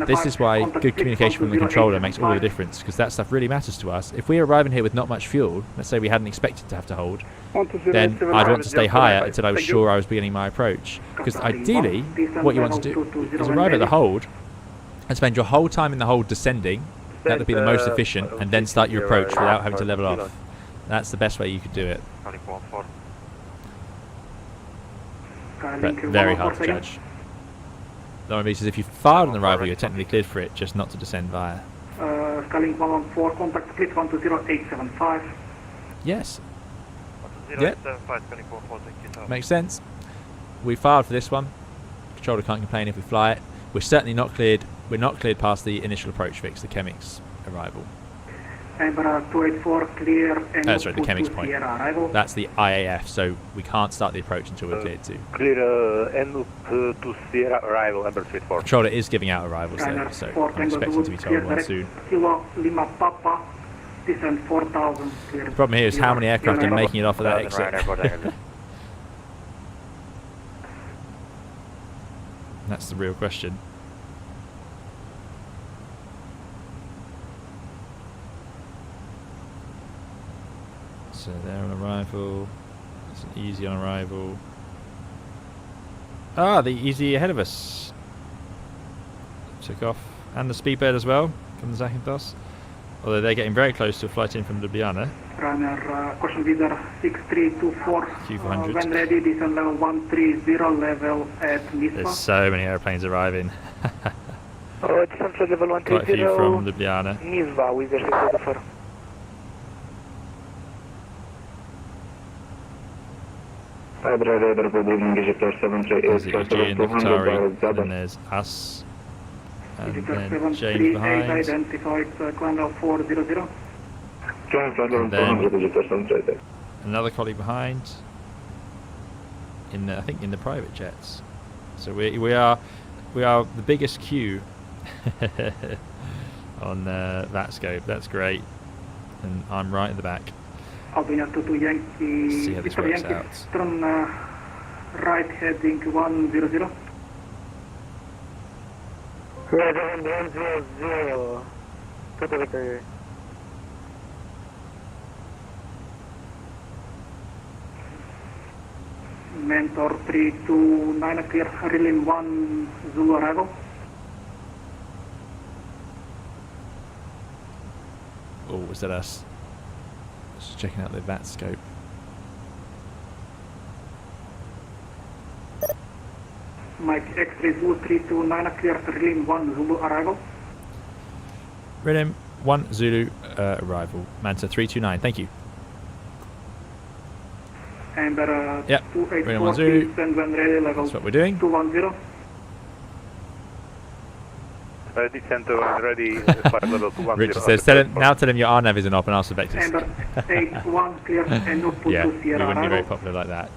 This is why good communication from the controller makes all the difference, because that stuff really matters to us. If we're arriving here with not much fuel, let's say we hadn't expected to have to hold, then I'd want to stay higher until I was sure I was beginning my approach. Because ideally, what you want to do is arrive at the hold and spend your whole time in the hold descending. That would be the most efficient, and then start your approach without having to level off. That's the best way you could do it. But very hard to judge. The only reason is if you fired on arrival, you're technically cleared for it, just not to descend via. Scaling 114, contact fleet 120875. Yes. Yep. Makes sense. We fired for this one. Controller can't complain if we fly it. We're certainly not cleared. We're not cleared past the initial approach fix, the Chemix arrival. Embraer 284 clear. Sorry, the Chemix point. That's the IAF, so we can't start the approach until we're cleared to. Clear end to Sierra arrival, Embraer 284. Controller is giving out arrivals there, so I'm expecting to be told one soon. Kilo Lima Papa, descent 4000. The problem here is how many aircraft are making it off of that exit. That's the real question. So they're on arrival. It's an easy on arrival. Ah, the easy ahead of us. Took off. And the Speedbird as well from the Zakynthos. Although they're getting very close to a flight in from Ljubljana. Runner, caution visa 6324. Q400. When ready, descent level 130, level at Nisva. There's so many airplanes arriving. Descent level 130. Quite a few from Ljubljana. Nisva, with the 604. There's the Aegean, the Qatari, and then there's us, and then James behind, identified climb level 400. and then another colleague behind, in the, I think in the private jets. So we are the biggest queue on that scope. That's great, and I'm right in the back. Albania 22 Yankee, See how this Victor works Yankee, out. turn right heading 100. Mentor 329 clear, Relim 1 Zulu arrival. Oh, was that us? Just checking out the VAT scope. Mike X3 Zulu 329 clear, Relim 1 Zulu arrival. Rhythm 1 Zulu arrival. Manta 329. Thank you. Amber Yep. 2840, send when ready, level That's what we're doing. 210. Descent to ready, flight level 210. Richard says, tell him your RNAV isn't up and ask for vectors. Amber 81 clear, and no put Yeah, to we Sierra wouldn't be very arrival. popular like that.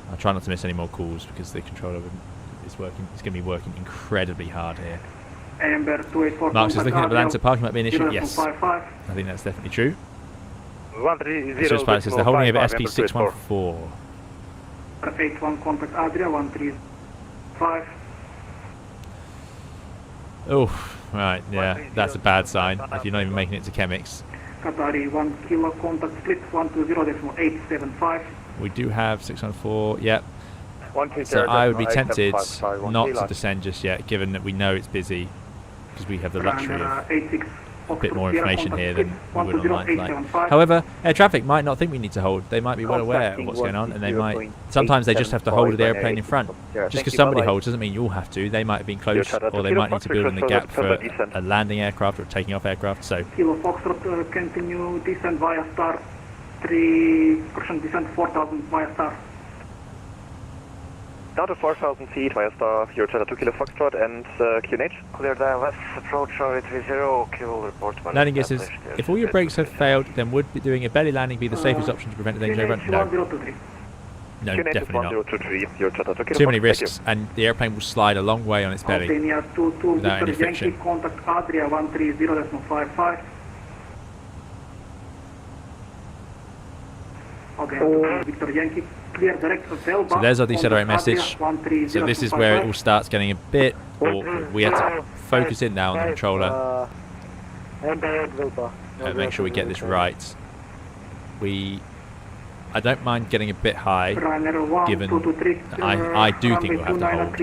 I'll try not to miss any more calls because the controller is working. It's going to be working incredibly hard here. Amber 284. Mark's is looking at Atlanta parking might be an issue. Yes, 055. I think that's definitely true. 130. So Pilot says they're holding over SP614. 81 contact Adria 135. Oh, right, yeah, that's a bad sign if you're not even making it to Chemix. Qatari 1 kilo contact split 120.875. We do have 614, yep. 130. So I would be tempted not to descend just yet, given that we know it's busy, because we have the luxury of a bit more information here than we would on line flight. However, air traffic might not think we need to hold. They might be well aware of what's going on, and they might. Sometimes they just have to hold the airplane in front. Just because somebody holds doesn't mean you all have to. They might have been close, or they might need to build in the gap for a landing aircraft or a taking off aircraft. So Kilo Foxtrot continue descent via star 3% descent 4000 via star. Down to 4,000 feet via star, your Channel 2 Kilo Foxtrot and QNH. Clear down, let's approach Charlie 30, Kilo report. landing gear says, if all your brakes have failed, then would be doing a belly landing be the safest option to prevent a danger overrun? No. 1023. No, QNH definitely not. 1023, your Channel 2 Kilo Too many Foxtrot, risks, and the airplane will slide a long way on its belly. Albania 22 without any Victor Yankee friction. contact Adria 130.55. Albania Victor Yankee clear direct Velba. So there's our decelerate contact message. Adria So this is where it all starts getting a bit awkward. We have to focus in now on the controller. Make sure we get this right. I don't mind getting a bit high, given I do think we'll have to hold.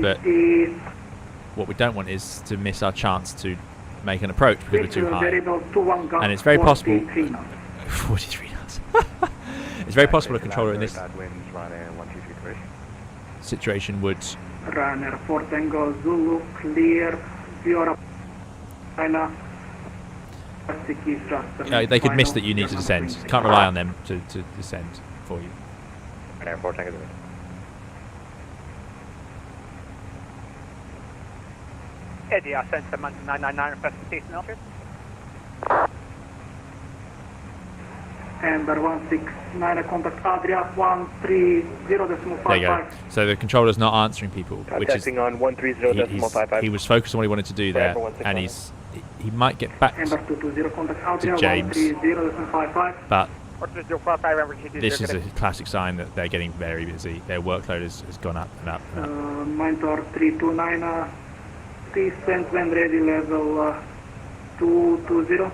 But what we don't want is to miss our chance to make an approach because we're too high. And it's very possible. 43 knots. It's very possible a controller in this situation would. Runner 4 Tango Zulu clear. Fiora China. They could miss that you need to descend. Can't rely on them to descend for you. Airport Tango Zulu. Eddie, I sent them 999 requesting station office. Amber 169 contact Adria 130.55. There you go. So the controller's not answering people, which is Contacting on 130.55. he was focused on what he wanted to do there, and he might get back Amber 220 contact Adria to James, 130.55. but this is a classic sign that they're getting very busy. Their workload has gone up and up and up. Mentor 329 descent when ready level 220.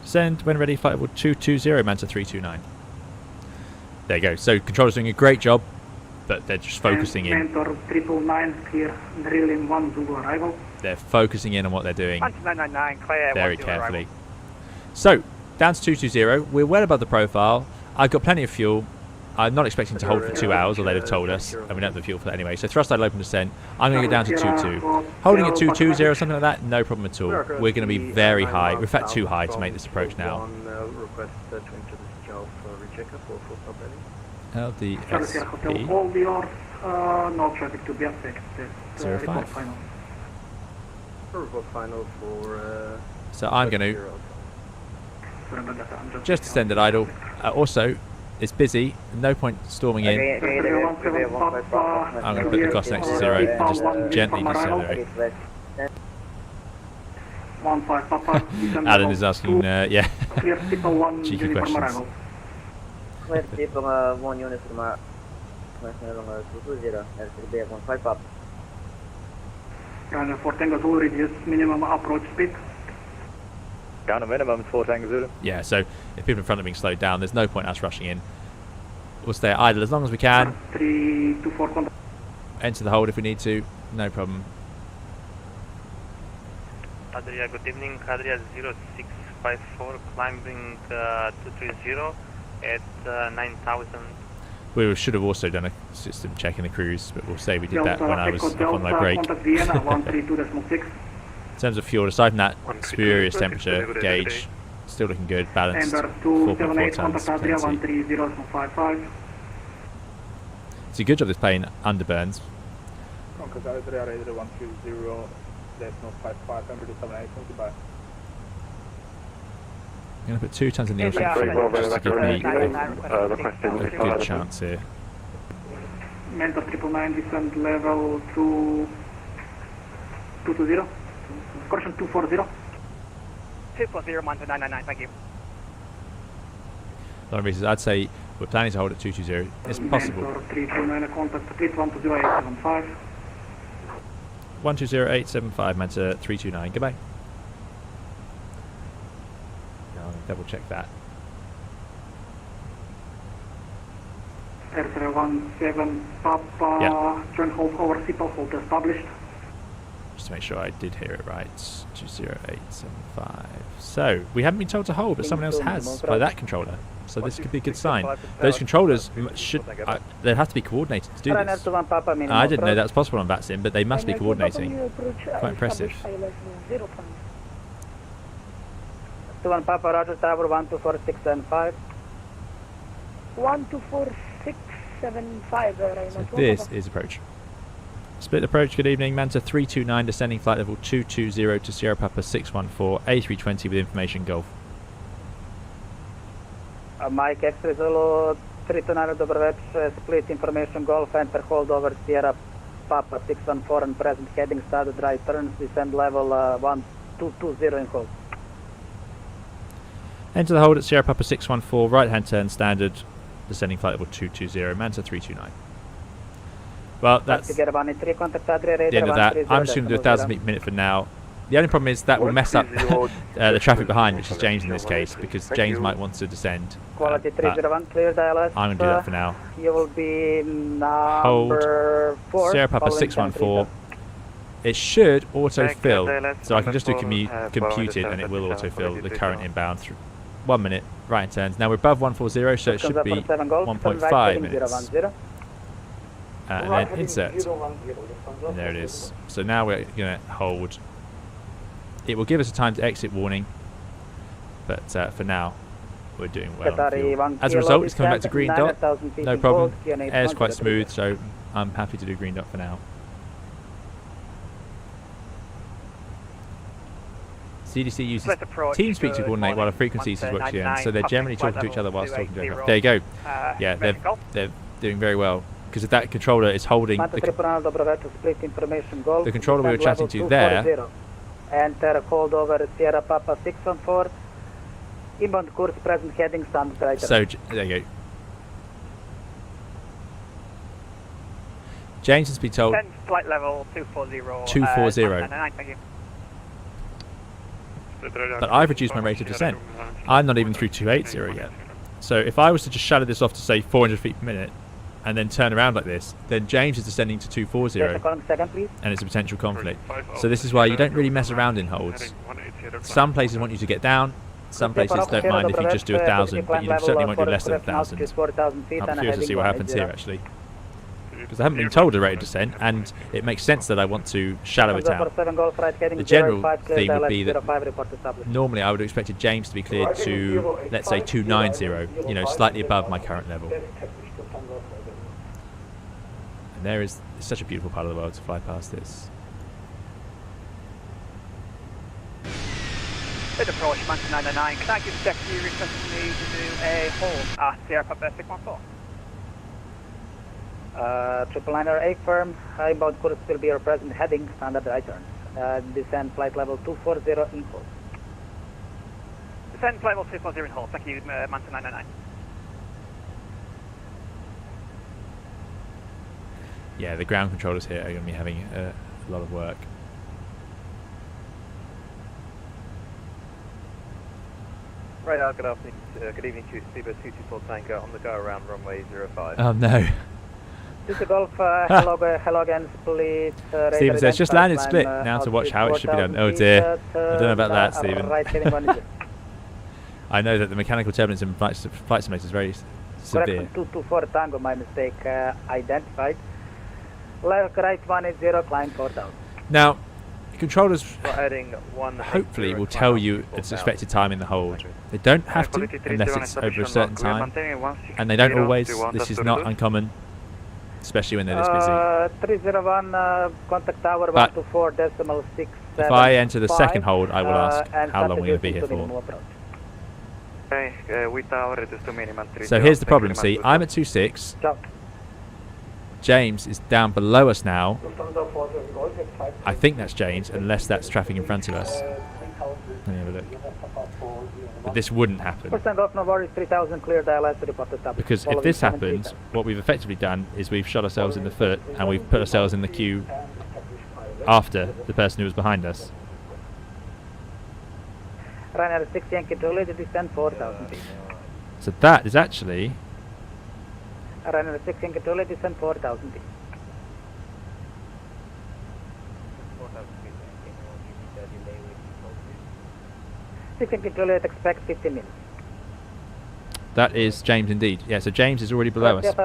Send when ready, flight level 220, Manta 329. There you go. So controller's doing a great job, but they're just focusing in. Mentor 329 clear, drilling 1 Zulu arrival. They're focusing in on what they're doing 999 clear. very carefully. So down to 220. We're well above the profile. I've got plenty of fuel. I'm not expecting to hold for 2 hours, or they'd have told us, and we don't have the fuel for that anyway. So thrust idle open descent, I'm going to go down to 2.2. Holding at 2.20 or something like that, no problem at all. We're going to be very high, in fact too high to make this approach now. LDSP Hold yours, no traffic to be affected. 05. So I'm going to just descend at idle. Also, it's busy, no point storming in. I'm going to put the cost next to 0 and just gently decelerate. Alan is asking, yeah, cheeky questions. For Tango Zulu, reduce minimum approach speed. Down a minimum, 4 Tango Zulu. Yeah, so if people in front are being slowed down, there's no point us rushing in. We'll stay at idle as long as we can. 324 contact. Enter the hold if we need to, no problem. Adria, good evening. Adria 0654, climbing 230 at 9,000. We should have also done a system check in the cruise, but we'll say we did that when I was on my break. In terms of fuel, aside from that spurious temperature gauge, still looking good, balanced, 4.4 tons. It's a good job this plane underburns. I'm going to put 2 tons in the ocean fuel just to give me a good chance here. Mentor 999, descent level 220. Correction 240. 240, Mentor 999, thank you. Long reasons, I'd say we're planning to hold at 220. It's possible. Mentor 329, contact please 120875. 120875, Mentor 329, goodbye. Double check that. Air 17 Papa, join hold over seatbelt hold established. Just to make sure I did hear it right. 20875. So, we haven't been told to hold, but someone else has by that controller. So this could be a good sign. Those controllers should, they'd have to be coordinated to do this. I didn't know that was possible on VATSIM, but they must be coordinating. Quite impressive. 21 Papa, Roger, Tower 124675. 124675, so this is approach. Split approach, good evening. Manta 329, descending flight level 220 to Sierra Papa 614, A320 with information Golf. Mike X-ray Zulu 329, Dobrovec, split information Golf, enter hold over Sierra Papa 614 and present heading started right turns, descend level 1220 in hold. Enter the hold at Sierra Papa 614, right hand turn standard, descending flight level 220, Manta 329. Well, that's the end of that. I'm just going to do 1,000 feet per minute for now. The only problem is that will mess up the traffic behind, which is James in this case, because James might want to descend. Quality 301, clear DLS. I'm going to do that for now. You will be Hold number 4. Sierra Papa 614. It should auto-fill, so I can just do compute it and it will auto-fill the current inbound through 1 minute, right turns. Now we're above 140, so it should be 1.5 minutes. And then insert. And there it is. So now we're going to hold. It will give us a time to exit warning, but for now we're doing well on fuel. As a result, it's coming back to green dot. No problem. Air's quite smooth, so I'm happy to do green dot for now. CDC uses TeamSpeak to coordinate while a frequency is working in, so they're generally talking to each other whilst talking to everyone. There you go. Yeah, they're doing very well. Because if that controller is holding the controller we were chatting to there. Enter hold over Sierra Papa 614. Inbound course present heading standard right. So there you go. James has been told. Flight level 240. 240. Thank you. But I've reduced my rate of descent. I'm not even through 280 yet. So if I was to just shadow this off to say 400 feet per minute, and then turn around like this, then James is descending to 240, and it's a potential conflict. So this is why you don't really mess around in holds. Some places want you to get down, some places don't mind if you just do 1,000, but you certainly won't do less than 1,000. I'm curious to see what happens here actually, because I haven't been told a rate of descent, and it makes sense that I want to shallow it out. The general theme would be that normally I would have expected James to be cleared to, let's say, 290, you know, slightly above my current level. And there is, it's such a beautiful part of the world to fly past this. Good approach, Mountain 999. Can I just check you requesting me to do a hold at Sierra Papa 614? Triple liner A firm, inbound course will be your present heading, standard right turn. Descend flight level 240 in hold. Descend flight level 240 in hold. Thank you, Mountain 999. Yeah, the ground controllers here are going to be having a lot of work. Radar, good afternoon. Good evening to you, Seabird 224 Tango on the go around runway 05. Oh no. This is Golf, hello again, split. Stephen says, just landed split, now to watch how it should be done. Oh dear, I don't know about that, Stephen. I know that the mechanical turbulence in flight simulator is very severe. Correction 224 Tango, my mistake identified. Left, right 180, climb 4,000. Now, controllers Heading hopefully will tell you its expected time in the hold. They don't have to unless it's over a certain time, and they don't always. This is not uncommon, especially when they're this busy. 301 contact tower But 124.675. if I enter the second hold, I will ask how long we're going to be here for. So here's the problem. See, I'm at 26. James is down below us now. I think that's James, unless that's traffic in front of us. Let me have a look. But this wouldn't happen. Because if this happens, what we've effectively done is we've shot ourselves in the foot and we've put ourselves in the queue after the person who was behind us. Runner 6 Yankee Juliet, descend 4,000 feet. So that is actually... Runner 6 Yankee Juliet, descend 4,000 feet. Juliet, expect 15 minutes. That is James indeed. Yeah, so James is already below us. That's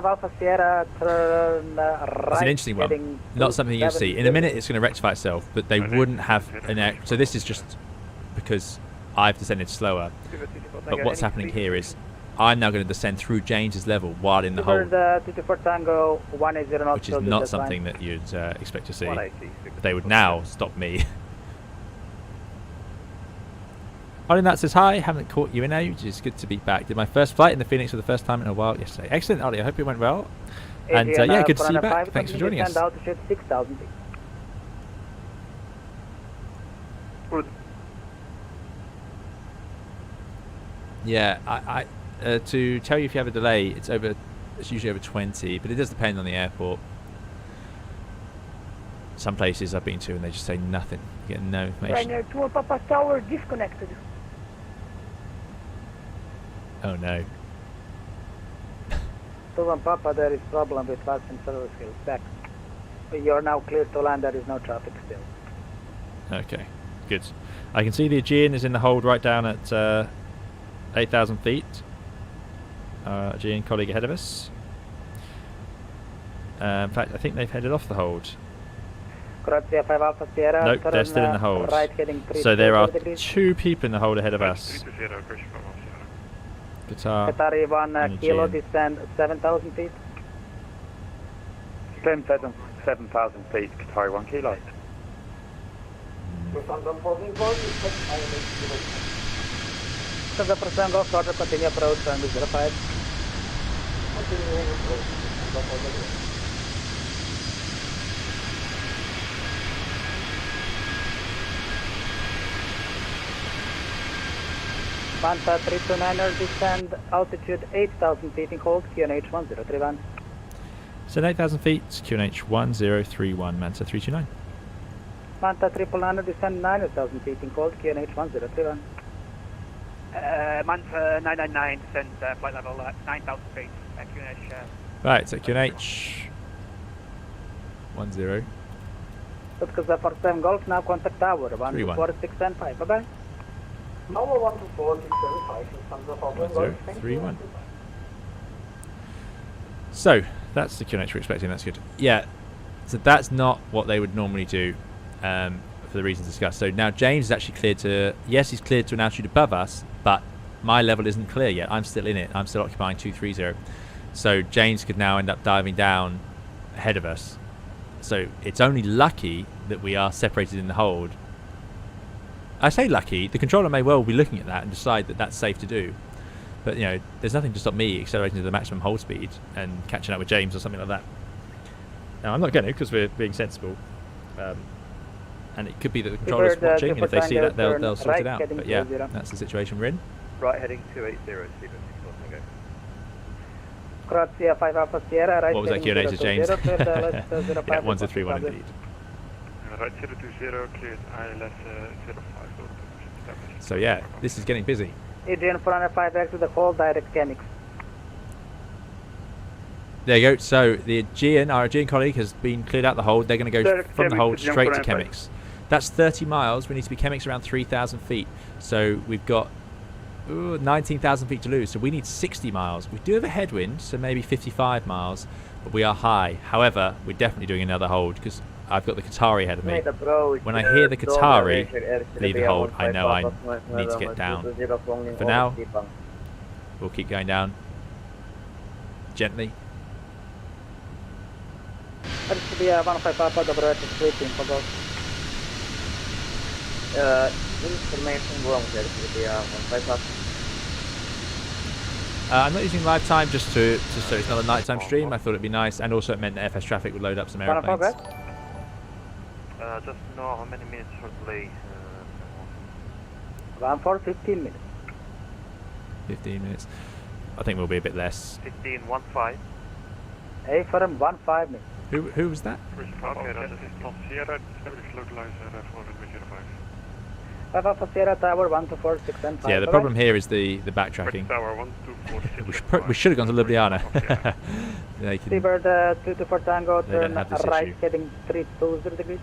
an interesting one. Not something you see. In a minute it's going to rectify itself, but they wouldn't have an air... So this is just because I've descended slower. But what's happening here is I'm now going to descend through James's level while in the hold, which is not something that you'd expect to see. They would now stop me. Olin that says hi, haven't caught you in age, it's good to be back. Did my first flight in the Phoenix for the first time in a while yesterday. Excellent, Ollie, I hope it went well. And yeah, good to see you back. Thanks for joining us. Yeah, I to tell you if you have a delay, it's usually over 20, but it does depend on the airport. Some places I've been to and they just say nothing. You get no information. Ryanair 2 Papa Tower disconnected. Oh no. 2 Papa, there is problem with VATSIM service skills. Back. You're now clear to land, there is no traffic still. Okay, good. I can see the Aegean is in the hold right down at 8,000 feet. Aegean colleague ahead of us. In fact, I think they've headed off the hold. Nope, they're still in the hold. So there are 2 people in the hold ahead of us. Qatar Qatari 1 kilo, descend 7,000 feet. 7,000 feet, Qatari 1 kilo. So the person goes to continue approach and 05. Manta 329er, descend altitude 8,000 feet in hold, QNH 1031. So 8,000 feet, QNH 1031, Manta 329. Manta 399er, descend 9,000 feet in hold, QNH 1031. Manta 999, descend flight level 9,000 feet, QNH. Right, so QNH 10. That's because the first time Golf, now contact tower 146 and 5. Bye bye. Novo 124, 031. So that's the QNH we're expecting. That's good. Yeah. So that's not what they would normally do, for the reasons discussed. So now James is actually cleared to. Yes, he's cleared to an altitude above us, but my level isn't clear yet. I'm still in it. I'm still occupying 230. So James could now end up diving down ahead of us. So it's only lucky that we are separated in the hold. I say lucky. The controller may well be looking at that and decide that that's safe to do. But, you know, there's nothing to stop me accelerating to the maximum hold speed and catching up with James or something like that. Now, I'm not going to because we're being sensible. And it could be that the controller's watching, and if they see that, they'll sort it out. But yeah, that's the situation we're in. Right heading 280, Stephen. Croatia 5 Alpha Sierra, right. What was that Q&A to James? Yeah, 1-3-1 indeed. Right 020, cleared ILS 05. So yeah, this is getting busy. Adrian 405X to the hold, direct Fenix. There you go. So the Aegean, our Aegean colleague, has been cleared out the hold. They're going to go from the hold straight to Chemix. That's 30 miles. We need to be Chemix around 3,000 feet. So we've got 19,000 feet to lose. So we need 60 miles. We do have a headwind, so maybe 55 miles, but we are high. However, we're definitely doing another hold because I've got the Qatari ahead of me. When I hear the Qatari leave the hold, I know I need to get down. For now, we'll keep going down gently. Information wrong there, I'm not using live time just so it's not a nighttime stream. I thought it'd be nice, and also it meant that FS traffic would load up some airplanes. Just know how many minutes for delay. For 15 minutes. 15 minutes. I think we'll be a bit less. 15:15. A for 15 minutes. Who was that? Okay, that is from Sierra. Established localizer for 5 Alpha Sierra Tower 124, 6 Yeah, the problem here is the backtracking. Tower 124. We should have gone to Ljubljana. Seabird 224 Tango, turn right issue. heading 320 degrees.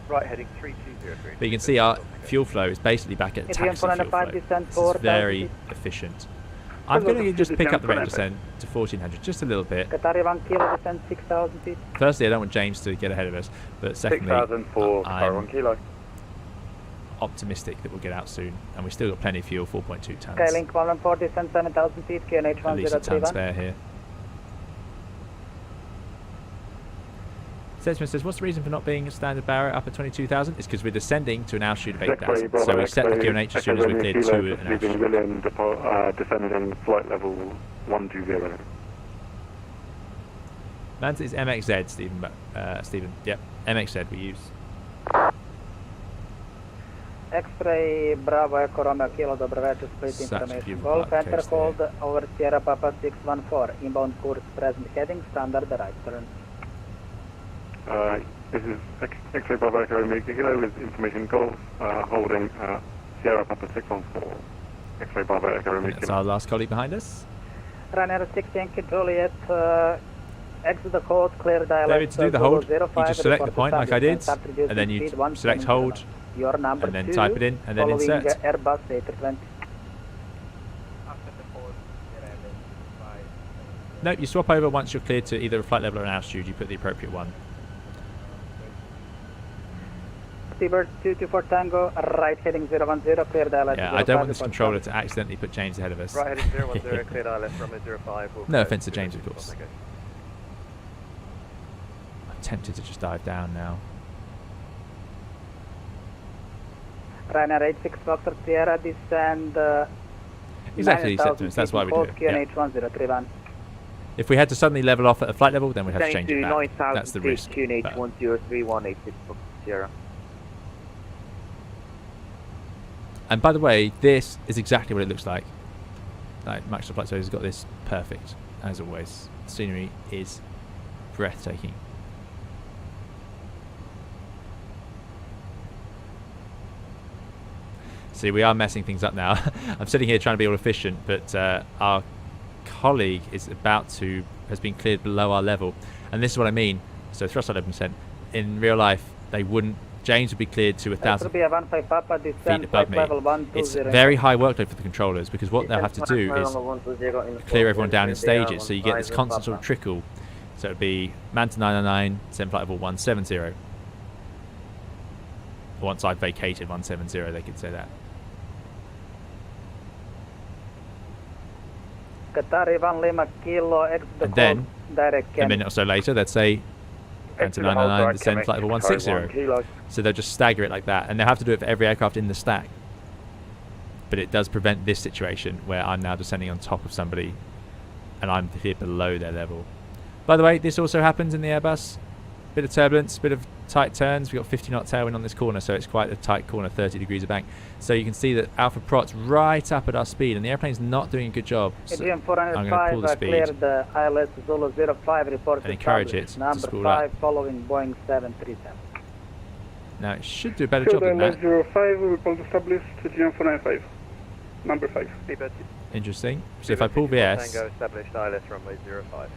Right heading 320. But you can see our fuel flow is basically back at taxi fuel flow. This is very efficient. I'm going to just pick up the rate of descent to 1400, just a little bit. Qatari 1 kilo descent 6,000 feet. Firstly, I don't want James to get ahead of us, but secondly, 6,004, I'm 1 kilo. optimistic that we'll get out soon, and we've still got plenty of fuel, 4.2 tons. Skylink 114 descent 7,000 feet, QNH At least a ton 1031. spare here. Sedgman says, what's the reason for not being a standard Barrett up at 22,000? It's because we're descending to an altitude of 8,000. So we set the QNH as soon as we're cleared to an altitude. William, descending flight level 120. Manta is MXZ, Stephen. Yep, MXZ we use. X-ray Bravo Echo Romeo Kilo, dobro večer, split Such information. beautiful Golf black enter coast hold over Sierra Papa 614, inbound course present heading, standard right turn. This is X-ray Bravo Echo Romeo Kilo with information Golf, holding Sierra Papa 614. X-ray Bravo Echo Romeo That's Kilo. our last colleague behind us. Ryanair 6 Yankee Juliet, exit the hold, clear dial. David, to do the hold, you just select the point like I did, and then you select hold, your number and then 2, type it in, and then insert. Airbus A320. No, you swap over once you're cleared to either a flight level or an altitude, you put the appropriate one. Seabird 224 Tango, right heading 010, clear dial. Yeah, I don't want this controller to accidentally put James ahead of us. Right heading 010, cleared ILS from 05. No offence to James, of course. I'm tempted to just dive down now. Ryanair 86 Foxtrot Sierra, descend Exactly, Septimus, that's why we do it. Yeah. QNH 1031. If we had to suddenly level off at a flight level, then we'd have to change it back. 9,000 That's the risk. QNH But 103186 Sierra. And by the way, this is exactly what it looks like. Like Microsoft Flight Simulator has got this perfect, as always. The scenery is breathtaking. See, we are messing things up now. I'm sitting here trying to be all efficient, but our colleague has been cleared below our level. And this is what I mean. So thrust at 11%. In real life, they wouldn't James would be cleared to That 1,000 will be a 15 Papa feet descent, above flight me. level 120. It's very high workload for the controllers because what they'll have to do is clear everyone down in stages, so you get this constant sort of trickle. So it would be Manta 999, descend flight level 170. Once I've vacated 170, they could say that. Qatari 1 Lima Kilo, exit the And then, direct a minute or so later, they'd say Manta 999, descend flight level 160. So they'll just stagger it like that, and they'll have to do it for every aircraft in the stack. But it does prevent this situation where I'm now descending on top of somebody and I'm here below their level. By the way, this also happens in the Airbus. Bit of turbulence, bit of tight turns. We've got 50 knot tailwind on this corner, so it's quite a tight corner, 30 degrees of bank. So you can see that Alpha Prot's right up at our speed, and the airplane's not doing a good job. So I'm going to pull the speed cleared the ILS Zulu 05 report and encourage it to number spool 5 up. following Boeing 737. Now it should do a better job than that. 05, report established to GM495, number 5. Interesting. So if I pull VS, Tango established ILS runway 05.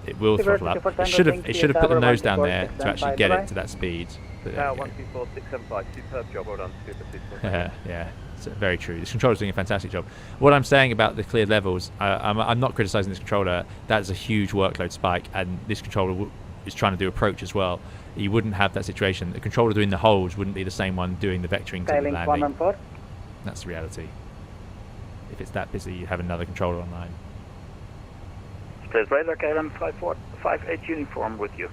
it will throttle up. It should have put the nose down there to actually get it to that speed. But there Tower you go. 124675, superb job, well done, super suitable. Yeah, it's very true. This controller's doing a fantastic job. What I'm saying about the cleared levels, I'm not criticising this controller. That's a huge workload spike, and this controller is trying to do approach as well. You wouldn't have that situation. The controller doing the holds wouldn't be the same one doing the vectoring to the Skylink landing. 114. That's the reality. If it's that busy, you have another controller online. Space radar KLM 58 uniform with you.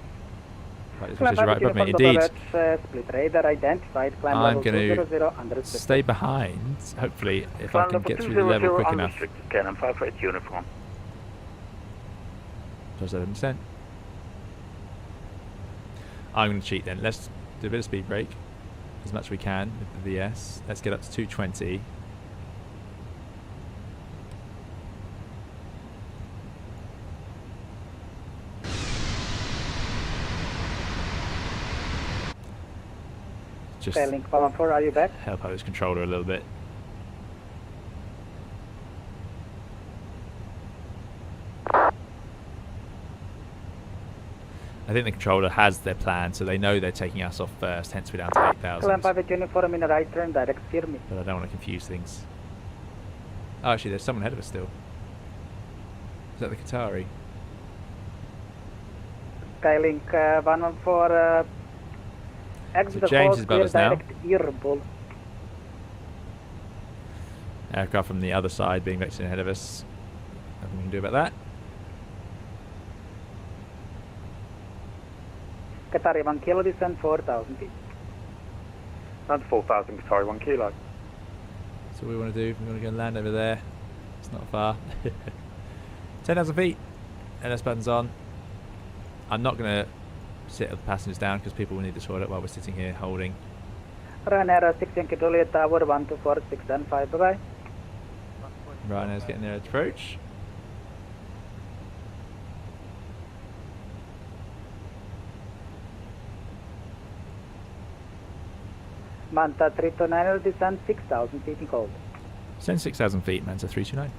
Right, this is right above me. Indeed. Split radar identified. Climb I'm level going 200 to unrestricted. stay behind, hopefully, if I Climb can level get through the level 200 quick enough. unrestricted KLM 58 uniform. Plus 11%. I'm going to cheat then. Let's do a bit of speed brake as much as we can with the VS. Let's get up to 220. Just Skylink 114, are you back? help out this controller a little bit. I think the controller has their plan, so they know they're taking us off first, hence we're down to 8,000. KLM 58 uniform in a right turn, direct steer me. But I don't want to confuse things. Oh, actually, there's someone ahead of us still. Is that the Qatari? Skylink 114, exit So James is above clear us now. direct earbull. Aircraft from the other side being vectored ahead of us. Nothing we can do about that. Qatari 1 kilo descent 4,000 feet. And 4,000 Qatari 1 kilo. That's what we want to do. We want to go and land over there. It's not far. 10,000 feet. LS button's on. I'm not going to sit the passengers down because people will need the toilet while we're sitting here holding. Ryanair 6 Yankee Juliet Tower 1246 and 5. Bye bye. Ryanair's getting their approach. Manta 329 descent 6,000 feet in cold. Send 6,000 feet, Manta 329.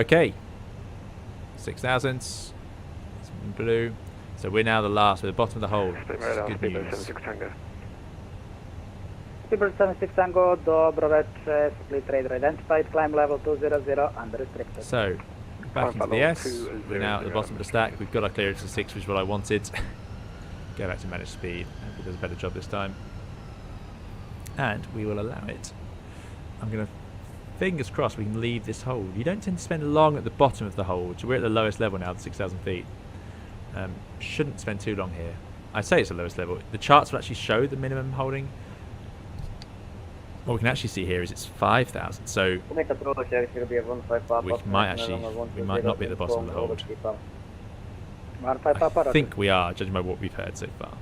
Okay. 6,000. It's in blue. So we're now the last. We're the bottom of the hole. Speed It's radar, good speedbird news. 76 Tango. Speedbird 76 Tango, Dobrovet, split radar identified, climb level 200, unrestricted. So, back into the Level S. 200. We're now at the bottom of the stack. We've got our clearance to 6, which is what I wanted. Go back to manage speed. Hope it does a better job this time. And we will allow it. I'm going to, fingers crossed, we can leave this hold. You don't tend to spend long at the bottom of the hold. So we're at the lowest level now, the 6,000 feet. Shouldn't spend too long here. I say it's the lowest level. The charts will actually show the minimum holding. What we can actually see here is it's 5,000. So we might not be at the bottom of the hold. 15 Papa, I think we are, judging by what we've heard so far.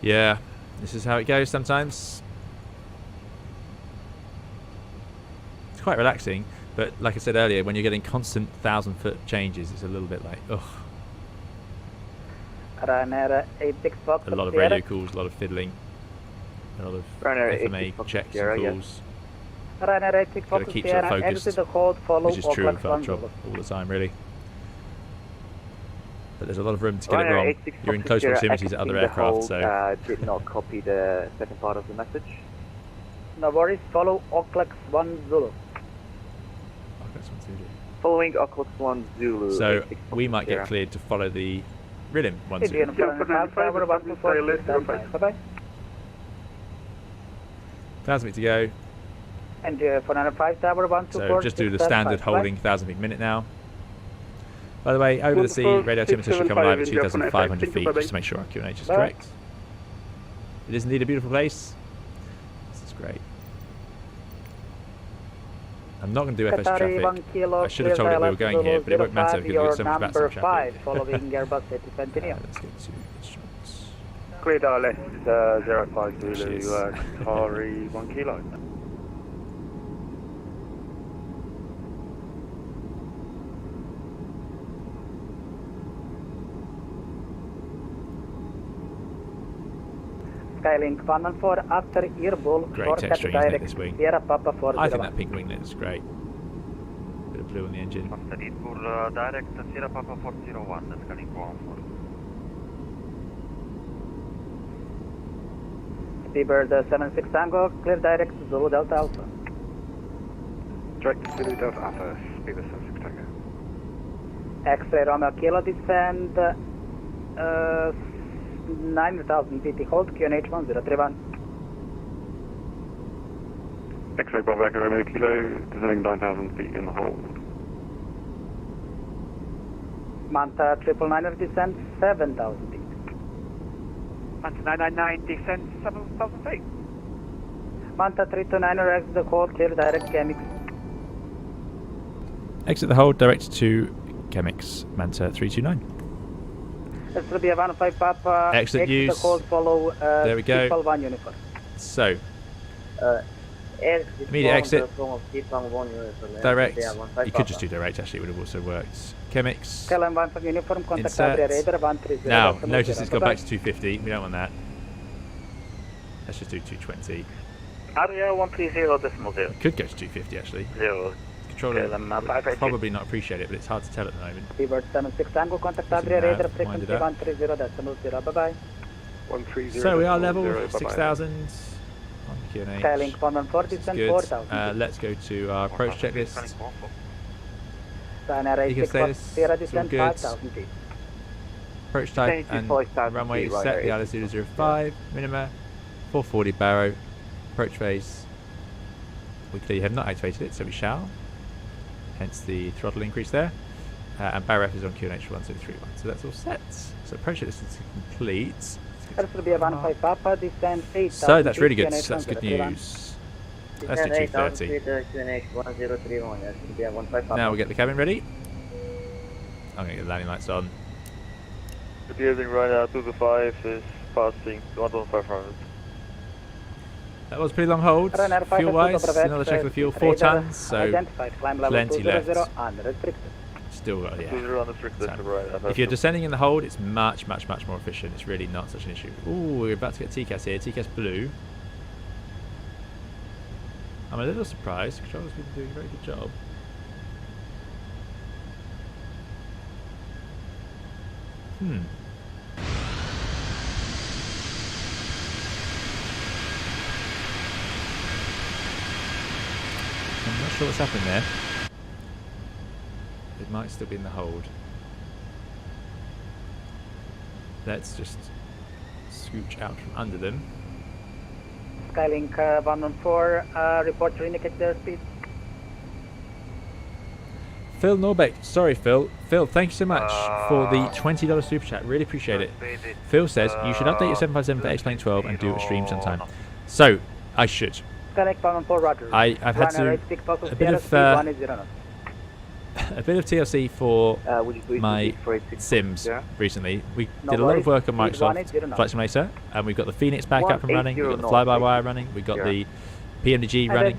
Yeah, this is how it goes sometimes. It's quite relaxing, but like I said earlier, when you're getting constant 1,000-foot changes, it's a little bit like, ugh. Ryanair 86 Fox. A lot of radio calls, a lot of fiddling, a lot of Ryanair FMA 86 checks Sierra, and yes. calls. Ryanair 86 Gotta Fox keep sort of Sierra, focused, exit the hold, follow which is true of Oakland our 1 job Zulu. all the time, really. But there's a lot of room to get it Ryanair wrong. 86 You're in Fox close Sierra, proximity to other exiting the aircraft, hold, so did not copy the second part of the message. No worries, follow Oakland 1 Zulu. I've got some to do. Following Oakland 1 Zulu. So 86 Fox we might Sierra. get cleared to follow the rhythm one Indian soon. Foreign Five Tower 124, standby. Bye-bye. 1,000 feet to go. And Foreign 5 Tower 124, So just do the standard holding 1,000 feet a minute now. By the way, over the sea, radio altimeter should come alive at 2,500 feet, just to make sure our QNH is correct. It is indeed a beautiful place. This is great. I'm not going to do FS Qatari 1 traffic. kilo, I should have told it we were going here, but it won't matter because we've got so much number VATSIM 5, traffic. following Airbus A320 NEO. Let's get to instruments. Clear Toliss 05 There she Zulu, is. Qatari 1 kilo. Skylink 114 after Airbus, Great shortcut texturing, isn't it, direct this wing? Sierra Papa 401. I think that pink winglet is great. Bit of blue on the engine. Studied for direct Sierra Papa 401, that's calling 114. Seabird 76 Tango, clear direct Zulu Delta Alpha. Direct to Zulu Delta Alpha, speed of 76 Tango. X-ray Romeo Kilo descend 9,000 PT hold QNH 1031. X-ray Bravo Echo Romeo Kilo, descending 9,000 feet in the hold. Manta 999 descend 7,000 feet. Manta 999 descends 7,000 feet. Manta 329 exit the hold, clear direct Chemix. Exit the hold, direct to Chemix, Manta 329. This will be a 15 Papa. Exit exit use. the hold, follow There we go. 1 uniform. So, immediate exit, direct. You could just do direct, actually, it would have also worked. Chemix. Tell him 1 from uniform, contact Insert. Adria Radar 130. Now, notice it's gone back to 250. We don't want that. Let's just do 220. Area 130.0. It could go to 250, actually. 0. Controller Okay, then, would 580. probably not appreciate it, but it's hard to tell at the moment. Seabird 76 Tango, contact Doesn't Adria have, Radar, wind frequency it up. 130.0. Bye-bye. 130. So we are level, bye-bye. 6,000 on the QNH. Skylink 114 This is descend good. 4,000. Let's go to our approach checklist. Ryanair You can 86 say Fox this, Sierra it's all descend good. 5,000 feet. Approach type Change to and 5,000 runway feet, is set, the Ryanair altitude is 05, minima, 440 barrow, approach phase. We clearly have not activated it, so we shall. Hence the throttle increase there. And barrow F is on QNH 1031, so that's all set. So approach checklist is complete. This will be a 15 Papa descend 8,000 So that's really good, QNH that's good 1031. news. Let's do 230. Now we'll get the cabin ready. I'm going to get the landing lights on. Good evening, Ryanair 225 is passing 1,500. That was a pretty long hold, Ryanair fuel wise. 5 Another check of the fuel, 4 radar tons, so identified, climb level plenty 200 left. unrestricted. still got, yeah. 20 unrestricted to Ryanair. If you're descending in the hold, it's much, much, much more efficient. It's really not such an issue. Ooh, we're about to get TCAS here. TCAS blue. I'm a little surprised. Controller's been doing a very good job. I'm not sure what's happened there. It might still be in the hold. Let's just scooch out from under them. Skylink 114, report to indicate their speed. Phil Norbeck, sorry Phil. Phil, thank you so much for the $20 super chat. Really appreciate it. Phil says you should update your 757 for X-Plane 12 and do a stream sometime. So I should. Skylink 114, roger. I've had to a bit of TLC for my sims recently. We did a lot of work on Microsoft Flight Simulator, and we've got the Phoenix back up and running. We've got the fly-by-wire running. We've got the PMDG running.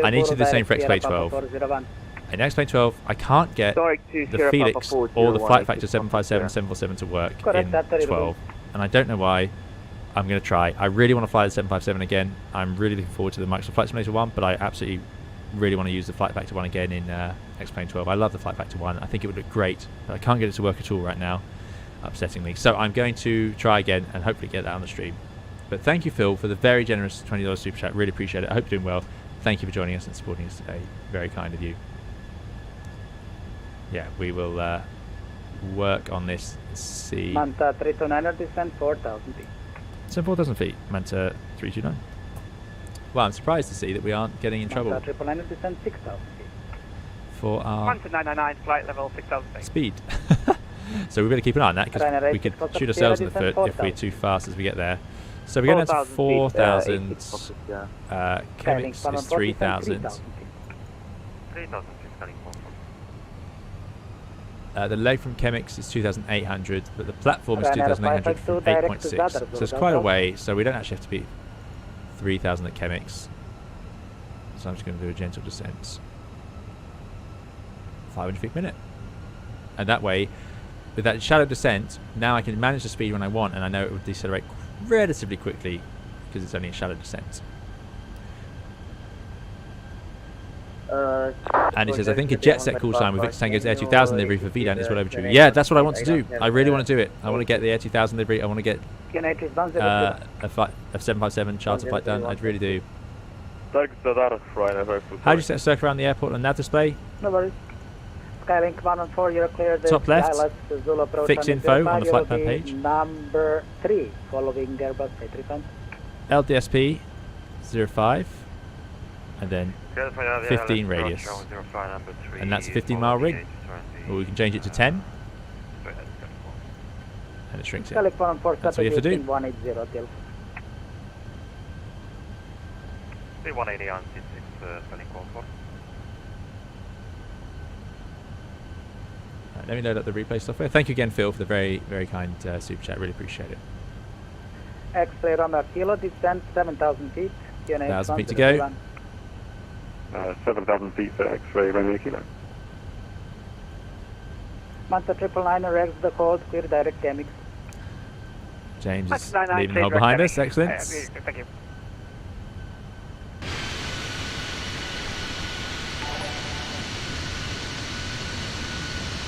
I need to do the same for X-Plane 12. In X-Plane 12, I can't get the Felix or the flight factor 757, 747 to work in 12, and I don't know why. I'm going to try. I really want to fly the 757 again. I'm really looking forward to the Microsoft Flight Simulator 1, but I absolutely really want to use the Flight Factor 1 again in X-Plane 12. I love the Flight Factor 1. I think it would look great, but I can't get it to work at all right now, upsettingly. So I'm going to try again and hopefully get that on the stream. But thank you, Phil, for the very generous $20 super chat. Really appreciate it. I hope you're doing well. Thank you for joining us and supporting us today. Very kind of you. Yeah, we will work on this. See. Manta 329er descent 4,000 feet. So 4,000 feet, Manta 329. Well, I'm surprised to see that we aren't getting in trouble. Manta 999er descent 6,000 feet. For our Manta 999, flight level 6,000 feet. speed. So we better keep an eye on that because we could shoot ourselves in the foot if we're too fast as we get there. So we're going down to 4,000. Chemix is 3,000. 3,000 feet. The leg from Chemix is 2,800, but the platform is 2,800 from 8.6. So it's quite a way, so we don't actually have to be 3,000 at Chemix. So I'm just going to do a gentle descent. 500 feet per minute. And that way, with that shallow descent, now I can manage the speed when I want, and I know it would decelerate relatively quickly because it's only a shallow descent. And he says, I think a jet set call sign with Victor Tango's Air 2000 livery for VDAN is well overdue. Yeah, that's what I want to do. I really want to do it. I want to get the Air 2000 livery. I want to get a 757 charter flight done. I really do. How do you set a circle around the airport on nav display? No worries. Skylink 114, you're clear. Top left, fix info on the flight plan page. Number 3, following Airbus A320. LDSP 05, and then 15 radius. And that's a 15-mile ring. Or we can change it to 10. And it shrinks it. That's what you have to do. 180 till. 180 on 66 spelling call for. Right, let me load up the replay software. Thank you again, Phil, for the very, very kind super chat. Really appreciate it. X-ray runway kilo, descent 7,000 feet. 1,000 feet to go. 7,000 feet for X-ray runway kilo. Manta 999, rex the code, clear direct Chemix. James is leaving the hole behind us. Excellent. Thank you.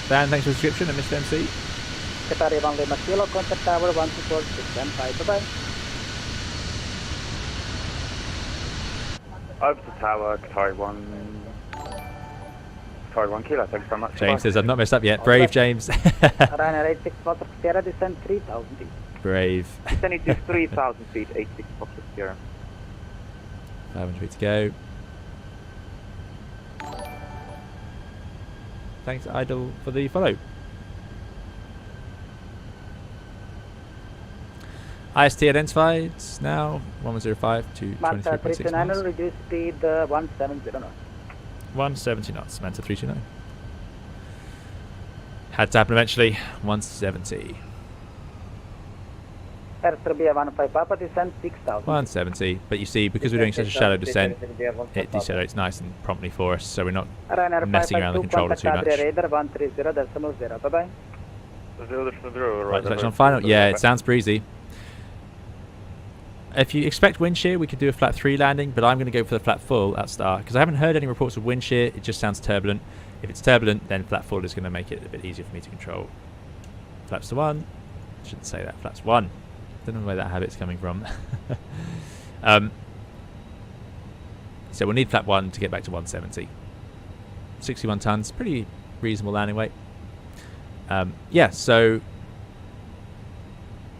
Dan, thanks for the subscription, and Mr. MC. Qatari 1 Lima Kilo, contact tower 124 and 5. Bye-bye. Over to tower, Qatari 1 Kilo, thanks very much. James says, I've not messed up yet. Brave, James. Ryanair 86 Fox Sierra, descent 3,000 feet. Brave. Descending to 3,000 feet, 86 Fox Sierra. 500 feet to go. Thanks, Idle, for the follow. IST identified now 1105 to 23.6 miles. Reduce speed 170 knots. 170 knots, Manta 329. Had to happen eventually. 170. Airbus 15 Papa, descent 6,000. 170, but you see, because we're doing such a shallow descent, it decelerates nice and promptly for us, so we're not messing around the controller too much. Radar 130.0. Bye-bye. Right, selection on final. Yeah, it sounds breezy. If you expect wind shear, we could do a flat 3 landing, but I'm going to go for the flat full at start, because I haven't heard any reports of wind shear. It just sounds turbulent. If it's turbulent, then flat full is going to make it a bit easier for me to control. Flaps to 1. Shouldn't say that. Flaps 1. Don't know where that habit's coming from. So we'll need flap 1 to get back to 170. 61 tons, pretty reasonable landing weight. Yeah, so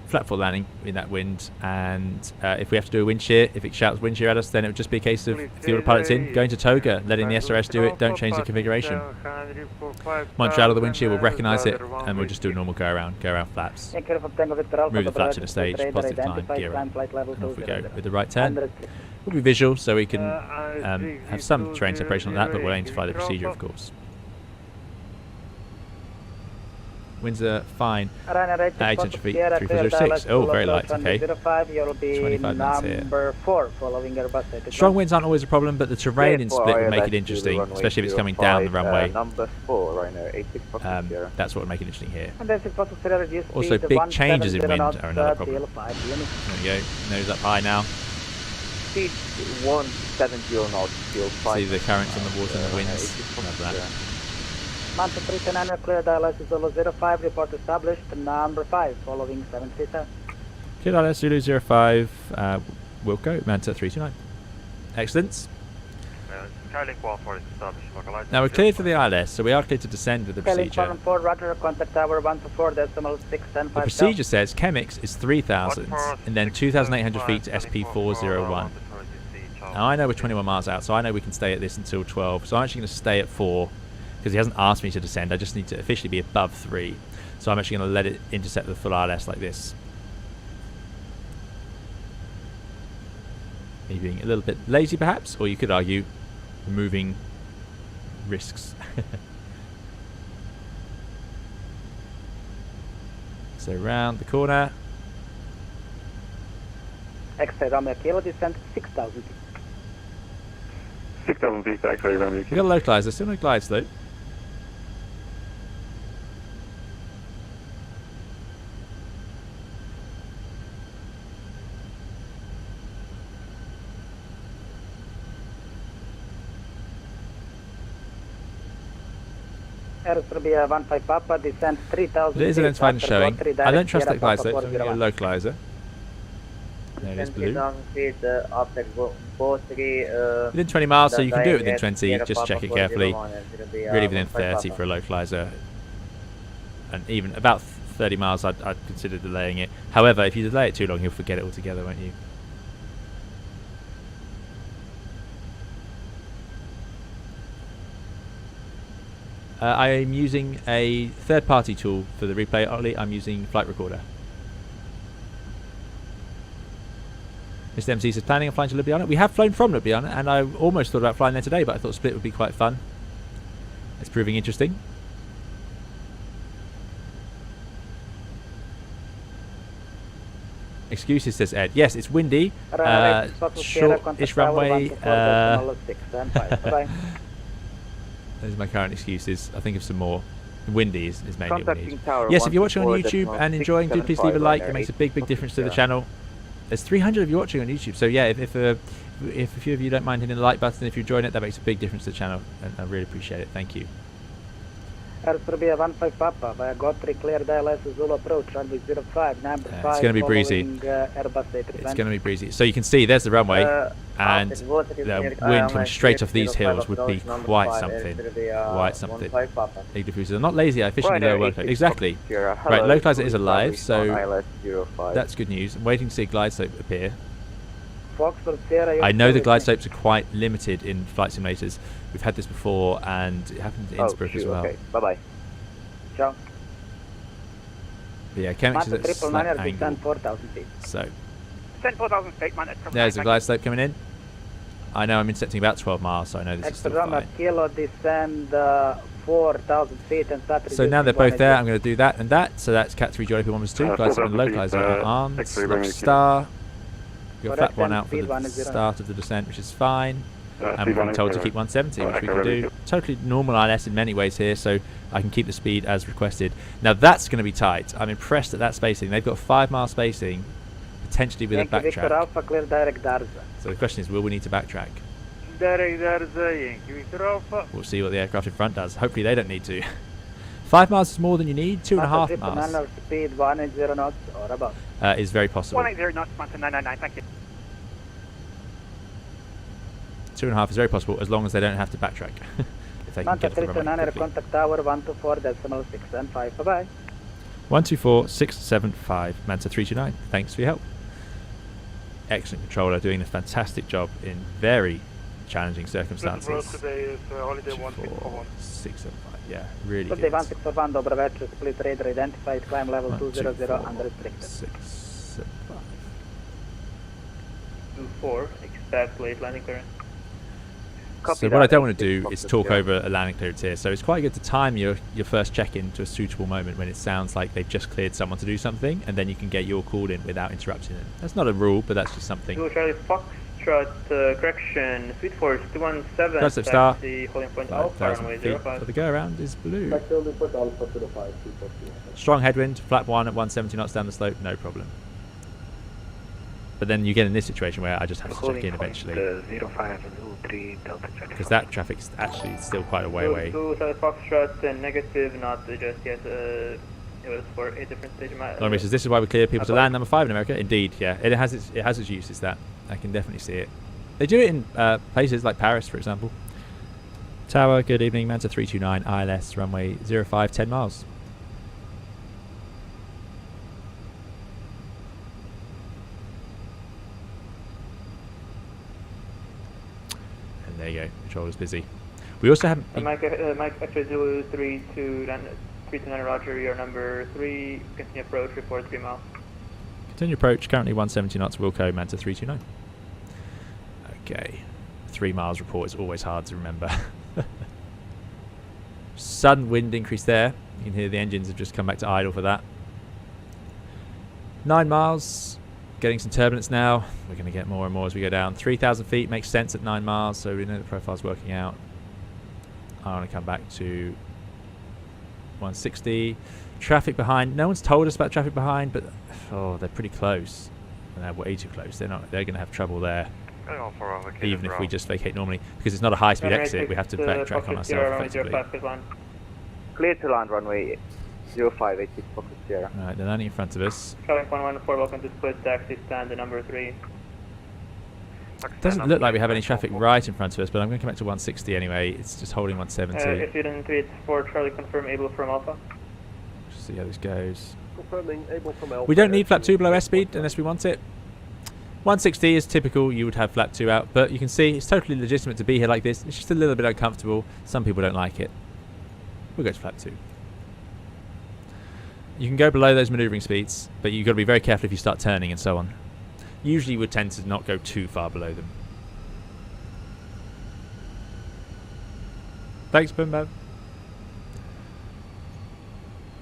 flat 4 landing in that wind, and if we have to do a wind shear, if it shouts wind shear at us, then it would just be a case of, if the autopilot's in, going to toga, letting the SRS do it, don't change the configuration. Once you're out of the wind shear, we'll recognise it, and we'll just do a normal go around flaps. Move the flaps in a stage, positive climb, gear up, and off we go with the right turn. We'll be visual, so we can have some terrain separation on that, but we'll aim to fly the procedure, of course. Winds are fine. Runner 800 feet, 3406. Oh, very light, okay. 05, you'll be 25 knots here. number 4 following Airbus A320. Strong winds aren't always a problem, but the terrain in Split would make it interesting, especially if it's coming down the runway. Number 4, right now, 86 Foxtrot Sierra. That's what would make it interesting here. And that's Foxtrot Sierra, reduce Also, speed, big changes in wind 170 are another problem. TL5 units. There we go. Nose up high now. Speed 170 knots, fuel 5. See the currents on the water and the winds. Love that. Manta 329, clear dial Zulu 05, report established, number 5, following 737. Clear dial Zulu 05, we'll go, Manta 329. Excellent. Now we're cleared for the ILS, so we are cleared to descend with the procedure. 4, Roger, contact tower 124.610. The procedure says Chemix is 3,000 and then 2,800 feet to SP401. Now I know we're 21 miles out, so I know we can stay at this until 12, so I'm actually going to stay at 4. Because he hasn't asked me to descend, I just need to officially be above 3. So I'm actually going to let it intercept the full ILS like this. Maybe being a little bit lazy perhaps, or you could argue removing risks. So round the corner. X-ray Romeo Kilo descent 6,000 feet. 6,000 feet, X-ray Romeo We've got a localizer, still no glide slope. Serbia 15 Papa, descent 3,000 It is identified and showing. I don't trust that glide slope, so I'm going to get a localizer. There it is, blue. Within 20 miles, so you can do it within 20, just check it carefully. Really within 30 for a localizer. And even about 30 miles, I'd consider delaying it. However, if you delay it too long, you'll forget it altogether, won't you? I am using a third-party tool for the replay. Ollie, I'm using Flight Recorder. Mr. MC says, planning on flying to Ljubljana. We have flown from Ljubljana, and I almost thought about flying there today, but I thought Split would be quite fun. It's proving interesting. Excuses, says Ed. Yes, it's windy. Short-ish runway. Those are my current excuses. I think of some more. Windy is mainly what we need. Yes, if you're watching on YouTube and enjoying, do please leave a like. It makes a big difference to the channel. There's 300 of you watching on YouTube, so yeah, if a few of you don't mind hitting the like button, if you're enjoying it, that makes a big difference to the channel, and I really appreciate it. Thank you. Serbia 15 Papa, via Gotri, clear dial Zulu approach, runway 05, number 5. It's going to be breezy. Airbus A320. It's going to be breezy. So you can see there's the runway, and the wind coming straight off these hills would be quite something. Quite something. Big diffusers. I'm not lazy, I efficiently lower workload. Exactly. Right, localizer is alive, so that's good news. I'm waiting to see a glide slope appear. I know the glide slopes are quite limited in flight simulators. We've had this before, and it happened in Innsbruck as well. Okay. Bye-bye. Ciao. But yeah, Chemix is at a slight angle. 4,000 feet. So, Descent 4,000 feet, man. there's the glide slope coming in. I know I'm intercepting about 12 miles, so I know this is still fine. Kilo descend 4,000 feet and start. So now they're both there. I'm going to do that and that. So that's Cat 3 Jolly P1 glide slope and localizer on arms. Lock star. You'll flap one out for the start of the descent, which is fine. And we've been told to keep 170, which we can do. Totally normal ILS in many ways here, so I can keep the speed as requested. Now that's going to be tight. I'm impressed at that spacing. They've got 5 mile spacing, potentially with a backtrack. Alpha, clear direct Darza. So the question is, will we need to backtrack? Direct Darza, Yankee Victor Alpha. We'll see what the aircraft in front does. Hopefully they don't need to. 5 miles is more than you need. 2.5 miles. Speed 180 knots or above. Is very possible. 180 knots, Mountain 999, thank you. 2.5 is very possible as long as they don't have to backtrack. If they can get the runway quickly. Contact tower 124.675. Bye bye. 124.675 Manta 329. Thanks for your help. Excellent controller, doing a fantastic job in very challenging circumstances. Today is holiday 164.675. Yeah, really good. good. 1641, dobro večer, Split radar identified, climb level 200 unrestricted. 675. 24, expect late landing clearance. So what I don't want to do is talk over a landing clearance here. So it's quite good to time your first check-in to a suitable moment when it sounds like they've just cleared someone to do something, and then you can get your call in without interrupting them. That's not a rule, but that's just something. Charlie Foxtrot, correction, Sweet Force 217. That's up star. Holding point Alpha, runway 05. So the go around is blue. Strong headwind, flap 1 at 170 knots down the slope, no problem. But then you get in this situation where I just have to check in eventually. Because that traffic's actually still quite a way away. Charlie Foxtrot, negative, not just yet. It was for a different stage of my... Long says, this is why we clear people to land number 5 in America. Indeed, yeah. It has its uses, that. I can definitely see it. They do it in places like Paris, for example. Tower, good evening. Manta 329, ILS, runway 05, 10 miles. And there you go. Controller's busy. We also have... Mike X-ray 329 Roger, you're number 3. Continue approach, report 3 miles. Continue approach, currently 170 knots, Wilco, Manta 329. Okay. 3 miles report is always hard to remember. Sudden wind increase there. You can hear the engines have just come back to idle for that. 9 miles. Getting some turbulence now. We're going to get more and more as we go down. 3,000 feet makes sense at 9 miles, so we know the profile's working out. I want to come back to 160. Traffic behind. No one's told us about traffic behind, but oh, they're pretty close. And they're way too close. They're going to have trouble there. Even if we just vacate normally, because it's not a high-speed exit, we have to backtrack on ourselves effectively. Clear to land runway 0586 Fox Sierra. Right, they're landing in front of us. Calling 114, welcome to split taxi stand the number 3. Doesn't look like we have any traffic right in front of us, but I'm going to come back to 160 anyway. It's just holding 170. If you didn't tweet for Charlie, confirm able from Alpha. Just see how this goes. Confirming able from Alpha. We don't need flap 2 below airspeed unless we want it. 160 is typical, you would have flap 2 out, but you can see it's totally legitimate to be here like this. It's just a little bit uncomfortable. Some people don't like it. We'll go to flap 2. You can go below those manoeuvring speeds, but you've got to be very careful if you start turning and so on. Usually you would tend to not go too far below them. Thanks, Bimbo.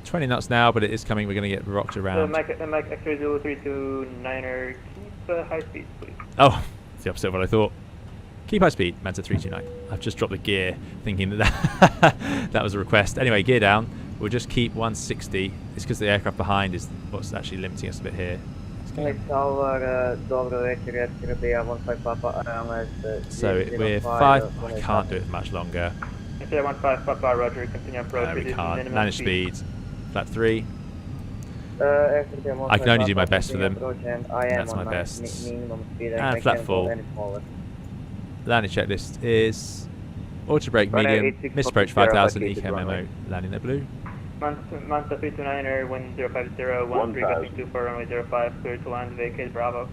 20 knots now, but it is coming. We're going to get rocked around. Mike X-ray 0329er, keep high speed, please. Oh, it's the opposite of what I thought. Keep high speed, Manta 329. I've just dropped the gear, thinking that that was a request. Anyway, gear down. We'll just keep 160. It's because the aircraft behind is what's actually limiting us a bit here. So we're 5. I can't do it much longer. 15 Papa, Roger, continue approach. We can't. Manage speed. Flap 3. I can only do my best for them. That's my best. And flap full. Landing checklist is auto brake medium, misapproach 5000, eco memo, landing at blue. Manta 329er, wind 050, 13, gusting 24, runway 05, clear to land, vacate Bravo.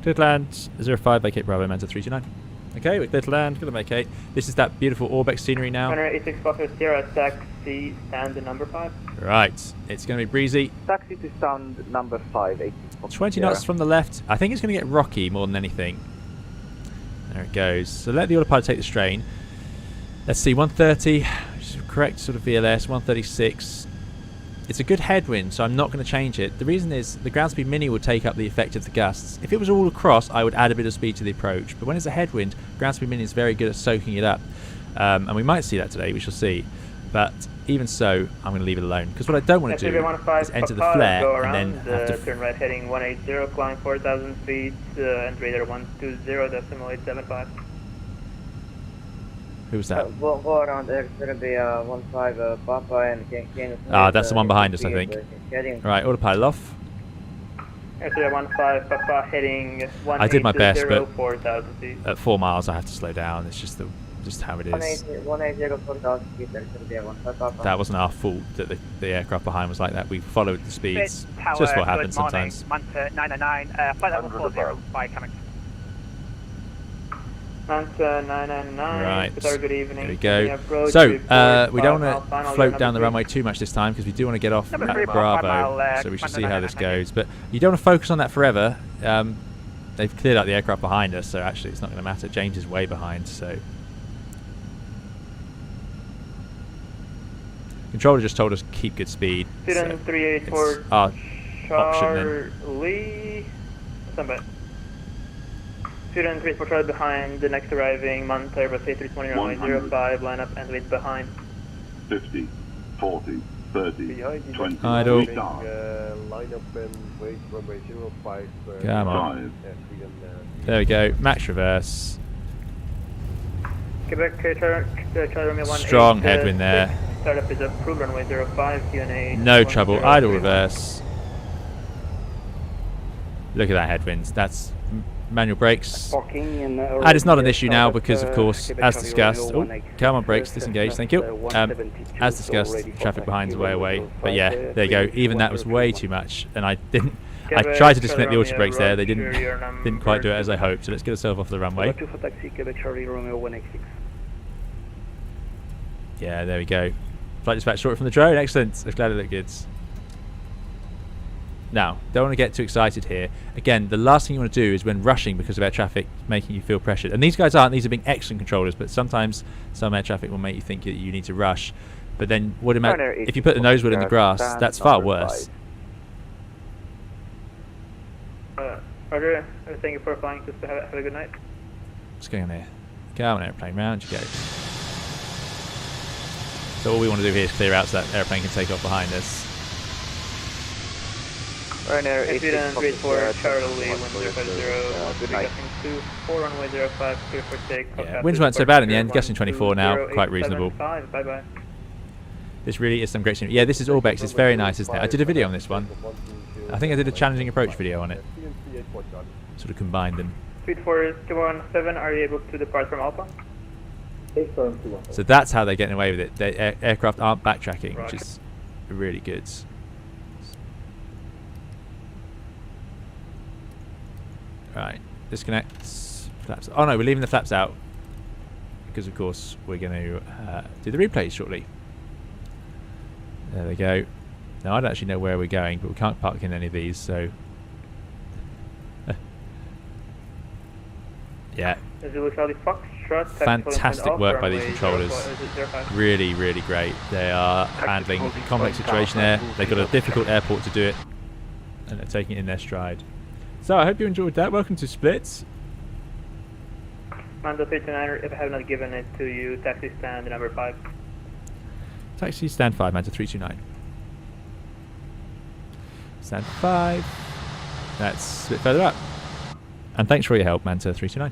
Clear to land, 05, vacate Bravo, Manta 329. Okay, we're clear to land, going to vacate. This is that beautiful Orbex scenery now. 86 Foxtrot Sierra, taxi stand number 5. Right, it's going to be breezy. Taxi to stand number 5, 86 Fox 20 Sierra. knots from the left. I think it's going to get rocky more than anything. There it goes. So let the autopilot take the strain. Let's see, 130, which is correct sort of VLS, 136. It's a good headwind, so I'm not going to change it. The reason is the ground speed mini will take up the effect of the gusts. If it was all across, I would add a bit of speed to the approach. But when it's a headwind, ground speed mini is very good at soaking it up. And we might see that today, we shall see. But even so, I'm going to leave it alone. Because what I don't want to do is enter the flare and then have to... turn right heading 180, climb 4,000 feet, and radar 120.875. Who was that? Go around there, it's going to be 15 Papa and can that's the one behind us, I think. Right, autopilot off. Actually, 15 Papa heading 180, I did my best, but 4,000 feet. At 4 miles I have to slow down. It's just how it is. 180, 4,000 feet, there's going to be 15 Papa. That wasn't our fault that the aircraft behind was like that. We followed the speeds. Tower, just what happens sometimes. Manta 999, flight level 40 by Camex. Manta 999, right, good evening. There we go. So, we don't want to float down the runway too much this time because we do want to get off at Bravo, so we should see how this goes. But you don't want to focus on that forever. They've cleared out the aircraft behind us, so actually it's not going to matter. James is way behind, so Controller just told us keep good speed. Student 384 it's our option then. Charlie. Stand by. Student 384 Charlie behind the next arriving Manta Airbus A320 runway 05, line up and wait behind. 50, 40, 30, 20. Idle. Line up and wait runway 05. Come on. There we go. Max reverse. Quebec Charlie Romeo 18. Strong headwind there. Startup is approved, runway 05, Q&A. No trouble. Idle reverse. Look at that headwind. That's manual brakes. And it's not an issue now because, of course, as discussed. Oh, come on, brakes, disengage. Thank you. As discussed, traffic behind's way away. But yeah, there you go. Even that was way too much, and I didn't. I tried to disconnect the auto brakes there. They didn't quite do it as I hoped. So let's get ourselves off the runway. Yeah, there we go. Flight dispatch short from the drone. Excellent. I'm glad it looked good. Now, don't want to get too excited here. Again, the last thing you want to do is when rushing because of air traffic making you feel pressured. And these guys aren't. These are being excellent controllers, but sometimes some air traffic will make you think that you need to rush. But then if you put the nose wheel in the grass, that's far worse. Roger, thank you for flying. Just have a good night. What's going on here? Come on, airplane, round you go. So all we want to do here is clear out so that airplane can take off behind us. Ryanair 84 Charlie 1050, gusting 24, runway 05, clear for takeoff. Yeah, winds weren't so bad in the end, gusting 24 now, quite reasonable. Bye-bye. This really is some great scenery. Yeah, this is Orbex, it's very nice, isn't it? I did a video on this one. I think I did a challenging approach video on it. Sort of combined them. Speed 4217, are you able to depart from Alpha? So that's how they're getting away with it. The aircraft aren't backtracking, which is really good. Right, disconnect. Flaps. Oh no, we're leaving the flaps out because, of course, we're going to do the replays shortly. There we go. Now I don't actually know where we're going, but we can't park in any of these, so yeah. Fantastic work by these controllers. Really, really great. They are handling a complex situation there. They've got a difficult airport to do it, and they're taking it in their stride. So I hope you enjoyed that. Welcome to Splits. Mando 329, if I have not given it to you, taxi stand number 5. Taxi stand 5, Mando 329. Stand 5. That's a bit further up. And thanks for your help, Manta 329.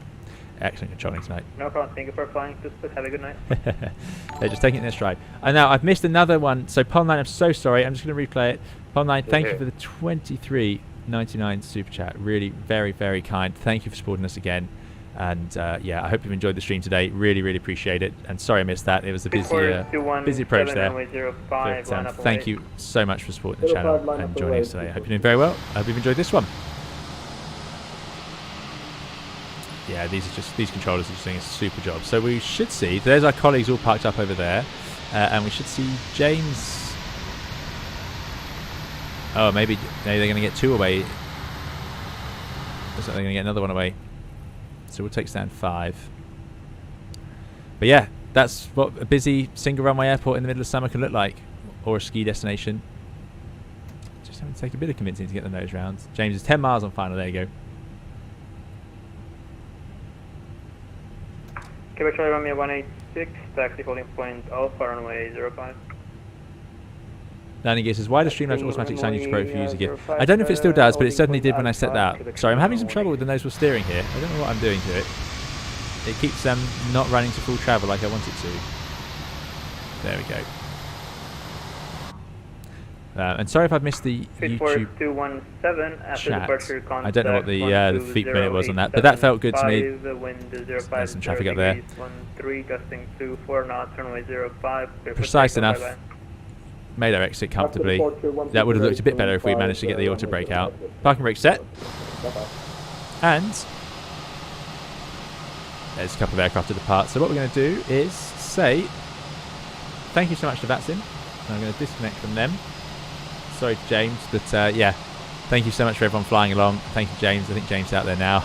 Excellent controlling tonight. No problem. Thank you for flying. Just have a good night. They're just taking it in their stride. And now I've missed another one. So Pond 9, I'm so sorry. I'm just going to replay it. Pond 9, thank you for the 23.99 super chat. Really, very, very kind. Thank you for supporting us again. And yeah, I hope you've enjoyed the stream today. Really, really appreciate it. And sorry I missed that. It was a busy approach there. But, thank you so much for supporting the channel and joining us today. I hope you're doing very well. I hope you've enjoyed this one. Yeah, these controllers are just doing a super job. So we should see, there's our colleagues all parked up over there, and we should see James. Oh, maybe they're going to get 2 away. Looks like they're going to get another one away. So we'll take stand 5. But yeah, that's what a busy single runway airport in the middle of summer can look like, or a ski destination. Just having to take a bit of convincing to get the nose round. James is 10 miles on final. There you go. Quebec Charlie Romeo 186, taxi holding point Alpha runway 05. Landing gear says, why does Streamlabs automatic sign use Pro for user gear? I don't know if it still does, but it certainly did when I set that up. Sorry, I'm having some trouble with the nose wheel steering here. I don't know what I'm doing to it. It keeps them not running to full travel like I want it to. There we go. And sorry if I've missed the YouTube chat. I don't know what the feet per minute was on that, but that felt good to me. There's some traffic up there. Precise enough. Made our exit comfortably. That would have looked a bit better if we managed to get the auto brake out. Parking brake set. And there's a couple of aircraft to depart. So what we're going to do is say thank you so much to VATSIM. I'm going to disconnect from them. Sorry to James, but yeah, thank you so much for everyone flying along. Thank you, James. I think James is out there now.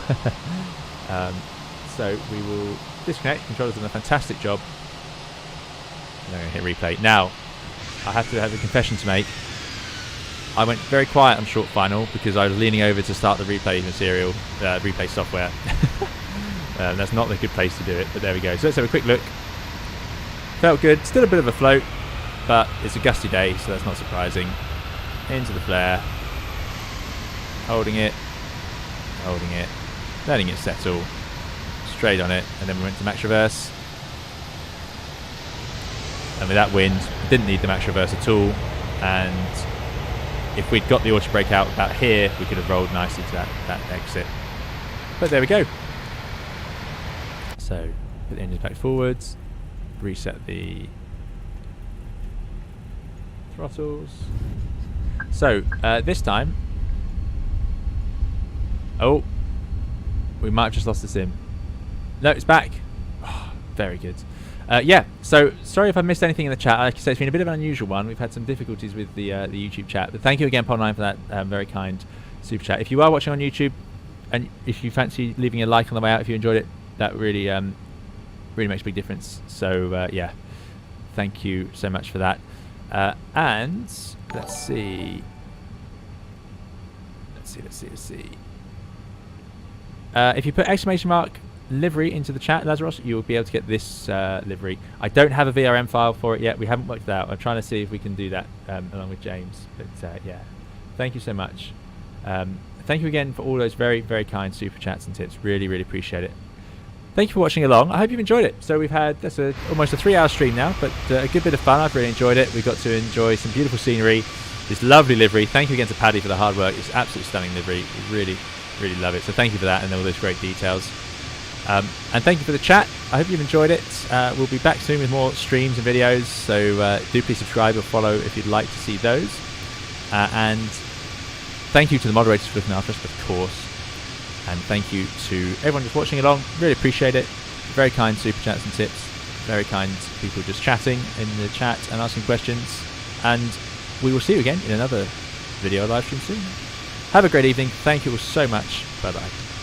So we will disconnect. Controllers done a fantastic job. And I'm going to hit replay. Now, I have to have a confession to make. I went very quiet on short final because I was leaning over to start the replay material, replay software. That's not the good place to do it, but there we go. So let's have a quick look. Felt good, still a bit of a float, but it's a gusty day, so that's not surprising. Into the flare, holding it, letting it settle, straight on it, and then we went to max reverse. And with that wind, didn't need the max reverse at all, and if we'd got the auto brake out about here, we could have rolled nicely to that exit. But there we go. So put the engines back forwards, reset the throttles. So this time, oh, we might have just lost the sim. No, it's back. Oh, very good. Yeah, so sorry if I missed anything in the chat. Like I said, it's been a bit of an unusual one. We've had some difficulties with the YouTube chat, but thank you again, Pod9, for that very kind super chat. If you are watching on YouTube, and if you fancy leaving a like on the way out if you enjoyed it, that really really makes a big difference. So yeah, thank you so much for that. And let's see. If you put exclamation mark livery into the chat, Lazarus, you'll be able to get this livery. I don't have a VRM file for it yet. We haven't worked it out. I'm trying to see if we can do that along with James. But yeah, thank you so much. Thank you again for all those very, very kind super chats and tips. Really, really appreciate it. Thank you for watching along. I hope you've enjoyed it. So we've had almost a 3-hour stream now, but a good bit of fun. I've really enjoyed it. We got to enjoy some beautiful scenery, this lovely livery. Thank you again to Paddy for the hard work. It's absolutely stunning livery. We really, really love it. So thank you for that and all those great details. And thank you for the chat. I hope you've enjoyed it. We'll be back soon with more streams and videos, so do please subscribe or follow if you'd like to see those. And thank you to the moderators for looking after us, of course. And thank you to everyone just watching along. Really appreciate it. Very kind super chats and tips. Very kind people just chatting in the chat and asking questions. And we will see you again in another video live stream soon. Have a great evening. Thank you all so much. Bye-bye.